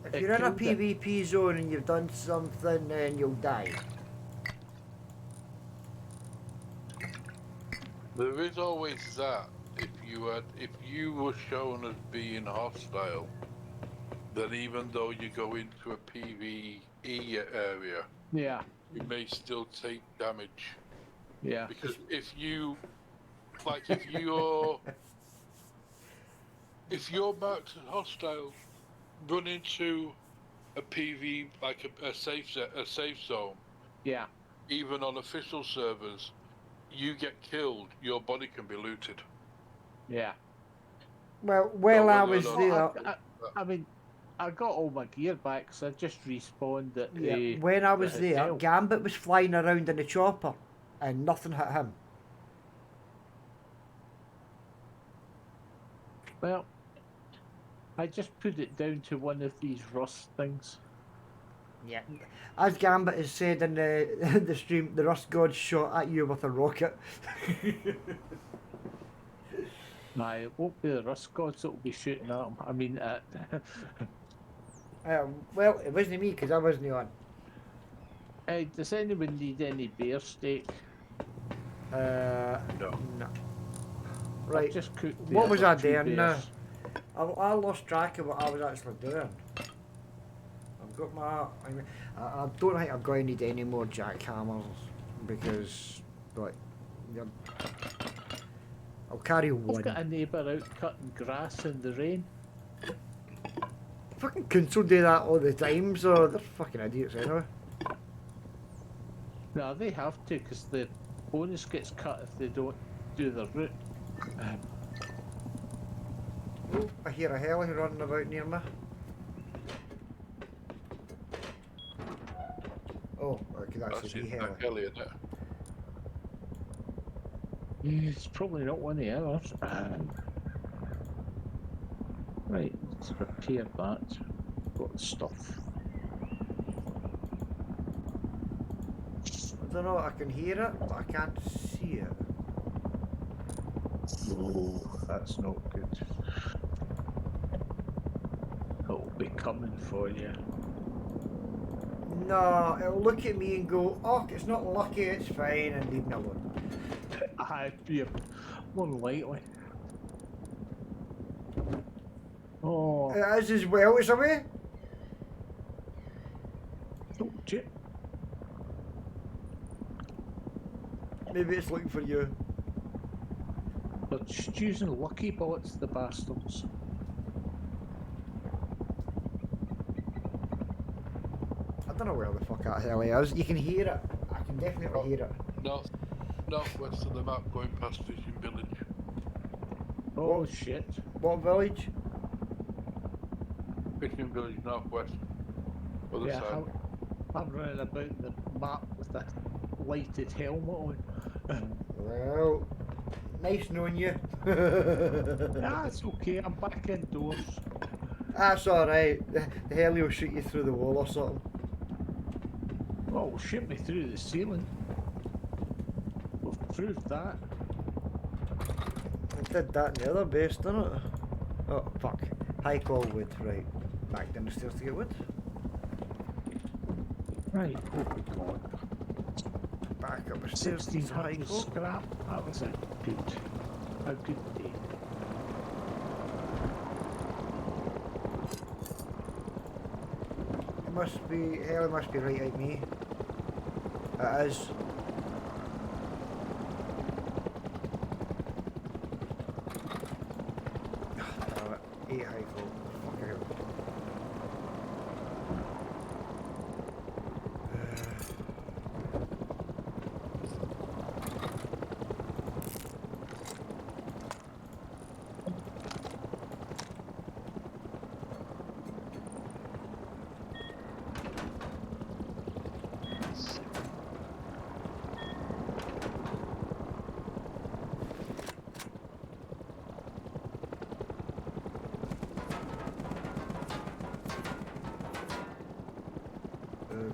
S1: If
S2: it
S1: you're in a
S2: killed it.
S1: PvP zone and you've done something, then you'll die.
S3: There is always that. If you were shown as being hostile, then even though you go into a PvE area,
S2: Yeah,
S3: you may still take damage.
S2: yeah.
S3: Because if you're marked as hostile, run into a PV like a safe zone,
S2: Yeah,
S3: even on official servers, you get killed, your body can be looted.
S2: yeah.
S1: Well, while I
S3: no,
S1: was
S3: no.
S1: there,
S2: I mean, I got all my gear back because I just respawned at
S1: yeah, when I was
S2: the
S1: there,
S2: hotel.
S1: Gambit was flying around in a chopper, and nothing hit him.
S2: Well, I just put it down to one of these rust things.
S1: Yeah. As Gambit has said in the the stream, the Rust God shot at you with a rocket.
S2: Nah, it won't be the rust gods that will be shooting at him. I mean,
S1: Well, it wasn't me because I wasn't on.
S2: does anyone need any bear steak?
S1: No.
S3: No.
S1: Right.
S2: I've just cooked the
S1: What was
S2: other
S1: I
S2: 2
S1: doing now?
S2: bears.
S1: I lost track of what I was actually doing. I've got my. I don't think I'm going to need any more jackhammers because, like, they're- I'll carry
S2: I've
S1: one.
S2: got a neighbour out cutting grass in the rain.
S1: Fucking cunts will do that all the time, so they're fucking idiots anyway.
S2: No, they have to because the bonus gets cut if they don't do their route.
S1: Oh, I hear a heli running about near me. Oh, I could
S3: That's
S1: actually see
S3: in
S1: heli.
S3: that heli, isn't it?
S2: It's probably not one of the others. Right, let's repair that. Got the stuff.
S1: I don't know, I can hear it, but I can't see it.
S2: Oh, that's not good. It'll be coming for you.
S1: No, it'll look at me and go, oh, it's not lucky, it's fine, and leave me alone.
S2: I'd be more likely. Oh,
S1: It is as well, it's away.
S2: told you.
S1: Maybe it's looking for you.
S2: They're just using lucky bullets, the bastards.
S1: I don't know where the fuck that heli is. You can hear it. I can definitely hear it.
S3: Northwest of the map, going past Fishing Village.
S2: Oh
S1: What?
S2: shit.
S1: What village?
S3: Fishing Village, northwest. Other
S2: Yeah,
S3: side.
S2: I'm running about the map with a lighted helmet on.
S1: Well, nice knowing you.
S2: Nah, it's okay, I'm back indoors.
S1: That's alright. The heli will shoot you through the wall or something.
S2: Oh, it'll shoot me through the ceiling. We've proved that.
S1: It did that in the other base, didn't it? Oh, fuck. Hike all wood, right. Back down the stairs to get wood.
S2: Right, oh my god.
S1: Back up the stairs to
S2: 1600
S1: hike all.
S2: scrap. That was a good day.
S1: It must be, Ellie must be right at me. It is. Damn it. 8 hike all. Fuck out.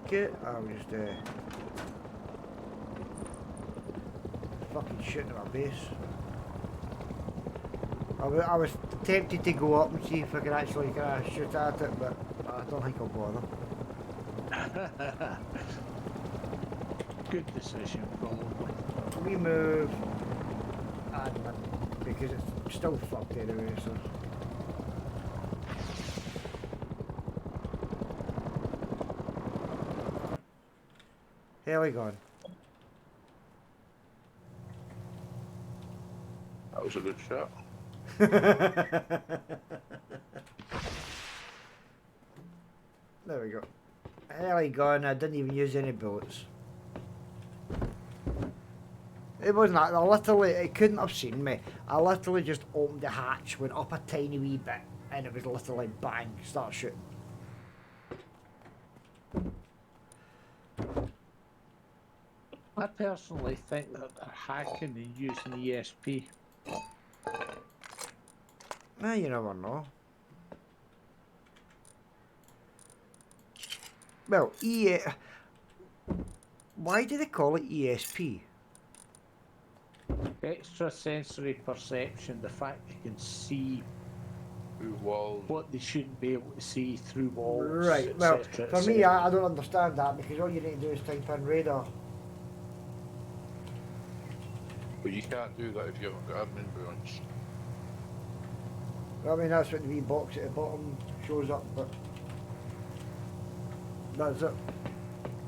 S1: Okay, I'll just fucking shooting at my base. I was tempted to go up and see if I could actually kind of shoot at it, but I don't think I'll bother.
S2: Good decision, probably.
S1: We move admin because it's still fucked anyway, so. Heli gone.
S3: That was a good shot.
S1: There we go. Heli gone, I didn't even use any bullets. It wasn't that, it couldn't have seen me. I literally just opened the hatch, went up a tiny wee bit, and it was literally bang, start shooting.
S2: I personally think that they're hacking and using ESP.
S1: You never know. Well, why do they call it ESP?
S2: Extrasensory perception, the fact they can see
S3: Through walls.
S2: what they shouldn't be able to see through walls.
S1: Right, well,
S2: etc.,
S1: for me, I don't understand that because all you need to do is type in radar.
S3: But you can't do that if you haven't got admin branch.
S1: I mean, that's what the wee box at the bottom shows up, but that's it.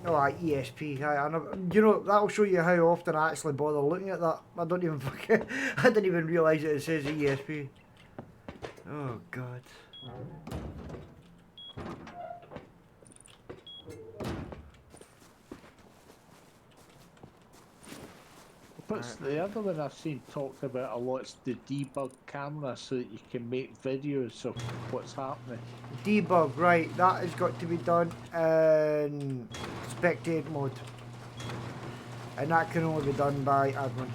S1: Oh, ESP. I never, you know, that'll show you how often I actually bother looking at that. I don't even fucking, I didn't even realise that it says ESP. Oh, God.
S2: What's the other one I've seen talked about a lot? It's the debug camera so that you can make videos of what's happening.
S1: Debug, right, that has got to be done in spectate mode. And that can only be done by admin.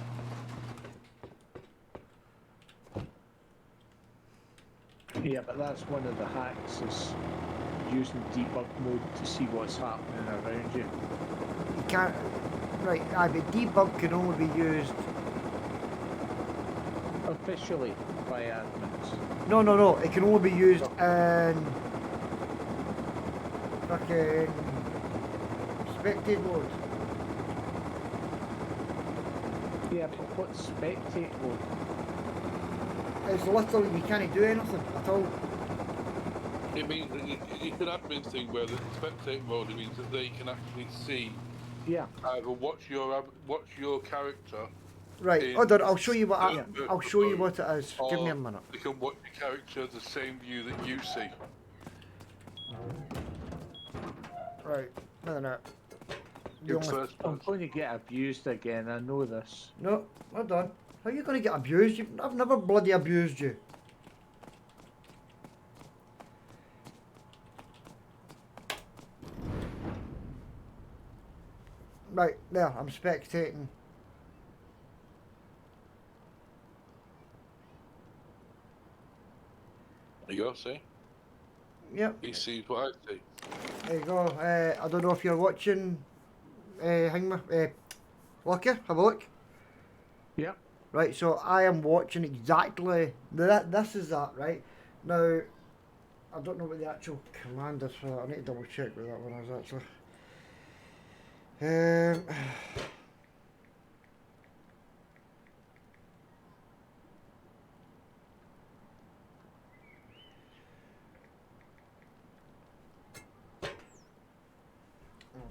S2: Yeah, but that's one of the hacks is using debug mode to see what's happening around you.
S1: You can't, right, but debug can only be used.
S2: Officially by admins.
S1: No, it can only be used in fucking spectate mode.
S2: Yeah, but what's spectate mode?
S1: It's literally, you can't do anything at all.
S3: It means that you can admin thing where the spectate mode, it means that they can actually see
S2: Yeah.
S3: either watch your character.
S1: Right, hold on, I'll show you what I'll show you what it is. Give me a
S3: or
S1: minute.
S3: They can watch your character the same view that you see.
S1: Right, no. The
S3: In
S1: only,
S3: first
S2: I'm
S3: person.
S2: going to get abused again, I know this.
S1: no, hold on. How are you going to get abused? I've never bloody abused you. Right, there, I'm spectating.
S3: There you go, see?
S1: Yep,
S3: He sees what I see.
S1: there you go. I don't know if you're watching, Lucky, have a look.
S2: Yeah.
S1: Right, so I am watching exactly, this is that, right? Now, I don't know what the actual command is for that. I need to double check what that one is actually.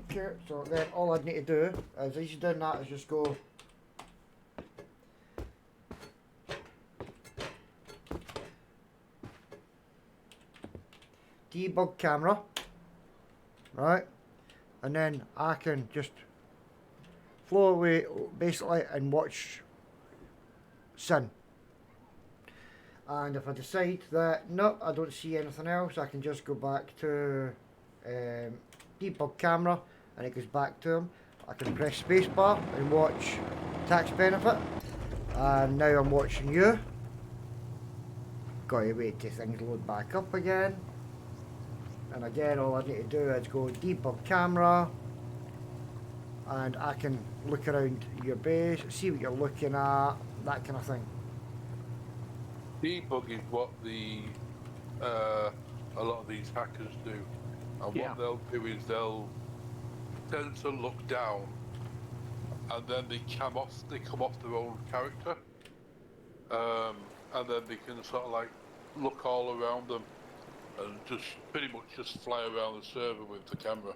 S1: Okay, so then all I'd need to do is, as you're doing that, is just go debug camera, right, and then I can just flow away basically and watch Sin. And if I decide that no, I don't see anything else, I can just go back to debug camera, and it goes back to him. I can press spacebar and watch tax benefit, and now I'm watching you. Gotta wait till things load back up again. And again, all I need to do is go debug camera, and I can look around your base, see what you're looking at, that kind of thing.
S3: Debug is what a lot of these hackers do, and what they'll do is they'll tend to look down, and then they come off their own character, and then they can sort of like look all around them, and just pretty much just fly around the server with the camera.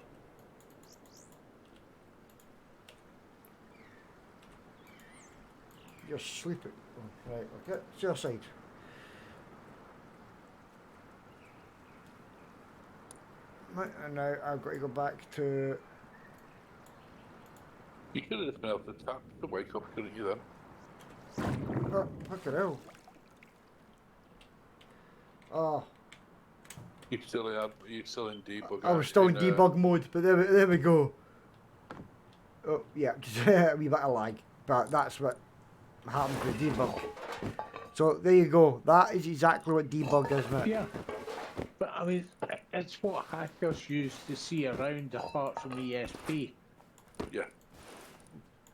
S1: You're sleeping. Right, okay, it's your side. Right, and now I've got to go back to.
S3: You could have just been able to tap to wake up, couldn't you then?
S1: Oh, fucking hell. Oh,
S3: You're still in debug.
S1: I was still in debug mode, but there we go. Oh, yeah, just a wee bit of lag, but that's what happens with debug. So there you go. That is exactly what debug is, mate.
S2: Yeah. But I mean, it's what hackers use to see around apart from ESP.
S3: Yeah.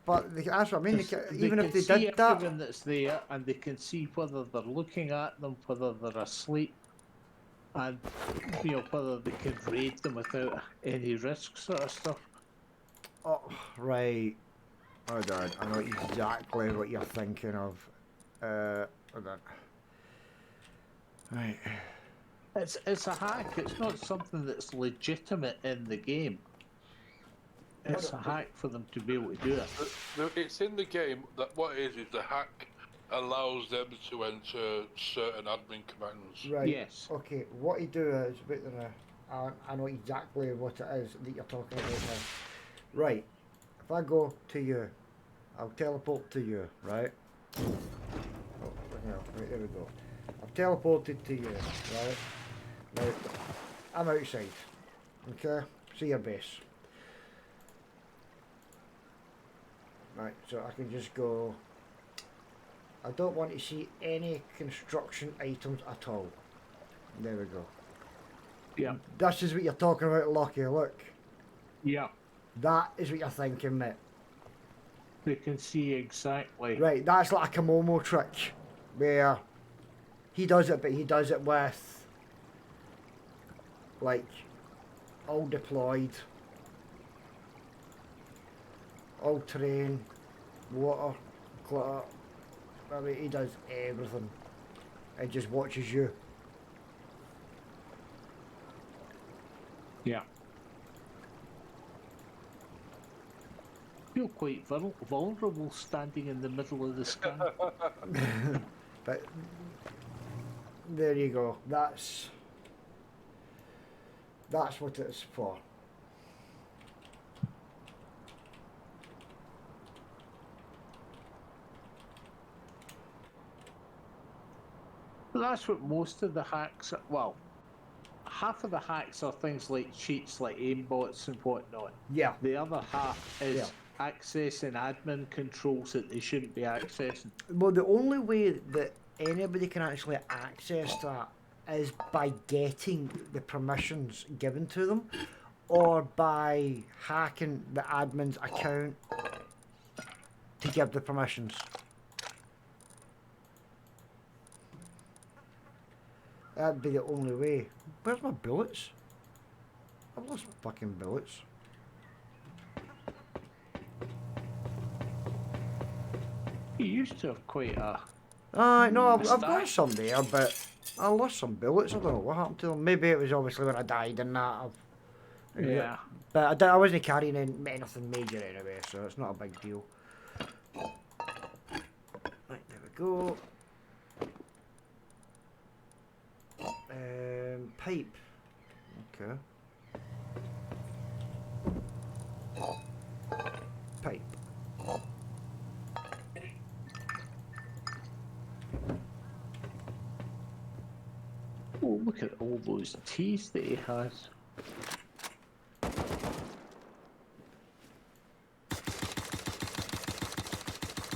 S1: But that's what I mean. Even if they
S2: see
S1: did that,
S2: everything that's there, and they can see whether they're looking at them, whether they're asleep, and whether they can raid them without any risk, sort of stuff.
S1: oh, right. Hold on, I know exactly what you're thinking of. Hold on. Right.
S2: It's a hack. It's not something that's legitimate in the game. It's a hack for them to be able to do it.
S3: It's in the game that what it is the hack allows them to enter certain admin commands.
S1: Right.
S2: Yes.
S1: Okay. What you do is, wait a minute. I know exactly what it is that you're talking about now. Right. If I go to you, I'll teleport to you. Right. Oh, no, right, there we go. I've teleported to you. Right. Now, I'm outside. Okay. See your base. Right. So I can just go. I don't want to see any construction items at all. There we go.
S2: Yeah.
S1: That's just what you're talking about, Lucky. Look.
S2: Yeah.
S1: That is what you're thinking, mate.
S2: They can see exactly.
S1: Right, that's like a Momo trick. Where he does it, but he does it with like all deployed, all terrain, water, clutter. I mean, he does everything. He just watches you.
S2: Yeah. Feel quite vulnerable standing in the middle of the scan.
S1: But there you go. That's what it's for.
S2: But that's what most of the hacks are. Well, half of the hacks are things like cheats like aimbots and whatnot.
S1: Yeah.
S2: The other half is accessing admin controls that they shouldn't be accessing.
S1: Well, the only way that anybody can actually access that is by getting the permissions given to them, or by hacking the admin's account to give the permissions. That'd be the only way. Where's my bullets? I've lost fucking bullets.
S2: You used to have quite a.
S1: No, I've got
S2: Stack.
S1: some there, but I lost some bullets. I don't know what happened to them. Maybe it was obviously when I died and that.
S2: Yeah.
S1: But I wasn't carrying anything major anyway, so it's not a big deal. Right, there we go. Pipe. Okay. Pipe.
S2: Oh, look at all those teeth that he has.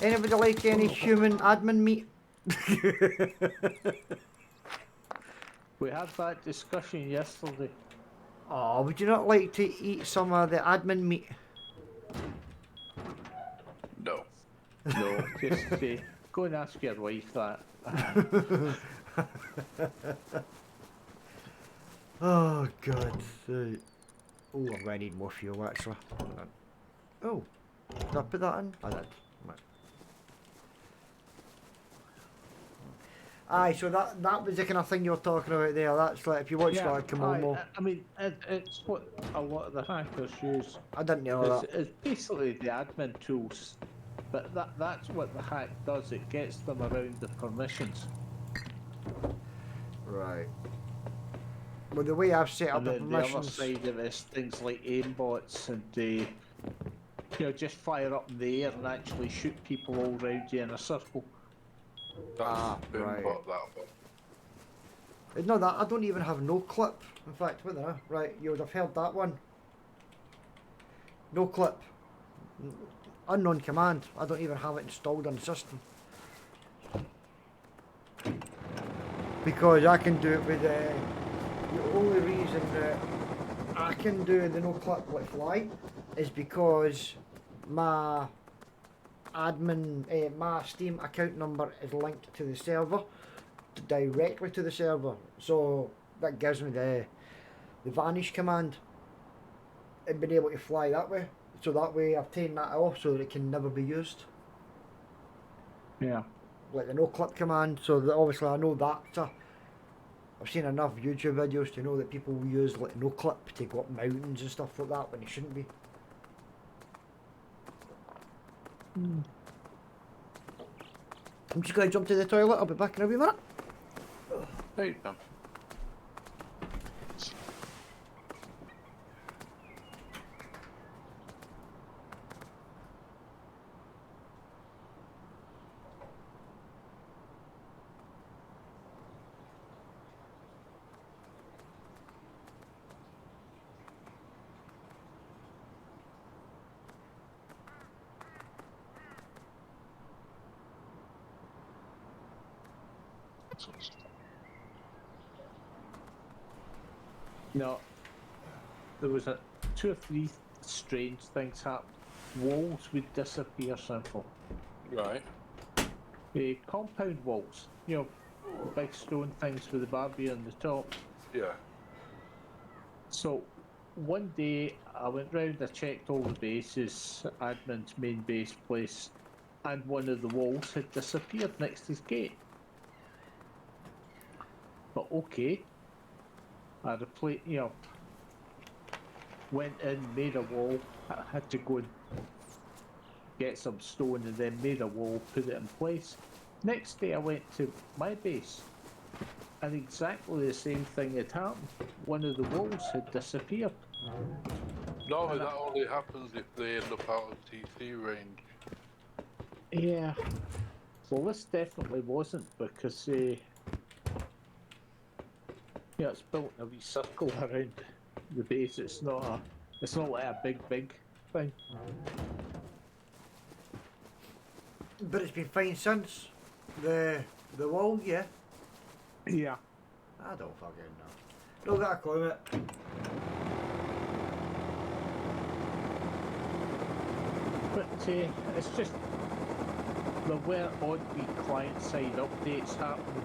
S1: Anybody like any human admin meat?
S2: We had that discussion yesterday.
S1: Oh, would you not like to eat some of the admin meat?
S3: No.
S2: No, just go and ask your wife that.
S1: Oh god. Oh, I'm gonna need more fuel actually. Hold on. Oh, did I put that in? I did. Right. Aye, so that was the kind of thing you were talking about there. That's like if you watch like Komomo.
S2: I mean, it's what a lot of the hackers use.
S1: I didn't know that.
S2: It's basically the admin tools, but that's what the hack does. It gets them around the permissions.
S1: Right. Well, the way I've set up
S2: And
S1: the
S2: then the other
S1: permissions.
S2: side of it is things like aimbots and you know, just fire up in the air and actually shoot people all round you in a circle.
S3: That's been
S1: right.
S3: bought, that one.
S1: No, that I don't even have no clip. In fact, wait there. Right, you would have heard that one. No clip. Unknown command. I don't even have it installed on the system. Because I can do it with the only reason that I can do the no clip with fly is because my admin, my Steam account number is linked to the server, directly to the server. So that gives me the vanish command and being able to fly that way. So that way I've taken that off so that it can never be used.
S2: Yeah.
S1: Like the no clip command, so that obviously I know that. I've seen enough YouTube videos to know that people will use like no clip to go up mountains and stuff like that when they shouldn't be. I'm just going to jump to the toilet. I'll be back in a wee minute.
S3: Right then.
S2: No. There was two or three strange things happened. Walls would disappear simple.
S3: Right.
S2: The compound walls, you know, the big stone things with the barbie on the top.
S3: Yeah.
S2: So one day I went round, I checked all the bases, admin's main base place, and one of the walls had disappeared next to his gate. But okay, I replaced, you know, went in, made a wall, I had to go and get some stone and then made a wall, put it in place. Next day I went to my base and exactly the same thing had happened. One of the walls had disappeared.
S3: Normally that only happens if they end up out of TC range.
S2: Yeah. Well, this definitely wasn't because, yeah, it's built in a wee circle around the base. It's not like a big thing.
S1: But it's been fine since the wall, yeah.
S2: Yeah.
S1: I don't fucking know. No, got a clue it.
S2: But it's just there were odd wee client-side updates happening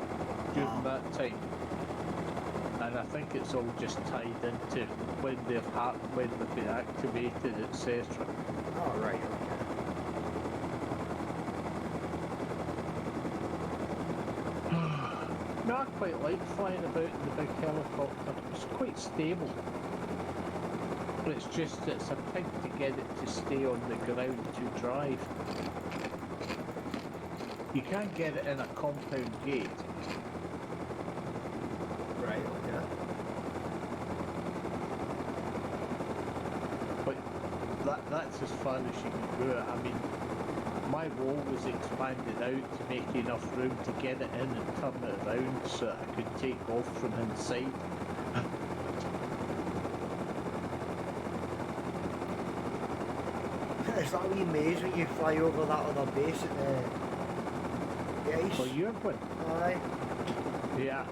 S2: during that time. and I think it's all just tied into when when they've been activated, etc.
S1: Oh, right, okay.
S2: No, I quite like flying about in the big helicopter. It's quite stable. But it's just it's a pig to get it to stay on the ground to drive. You can't get it in a compound gate.
S1: Right, okay.
S2: But that's as far as you can go. I mean, my wall was expanded out to make enough room to get it in and turn it around so that I could take off from inside.
S1: It's that wee maze when you fly over that other base at the ice.
S2: Well, you're one.
S1: Aye.
S2: Yeah.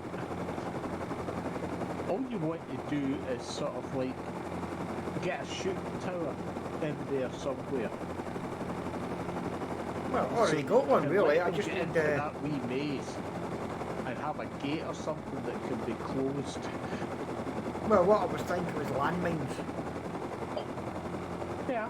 S2: All you want to do is sort of like get a shooting tower in there somewhere.
S1: Well, already
S2: So
S1: got one,
S2: you can
S1: really.
S2: let
S1: I
S2: them
S1: just
S2: get
S1: need
S2: into that wee maze and have a gate or something that can be closed.
S1: well, what I was thinking was landmines.
S2: Yeah.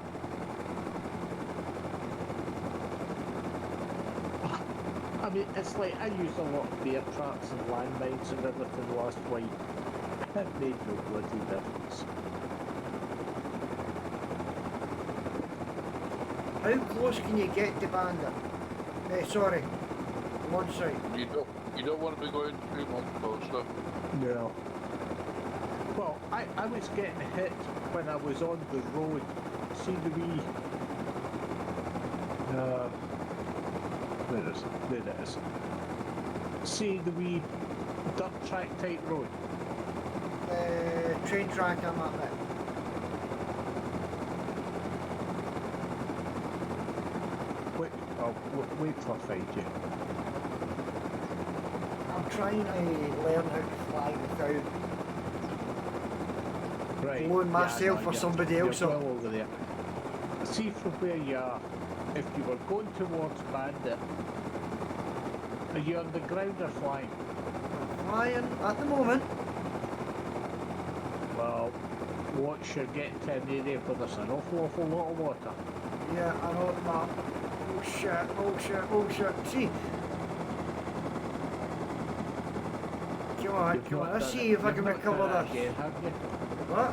S2: I mean, it's like I use a lot of bear traps and landmines and everything last week. It made no bloody difference.
S1: How close can you get to Bandit? Sorry, one side.
S3: You don't want to be going too much closer.
S2: No. Well, I was getting hit when I was on the road. See the wee... There it is. There it is. See the wee dirt track type road?
S1: Train track, I'm at that.
S2: Wait, wait till I find you.
S1: I'm trying to learn how to fly without
S2: Right.
S1: blowing myself or
S2: you're-
S1: somebody
S2: you're
S1: else up.
S2: well over there. See from where you are, if you were going towards Bandit, are you on the ground or flying?
S1: Flying at the moment.
S2: Well, watch you're getting to an area where there's an awful lot of water.
S1: Yeah, I know it, Mark. Oh shit, oh shit, oh shit. See? Come on,
S2: You've
S1: come
S2: not
S1: on. Let's
S2: done
S1: see
S2: it-
S1: if I
S2: you've
S1: can
S2: not
S1: recover
S2: done it
S1: this.
S2: again, have you?
S1: What?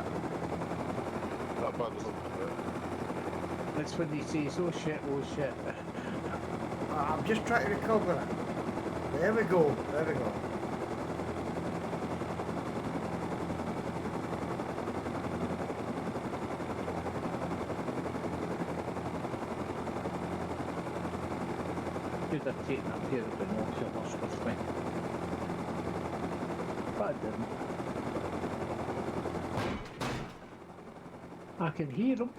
S3: Not by the looks of it.
S2: That's when he says, oh shit, oh shit.
S1: I'm just trying to recover it. There we go, there we go.
S2: Should have taken a pair of binoculars with me. But I didn't. I can hear them.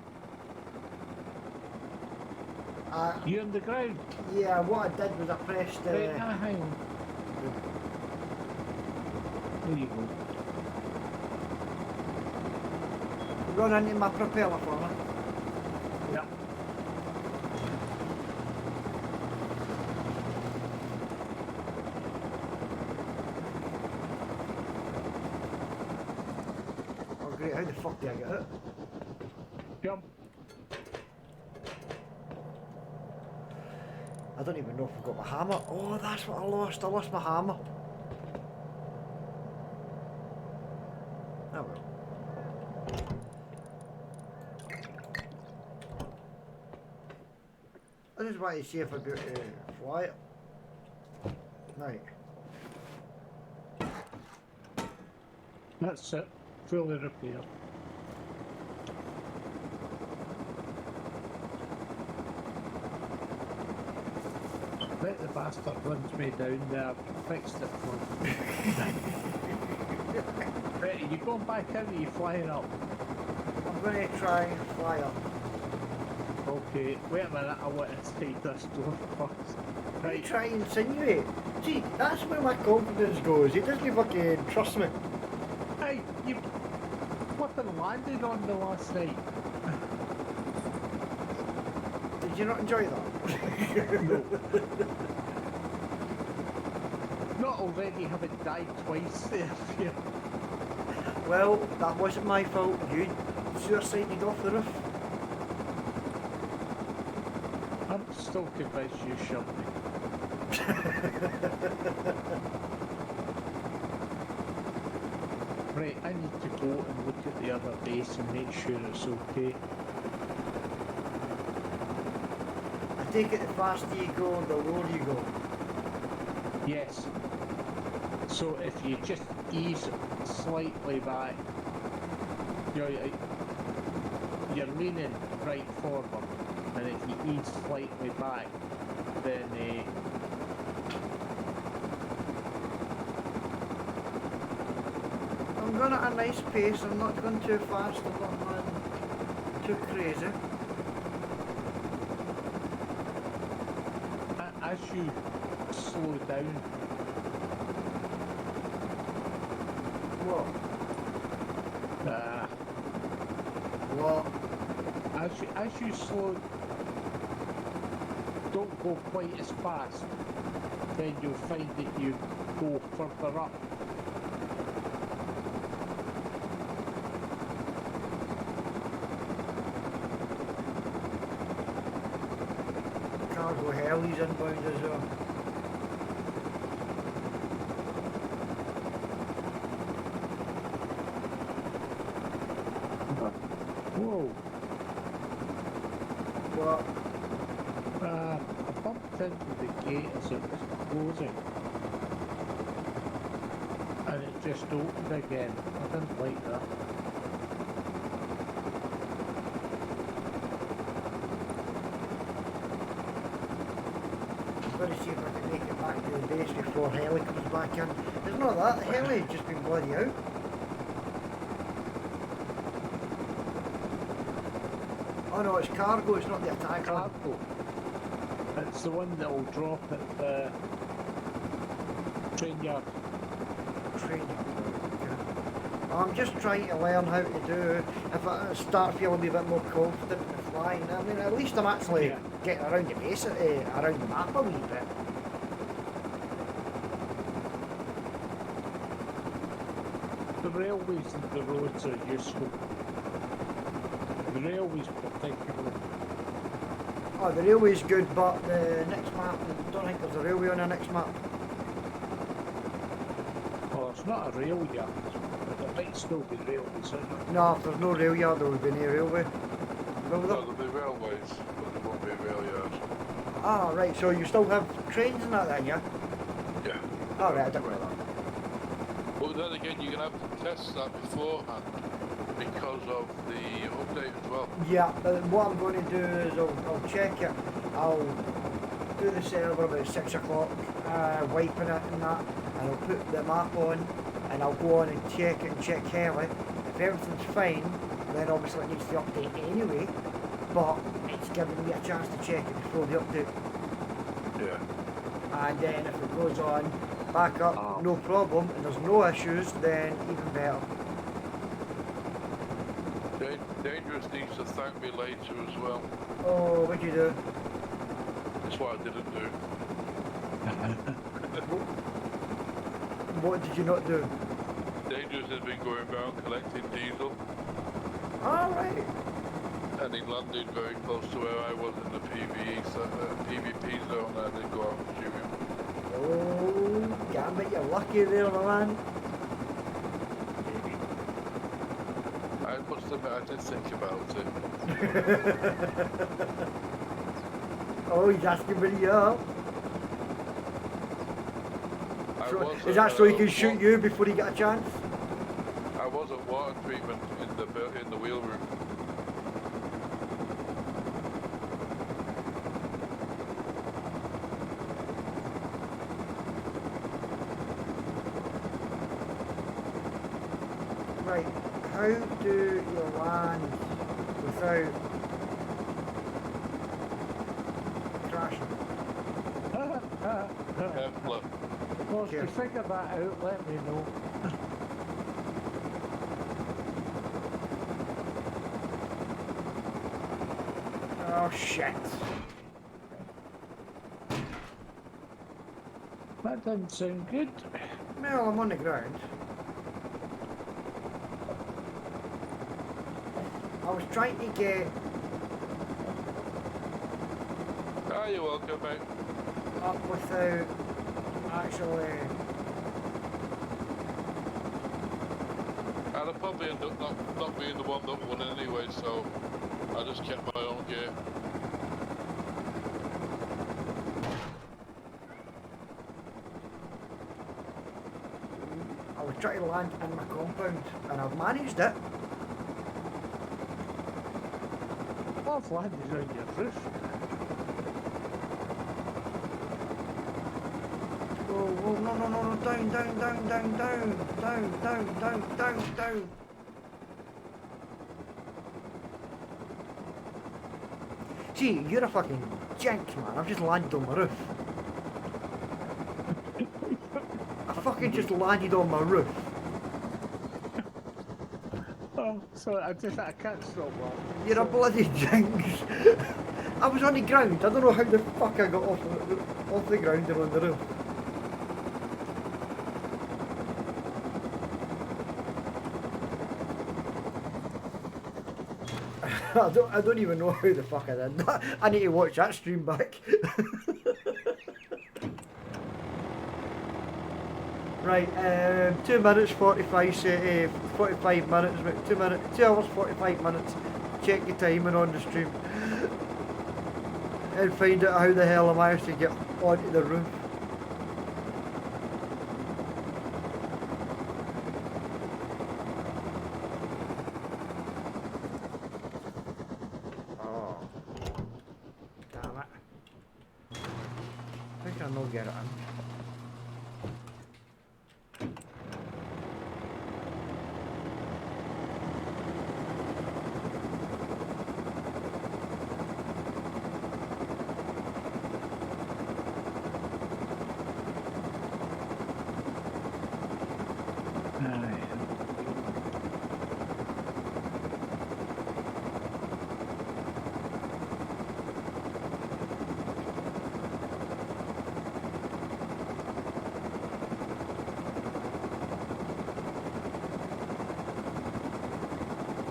S2: You on the ground?
S1: Yeah, what I did was I pressed
S2: Right, now hang on. There you go.
S1: run into my propeller for me.
S2: Yep.
S1: Oh great, how the fuck did I get hit?
S2: Jump.
S1: I don't even know if I've got my hammer. Oh, that's what I lost. I lost my hammer. Oh well. I just wanted to see if I could fly it. Right.
S2: That's it. Fully repaired. Bet the bastard runs me down there. Fixed it for me. Right, are you going back in or are you flying up?
S1: I'm going to try and fly up.
S2: Okay, wait a minute, I want to take this door first.
S1: Right.
S2: Right,
S1: Try and insinuate. See, that's where my confidence goes. He doesn't fucking trust me.
S2: hey, you flipping landed on me last night.
S1: Did you not enjoy that?
S2: No. Not already having died twice there. Yeah.
S1: Well, that wasn't my fault. You suicided off the roof.
S2: I'm still convinced you shot me. Right, I need to go and look at the other base and make sure it's okay.
S1: I take it the faster you go, the lower you go.
S2: Yes. So if you just ease slightly back, you're leaning right forward, and if you ease slightly back, then
S1: I'm going at a nice pace. I'm not going too fast. I'm not going too crazy.
S2: as you slow down,
S1: What? What?
S2: as you slow, don't go quite as fast, then you'll find that you go further up.
S1: Cargo heli's inbound as well.
S2: Whoa!
S1: What?
S2: I bumped into the gate as it was closing, and it just opened again. I didn't like that.
S1: I'm going to see if I can make it back to the base before heli comes back in. There's not that. The heli had just been bloody out. Oh no, it's cargo, it's not the attack one.
S2: Cargo. It's the one that will drop at the train yard.
S1: Training. I'm just trying to learn how to do. If I start feeling a bit more confident in flying, I mean, at least I'm actually
S2: Yeah.
S1: getting around the base, around the map a wee bit.
S2: The railways and the roads are useful. The railways particularly.
S1: Oh, the railway's good, but the next map, I don't think there's a railway on the next map.
S2: Well, it's not a rail yard, but there might still be railways in it.
S1: No, if there's no rail yard, there would be no railway. Will
S3: No,
S1: there?
S3: there'll be railways, but there won't be a rail yard.
S1: Ah, right, so you still have trains and that then, yeah?
S3: Yeah.
S1: Oh, right, I didn't know that.
S3: But then again, you're going to have to test that beforehand because of the update as well.
S1: Yeah, but what I'm going to do is I'll check it. I'll do the server about 6 o'clock, wiping it and that, and I'll put the map on, and I'll go on and check it and check heli. If everything's fine, then obviously it needs the update anyway, but it's giving me a chance to check it before the update.
S3: Yeah.
S1: And then if it goes on, back up, no problem, and there's no issues, then even better.
S3: Dangerous needs to thank me later as well.
S1: Oh, what'd you do?
S3: That's what I didn't do.
S1: What did you not do?
S3: Dangerous has been going around collecting diesel,
S1: Alright.
S3: and he landed very close to where I was in the PvP zone. I did go out and shoot him.
S1: Oh, Gambit, you're lucky there, my man.
S3: I must admit, I did think about it.
S1: Oh, he's asking me to help. Is that
S3: at,
S1: so he can shoot you before he get a chance?
S3: I was at water treatment in the wheel room.
S1: Right, how do you land without crashing?
S3: Careful.
S2: Well, if you figure that out, let me know.
S1: Oh shit.
S2: That doesn't sound good.
S1: Well, I'm on the ground. I was trying to get
S3: Ah, you're welcome, mate.
S1: up without actually.
S3: I'd probably end up not being the one that won anyway, so I just kept my own gear.
S1: I was trying to land in my compound, and I've managed it.
S2: I've landed on your roof.
S1: Whoa, whoa, no, down, down. See, you're a fucking jinx, man. I've just landed on my roof. I fucking just landed on my roof.
S2: Oh, so I can't stop laughing.
S1: You're a bloody jinx. I was on the ground. I don't know how the fuck I got off the ground and on the roof. I don't even know how the fuck I did that. I need to watch that stream back. Right, 2 minutes 45 45 minutes, 2 hours 45 minutes. Check the timing on the stream and find out how the hell I managed to get onto the roof. Oh, damn it! I think I know get it in.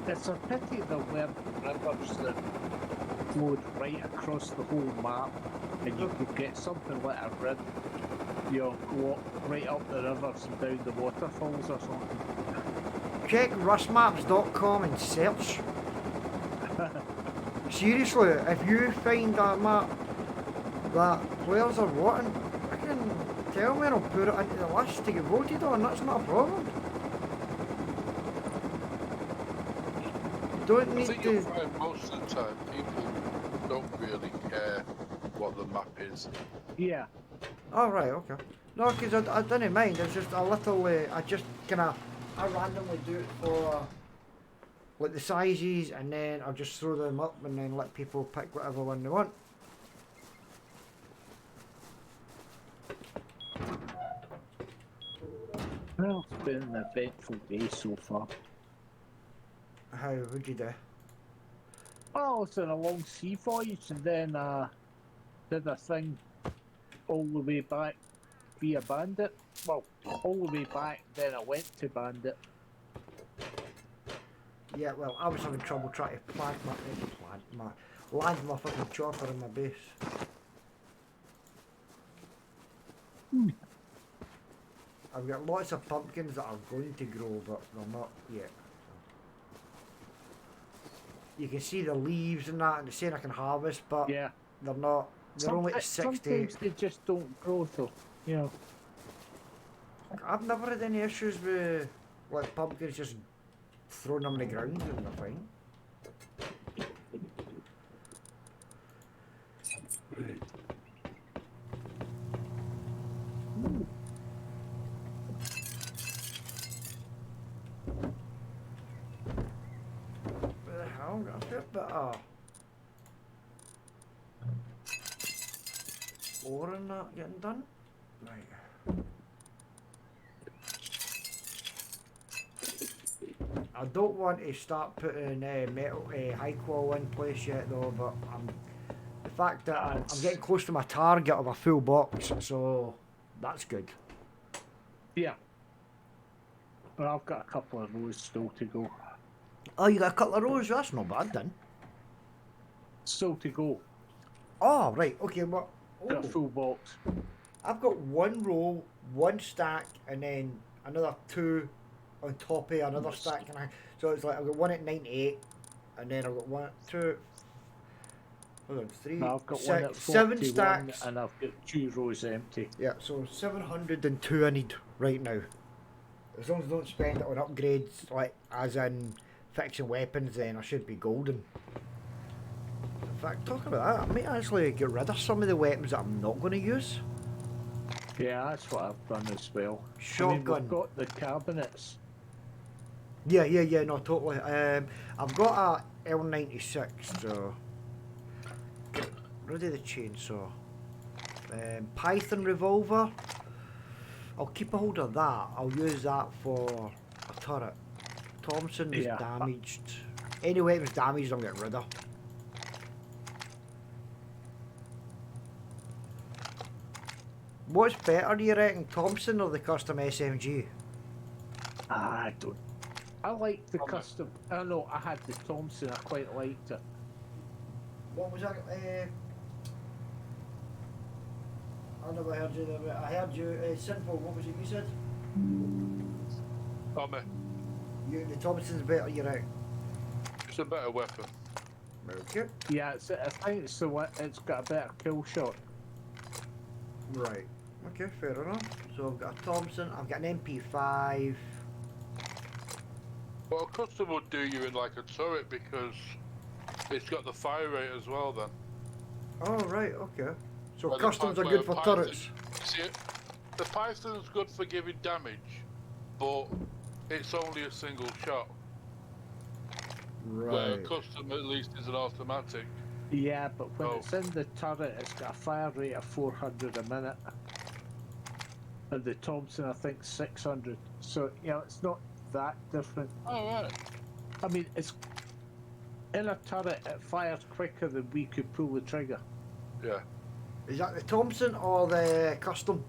S2: It's a pity there weren't rivers that flowed right across the whole map, and you could get something like a rid, go up, right up the rivers and down the waterfalls or something.
S1: Check rustmaps.com and search. Seriously, if you find a map that players are wanting, fucking tell me and I'll put it into the list to get voted on. That's not a problem. You don't
S3: I
S1: need
S3: think you'll
S1: to.
S3: find most of the time people don't really care what the map is.
S2: Yeah.
S1: Oh, right, okay. No, because I didn't mind. It's just a little. I just I randomly do it for like the sizes, and then I'll just throw them up and then let people pick whatever one they want.
S2: Well, it's been an eventful day so far.
S1: How would you do?
S2: Well, it's in a long sea voyage, and then did a thing all the way back via Bandit. Well, all the way back, then I went to Bandit.
S1: Yeah, well, I was having trouble trying to land my fucking chopper in my base. I've got lots of pumpkins that are going to grow, but they're not yet. You can see the leaves and that, and they're saying I can harvest, but
S2: Yeah.
S1: they're not. They're only at 60.
S2: Sometimes they just don't grow, though. You know.
S1: I've never had any issues with like pumpkins just throwing them on the ground and they're fine. Where the hell? I'm gonna fit better. Ore and that getting done? Right. I don't want to start putting metal high qual in place yet though, but the fact that I'm getting close to my target of a full box, so that's good.
S2: Yeah. But I've got a couple of those still to go.
S1: Oh, you got a couple of rows. That's not bad then.
S2: Still to go.
S1: Oh, right. Okay. Well,
S2: Got a
S1: oh,
S2: full box.
S1: I've got one row, one stack, and then another two on top of another
S2: Yes.
S1: stack. So it's like I've got one at 98, and then I've got one, two. Hold on, three,
S2: Now I've got
S1: six,
S2: one at
S1: 7
S2: 41
S1: stacks.
S2: and I've got 2 rows empty.
S1: Yeah, so 702 I need right now. As long as I don't spend it on upgrades, like as in fixing weapons, then I should be golden. In fact, talking about that, I might actually get rid of some of the weapons that I'm not going to use.
S2: Yeah, that's what I've done as well. I mean,
S1: Shotgun.
S2: we've got the cabinets.
S1: Yeah, no, totally. I've got a L96, so get rid of the chainsaw. Python revolver. I'll keep a hold of that. I'll use that for a turret. Thompson is
S2: Yeah.
S1: damaged. Any weapons damaged, I'm getting rid of. What's better, do you reckon, Thompson or the custom SMG?
S2: I don't. I like the
S3: Okay.
S2: custom. I know I had the Thompson. I quite liked it.
S1: What was that? I never heard you there. I heard you. Sinful. What was it you said?
S3: Tommy,
S1: You, the Thompson's better. You're right.
S3: it's a better weapon.
S1: Okay.
S2: Yeah, I think it's the one. It's got a better kill shot.
S1: Right. Okay. Fair enough. So I've got a Thompson. I've got an MP5.
S3: Well, a custom would do you in like a turret because it's got the fire rate as well then.
S1: Oh right. Okay. So
S3: Well, the
S1: customs are
S3: Pi-
S1: good
S3: well,
S1: for
S3: Python-
S1: turrets.
S3: See, the Python's good for giving damage, but it's only a single shot. Where a custom at least is an automatic.
S2: Yeah, but when
S3: Oh.
S2: it's in the turret, it's got a fire rate of 400 a minute. And the Thompson, I think, 600. So, you know, it's not that different.
S3: Oh right.
S2: I mean, it's in a turret, it fires quicker than we could pull the trigger.
S3: Yeah.
S1: Is that the Thompson or the custom?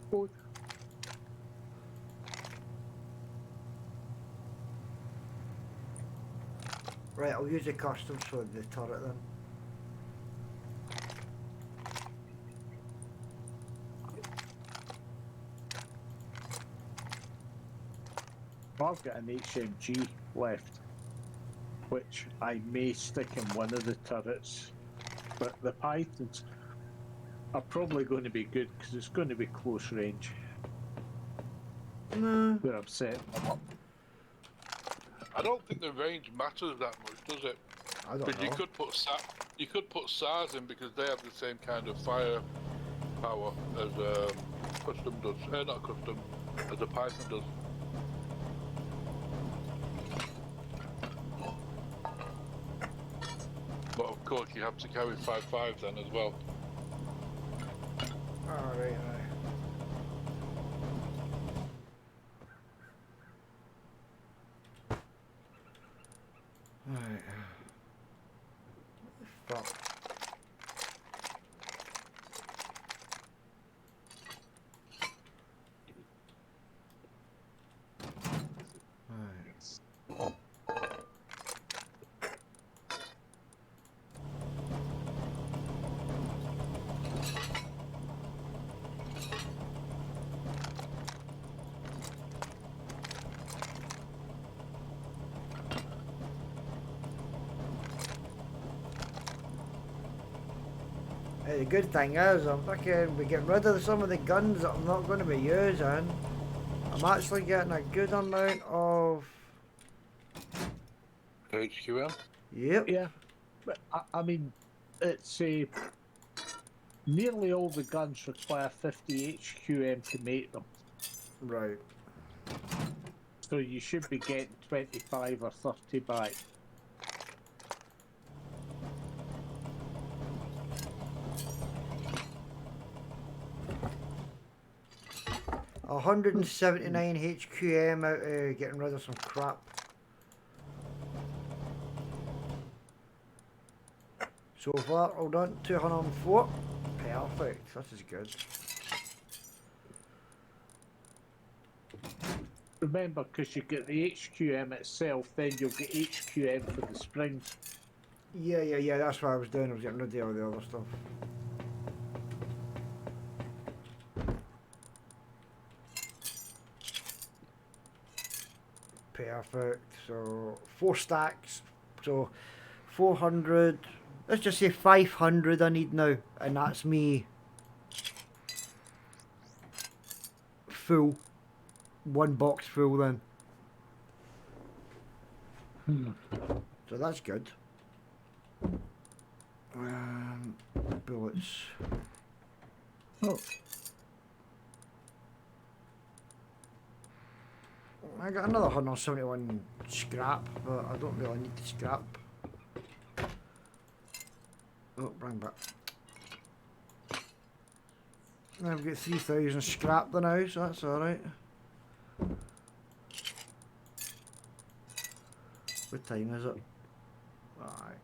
S2: Both.
S1: Right. I'll use the customs for the turret then.
S2: I've got an HMG left, which I may stick in one of the turrets. But the Pythons are probably going to be good because it's going to be close range.
S1: No.
S2: Where I'm setting them up.
S3: I don't think the range matters that much, does it?
S1: I don't
S3: Because
S1: know.
S3: you could put SARS in because they have the same kind of fire power as custom does. Not custom, as a Python does. But of course you have to carry 5.5 then as well.
S1: Alright. Alright. What the fuck? Alright. Hey, the good thing is, we're getting rid of some of the guns that I'm not going to be using. I'm actually getting a good amount of.
S3: HQM?
S1: Yep.
S2: Yeah, but I mean, it's nearly all the guns require 50 HQM to make them.
S1: Right.
S2: So you should be getting 25 or 30 back.
S1: A 179 HQM out of getting rid of some crap. So far, all done. 204. Perfect. This is good.
S2: Remember, because you get the HQM itself, then you'll get HQM for the spring.
S1: Yeah, that's what I was doing. I was getting rid of all the other stuff. Perfect. So 4 stacks. So 400. Let's just say 500 I need now. And that's me full. 1 box full then. So that's good. Bullets.
S2: Oh,
S1: I got another 171 scrap, but I don't really need the scrap. Oh, bring back. I've got 3,000 scrap the now, so that's alright. What time is it? Right.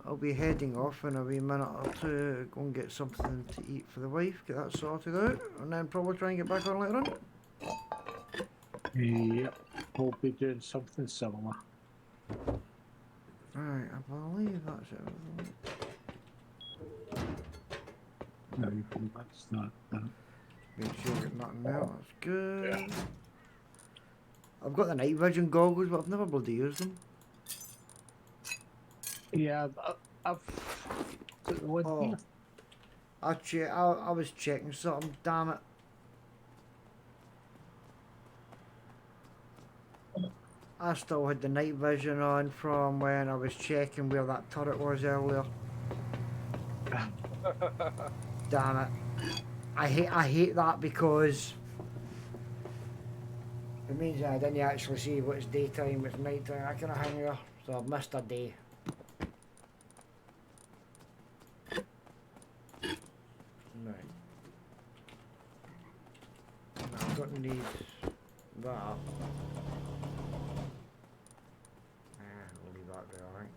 S1: I'll be heading off in a wee minute or two, go and get something to eat for the wife, get that sorted out, and then probably try and get back on later on.
S2: yep. We'll be doing something similar.
S1: Right, I believe that's everything.
S2: No, that's not that.
S1: Make sure I've got nothing there, that's good.
S3: Yeah.
S1: I've got the night vision goggles, but I've never bloody used them.
S2: Yeah, I've got the one
S1: Oh.
S2: here.
S1: I was checking something, damn it. I still had the night vision on from when I was checking where that turret was earlier. Damn it. I hate that because it means I didn't actually see what's daytime, what's nighttime. I kinda hang there, so I've missed a day. Right. No, I don't need that. We'll leave that there, I think.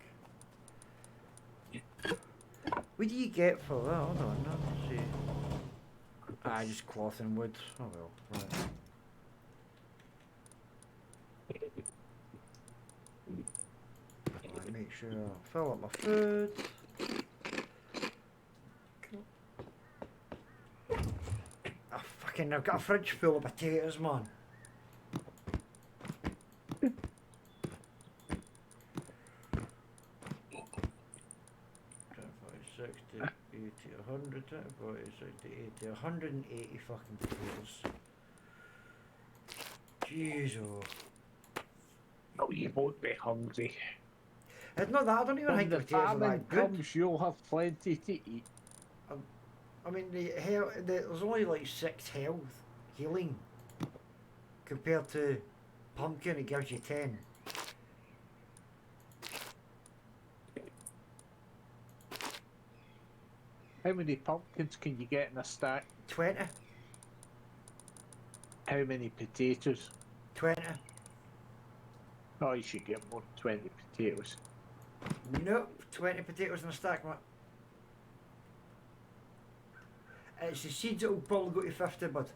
S1: What do you get for that? Hold on, let's see. Just cloth and wood. Oh well, right. Right, make sure I fill up my food. I've got a fridge full of potatoes, man. $60, 80, 100, 40, 60, 80, 180 fucking potatoes. Jeez, oh.
S2: Oh, you won't be hungry.
S1: It's not that, I don't even
S2: When
S1: think
S2: the
S1: potatoes are
S2: famine
S1: that good.
S2: comes, you'll have plenty to eat.
S1: I mean, there's only like 6 health healing compared to pumpkin, it gives you 10.
S2: How many pumpkins can you get in a stack?
S1: 20.
S2: How many potatoes?
S1: 20.
S2: Oh, you should get more than 20 potatoes.
S1: Nope, 20 potatoes in a stack, mate. It's the seeds that will probably go to 50, bud.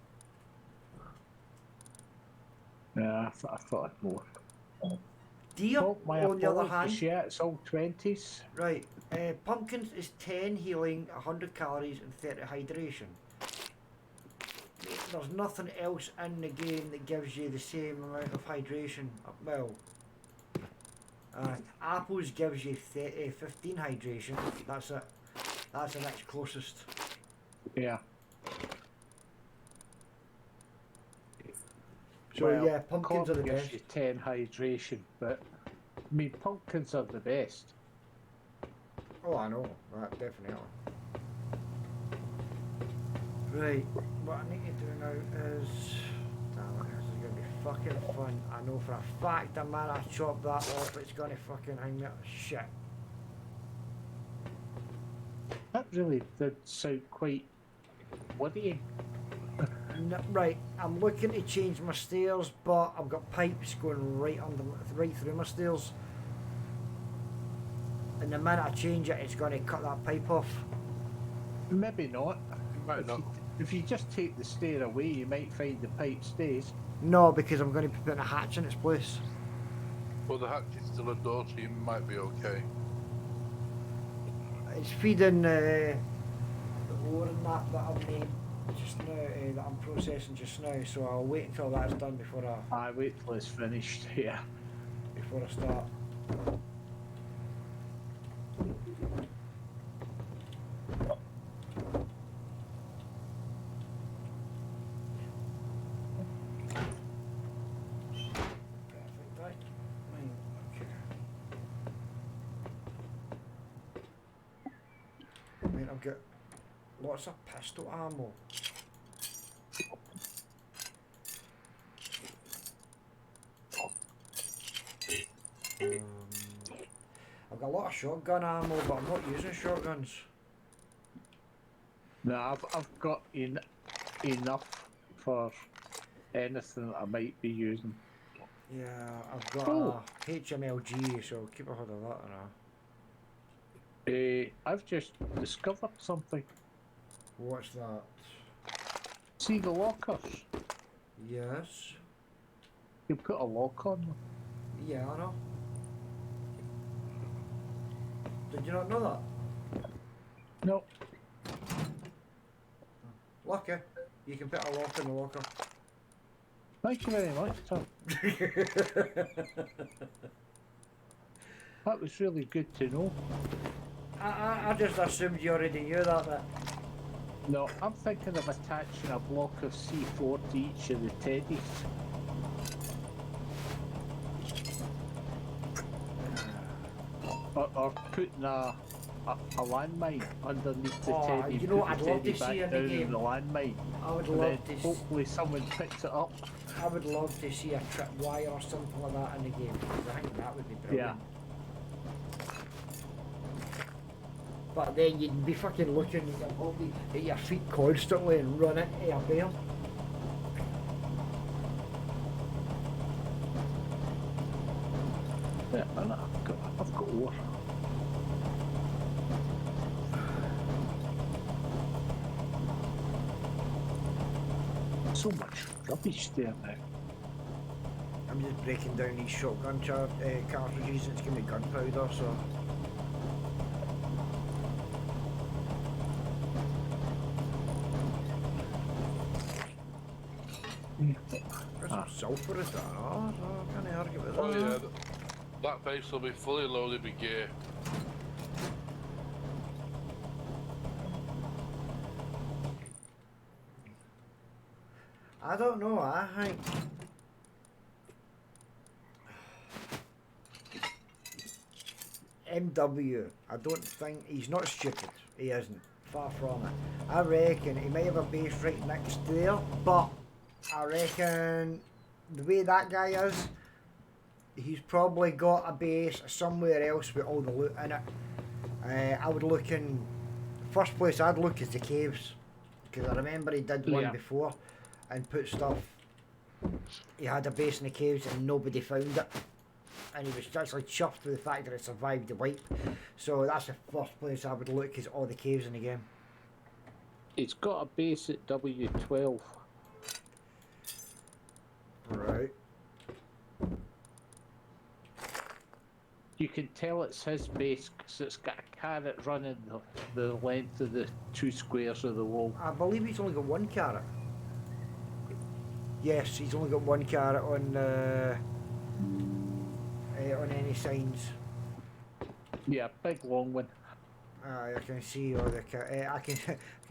S2: Yeah, I thought I'd more.
S1: Deer,
S2: Oh, my
S1: on the other
S2: apologies,
S1: hand,
S2: yeah, it's all 20s.
S1: right, pumpkins is 10 healing, 100 calories, and 30 hydration. There's nothing else in the game that gives you the same amount of hydration. Well, apples gives you 15 hydration. That's it. That's the next closest.
S2: Yeah.
S1: So
S2: Well,
S1: yeah, pumpkins are the
S2: corn gives
S1: best.
S2: you 10 hydration, but I mean, pumpkins are the best.
S1: Oh, I know that definitely. Right, what I need to do now is, damn it, this is gonna be fucking fun. I know for a fact the man I chop that off, it's gonna fucking hang me up. Shit.
S2: That really did sound quite worrying.
S1: No, right, I'm looking to change my stairs, but I've got pipes going right through my stairs. And the minute I change it, it's going to cut that pipe off.
S2: Maybe not.
S3: Might not.
S2: If you just take the stair away, you might find the pipe stays.
S1: No, because I'm going to be putting a hatch in its place.
S3: Well, the hatch is still a door, so you might be okay.
S1: It's feeding the ore and that I've made just now, that I'm processing just now. So I'll wait until that's done before I
S2: Wait till it's finished. Yeah.
S1: start. Perfect, right. Okay. Right, I've got lots of pistol ammo. I've got a lot of shotgun ammo, but I'm not using shotguns.
S2: No, I've got enough for anything that I might be using.
S1: Yeah, I've got
S2: Oh.
S1: a HMLG, so keep a hold of that now.
S2: I've just discovered something.
S1: What's that?
S2: See the lockers?
S1: Yes.
S2: You put a lock on them.
S1: Yeah, I know. Did you not know that?
S2: No.
S1: Lucky. You can put a lock in the locker.
S2: Thank you very much, Tom. That was really good to know.
S1: I just assumed you already knew that bit.
S2: No, I'm thinking of attaching a block of C4 to each of the teddies. Or putting a landmine underneath the
S1: Oh,
S2: teddy.
S1: you know what
S2: put
S1: I'd
S2: the
S1: love
S2: teddy
S1: to
S2: back
S1: see in the
S2: down
S1: game?
S2: the landmine.
S1: I would
S2: And then
S1: love to.
S2: hopefully someone picks it up.
S1: I would love to see a tripwire or something like that in the game. I think that would be brilliant. But then you'd be fucking looking at your feet constantly and run into a bear.
S2: Yeah, and I've got ore. So much rubbish there now.
S1: I'm just breaking down these shotgun cartridges. It's giving me gunpowder, so. There's some sulphur is that? Oh, so can't argue with that.
S3: Oh yeah, that base will be fully loaded with gear.
S1: I don't know. I think MW. I don't think he's not stupid. He isn't. Far from it. I reckon he might have a base right next to there, but I reckon the way that guy is, he's probably got a base somewhere else with all the loot in it. I would look in. First place I'd look is the caves, because I remember he did one before and put stuff. He had a base in the caves and nobody found it, and he was actually chuffed with the fact that it survived the wipe. So that's the first place I would look, is all the caves in the game.
S2: It's got a base at W12.
S1: Right.
S2: You can tell it's his base because it's got a carrot running the length of the 2 squares of the wall.
S1: I believe he's only got one carrot. Yes, he's only got one carrot on any signs.
S2: Yeah, big long one.
S1: I can see all the I can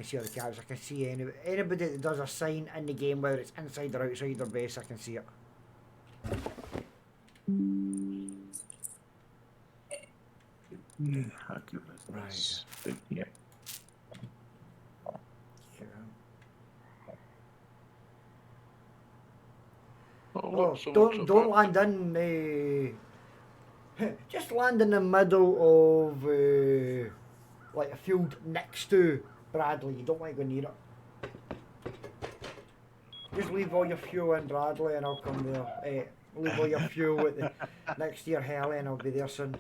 S1: see all the carrots. I can see anybody that does a sign in the game, whether it's inside or outside their base. I can see it. Right.
S2: Yeah.
S1: Oh,
S3: so
S1: don't land in. Just land in the middle of like a field next to Bradley. You don't want to go near it. Just leave all your fuel in Bradley, and I'll come there. Leave all your fuel at the next to your heli, and I'll be there soon.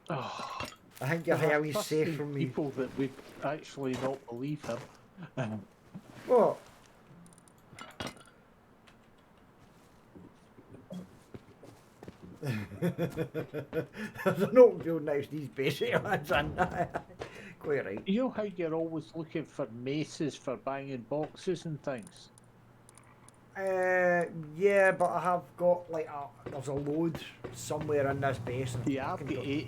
S2: Oh,
S1: I think you're
S2: Well, I
S1: highly
S2: trust
S1: safe
S2: in
S1: from me.
S2: people that would actually not believe him.
S1: What? They're not real nice, these basic ones, aren't they? Quite right.
S2: You know how you're always looking for maces for banging boxes and things?
S1: Yeah, but I have got like there's a load somewhere in this basin.
S2: Yeah,
S1: I
S2: I've
S1: can
S2: got
S1: go-
S2: 8.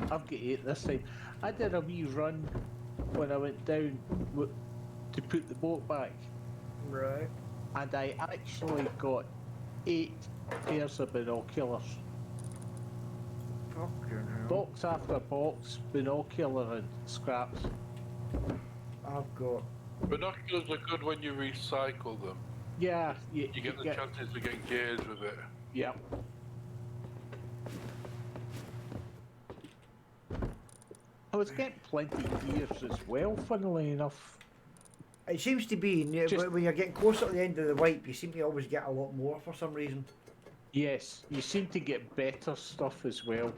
S2: I've got 8 this time. I did a wee run when I went down to put the boat back,
S1: Right.
S2: and I actually got 8 pairs of binoculars.
S1: Fucking hell.
S2: Box after box, binocular and scraps.
S1: I've got.
S3: Binoculars are good when you recycle them.
S2: Yeah,
S3: You get the chances to get gears with it.
S2: Yeah. I was getting plenty of gears as well, funnily enough.
S1: It seems to be
S2: Just-
S1: when you're getting closer to the end of the wipe, you seem to always get a lot more for some reason.
S2: Yes, you seem to get better stuff as well.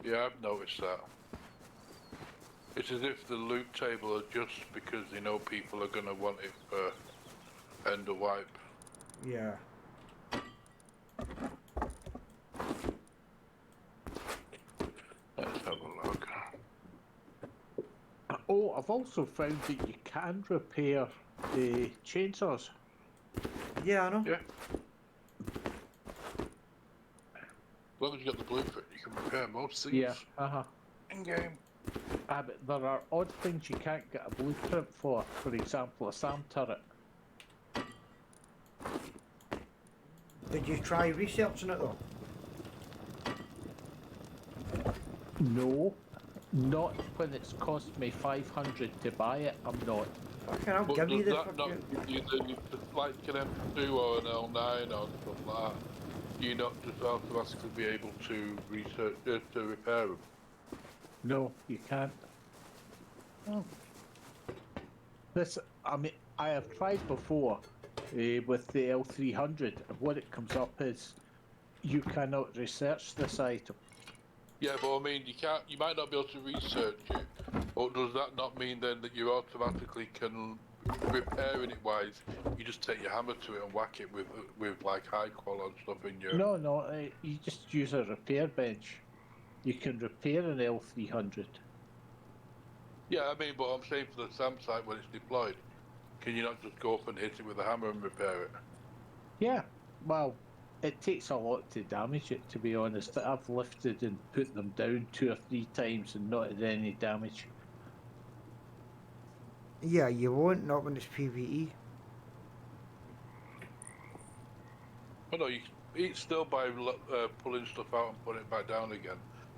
S3: Yeah, I've noticed that. It's as if the loot table adjusts because they know people are going to want it for end of wipe.
S1: Yeah.
S3: Let's have a look.
S2: Oh, I've also found that you can repair the chainsaws.
S1: Yeah, I know.
S3: Yeah. As long as you got the blueprint, you can repair most things.
S2: Yeah, uh-huh.
S3: In game.
S2: But there are odd things you can't get a blueprint for. For example, a SAM turret.
S1: Did you try researching it though?
S2: No, not when it's cost me 500 to buy it. I'm not.
S1: Fucking hell,
S3: But
S1: give me
S3: does
S1: the
S3: that not
S1: fucking...
S3: give you the, like an M2 or an L9 or something like that? Do you not just automatically be able to research to repair them?
S2: No, you can't. This, I mean, I have tried before with the L300, and what it comes up is you cannot research this item.
S3: Yeah, but I mean, you can't. You might not be able to research it, but does that not mean then that you automatically can repairing it wise? You just take your hammer to it and whack it with like high quality stuff in your.
S2: No, you just use a repair bench. You can repair an L300.
S3: Yeah, I mean, but I'm saying for the SAM site when it's deployed, can you not just go up and hit it with a hammer and repair it?
S2: Yeah, well, it takes a lot to damage it, to be honest. I've lifted and put them down 2 or 3 times and not had any damage.
S1: Yeah, you won't, not when it's PvE.
S3: Oh no, it's still by pulling stuff out and putting it back down again.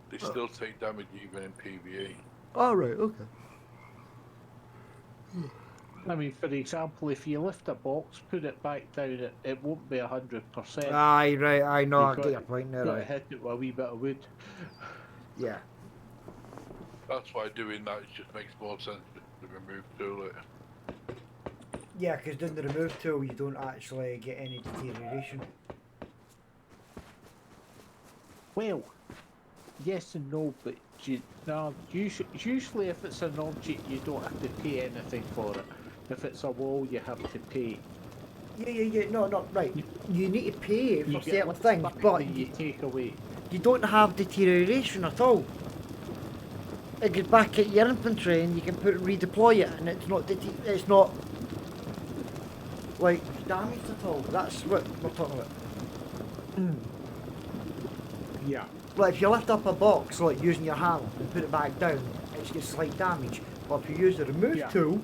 S3: They still take damage even in PvE.
S1: Oh, right, okay.
S2: I mean, for example, if you lift a box, put it back down, it won't be 100%.
S1: Aye, right, I know, I
S2: You've
S1: get
S2: got-
S1: your point there,
S2: Got to
S1: right.
S2: hit it with a wee bit of wood.
S1: Yeah.
S3: That's why doing that just makes more sense just to remove tool it.
S1: Yeah, because doing the remove tool, you don't actually get any deterioration.
S2: Well, yes and no, but usually if it's an object, you don't have to pay anything for it. If it's a wall, you have to pay.
S1: Yeah, no, right. You need to pay for
S2: You get
S1: certain
S2: less
S1: things,
S2: back
S1: but
S2: than you take away.
S1: you don't have deterioration at all. It goes back at your infantry and you can redeploy it and it's not like damaged at all. That's what we're talking about.
S2: Yeah.
S1: Well, if you lift up a box like using your hammer and put it back down, it's got slight damage. But if you use the remove
S2: Yeah.
S1: tool,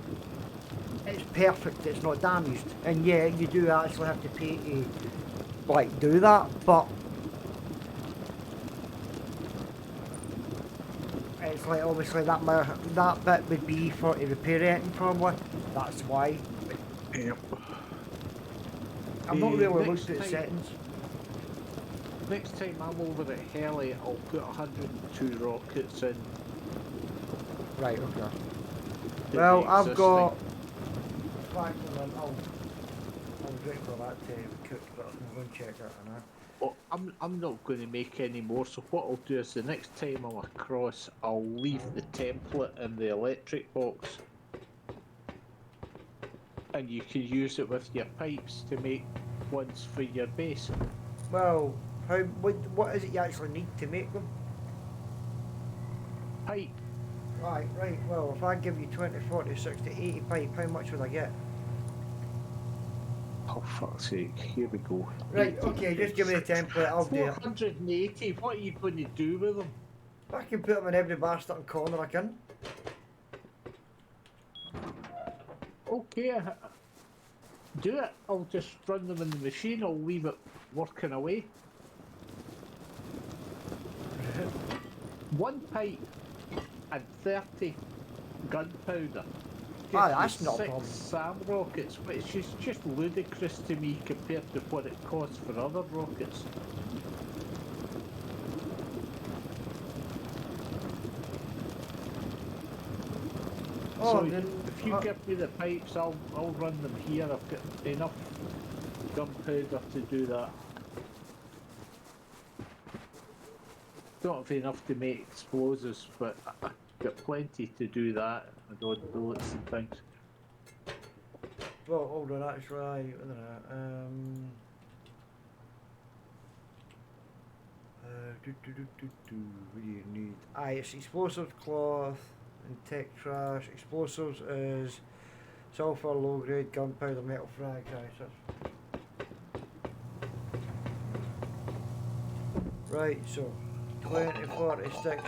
S1: it's perfect, it's not damaged. And yeah, you do actually have to pay to like do that, but it's like obviously that bit would be for to repair anything probably. That's why.
S2: Yep.
S1: I'm not really
S2: next
S1: looked at
S2: time-
S1: settings.
S2: Next time I'm over at Heli, I'll put 102 rockets in.
S1: Right, okay.
S2: the
S1: Well, I've
S2: existing.
S1: got. Right, well, I'll wait for that to cook, but I'm going to check that now.
S2: Well, I'm not going to make any more, so what I'll do is the next time I'm across, I'll leave the template in the electric box. And you can use it with your pipes to make ones for your base.
S1: Well, what is it you actually need to make them?
S2: Pipe.
S1: Right, well, if I give you 20, 40, 60, 80 pipe, how much would I get?
S2: Oh, fuck's sake, here we go.
S1: Right, okay, just give me the template, I'll do it.
S2: 480, what are you going to do with them?
S1: I can put them in every bastard corner I can.
S2: Okay, do it. I'll just run them in the machine, I'll leave it working away. One pipe and 30 gunpowder.
S1: That's
S2: Gives
S1: not a
S2: you
S1: problem.
S2: 6 SAM rockets, which is just ludicrous to me compared to what it costs for other rockets.
S1: Oh,
S2: So
S1: then,
S2: if you give me the pipes, I'll run them here. I've got enough gunpowder to do that. Don't have enough to make explosives, but I've got plenty to do that. I got bullets and things.
S1: well, hold on, that's right. Wait a minute, what do you need? It's explosives, cloth, and tech trash. Explosives is sulfur, low grade, gunpowder, metal frags. Right, so 20, 40, 60,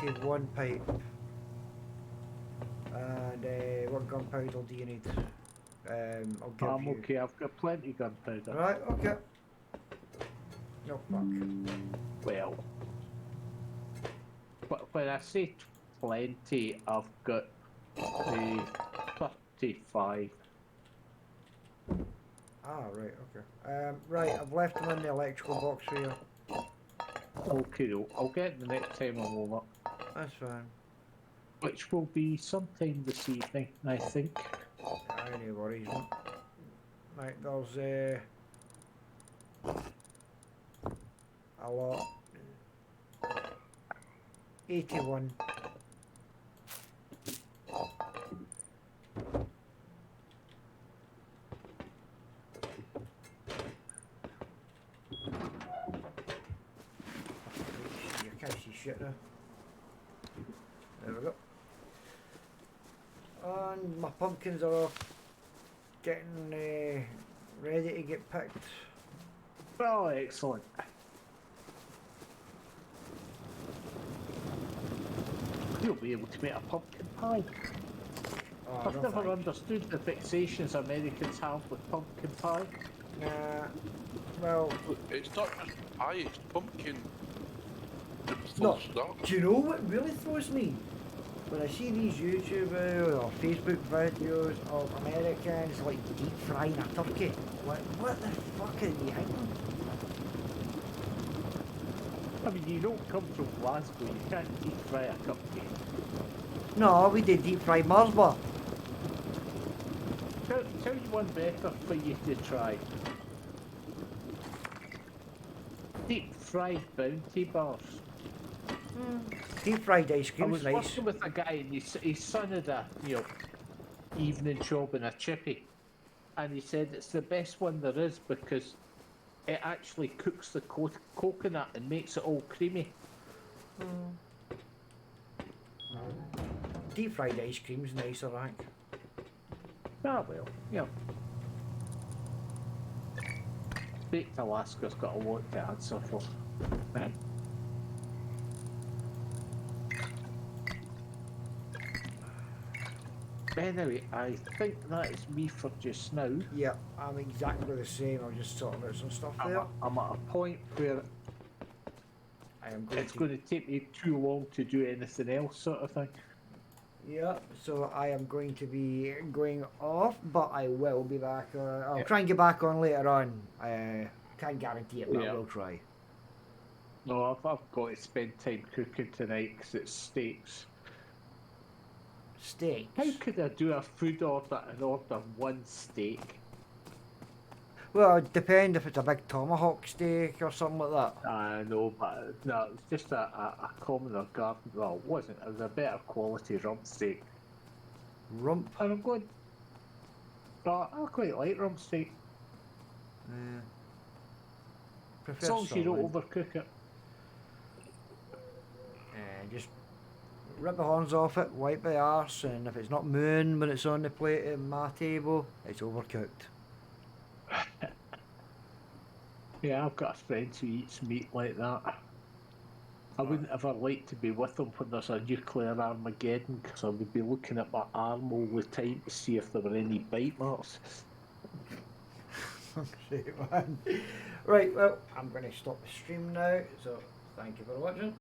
S1: 81 pipe. And what gunpowder do you need? I'll give
S2: I'm
S1: you.
S2: okay, I've got plenty gunpowder.
S1: Right, okay. No fuck.
S2: Well, but when I say plenty, I've got 35.
S1: Right, okay. Right, I've left them in the electrical box for you.
S2: Okay, I'll get the next time I'm over,
S1: That's fine.
S2: which will be sometime this evening, I think.
S1: No worries, man. Right, there's a lot. 81. You can't see shit now. There we go. And my pumpkins are all getting ready to get picked.
S2: Oh, excellent. You'll be able to make a pumpkin pie.
S1: Oh,
S2: I've
S1: no
S2: never
S1: thanks.
S2: understood the fixations Americans have with pumpkin pie.
S1: Nah, well,
S3: It's not just pie, it's pumpkin.
S1: No.
S3: Full stop.
S1: do you know what really throws me? When I see these YouTube or Facebook videos of Americans like deep frying a turkey, like what the fuck are you thinking?
S2: I mean, you don't come from Glasgow, you can't deep fry a cupcake.
S1: No, we did deep fry Mars bar.
S2: Tell you one better for you to try. Deep fried bounty bars.
S1: Deep fried ice
S2: I
S1: cream's
S2: was
S1: nice.
S2: working with a guy and his son had a evening job in a chippy, and he said it's the best one there is because it actually cooks the coconut and makes it all creamy.
S1: Deep fried ice cream's nicer, I think.
S2: Ah well, yeah. Baked Alaska's got a lot to answer for. Anyway, I think that is me for just now.
S1: Yeah, I'm exactly the same. I'm just talking about some stuff there.
S2: I'm at a point where
S1: I am going
S2: it's
S1: to.
S2: going to take me too long to do anything else, sort of thing.
S1: Yeah, so I am going to be going off, but I will be back. I'll
S2: Yeah.
S1: try and get back on later on. Can't guarantee it, but
S2: Yeah.
S1: I will try.
S2: No, I've got to spend time cooking tonight because it's steaks.
S1: Steaks.
S2: How could I do a food order and order one steak?
S1: Well, it depends if it's a big tomahawk steak or something like that.
S2: I know, but no, it's just a commoner garden. Well, it wasn't. It was a better quality rump steak.
S1: Rump.
S2: And I'm going. But I quite like rump steak.
S1: Yeah. Prefer
S2: As long as you don't
S1: sirloin.
S2: overcook it.
S1: Just rip the horns off it, wipe the arse, and if it's not mooing when it's on the plate at my table, it's overcooked.
S2: Yeah, I've got a friend who eats meat like that. I wouldn't ever like to be with him when there's a nuclear Armageddon because I would be looking at my arm all the time to see if there were any bite marks.
S1: Shit, man. Right, well, I'm going to stop the stream now, so thank you for watching.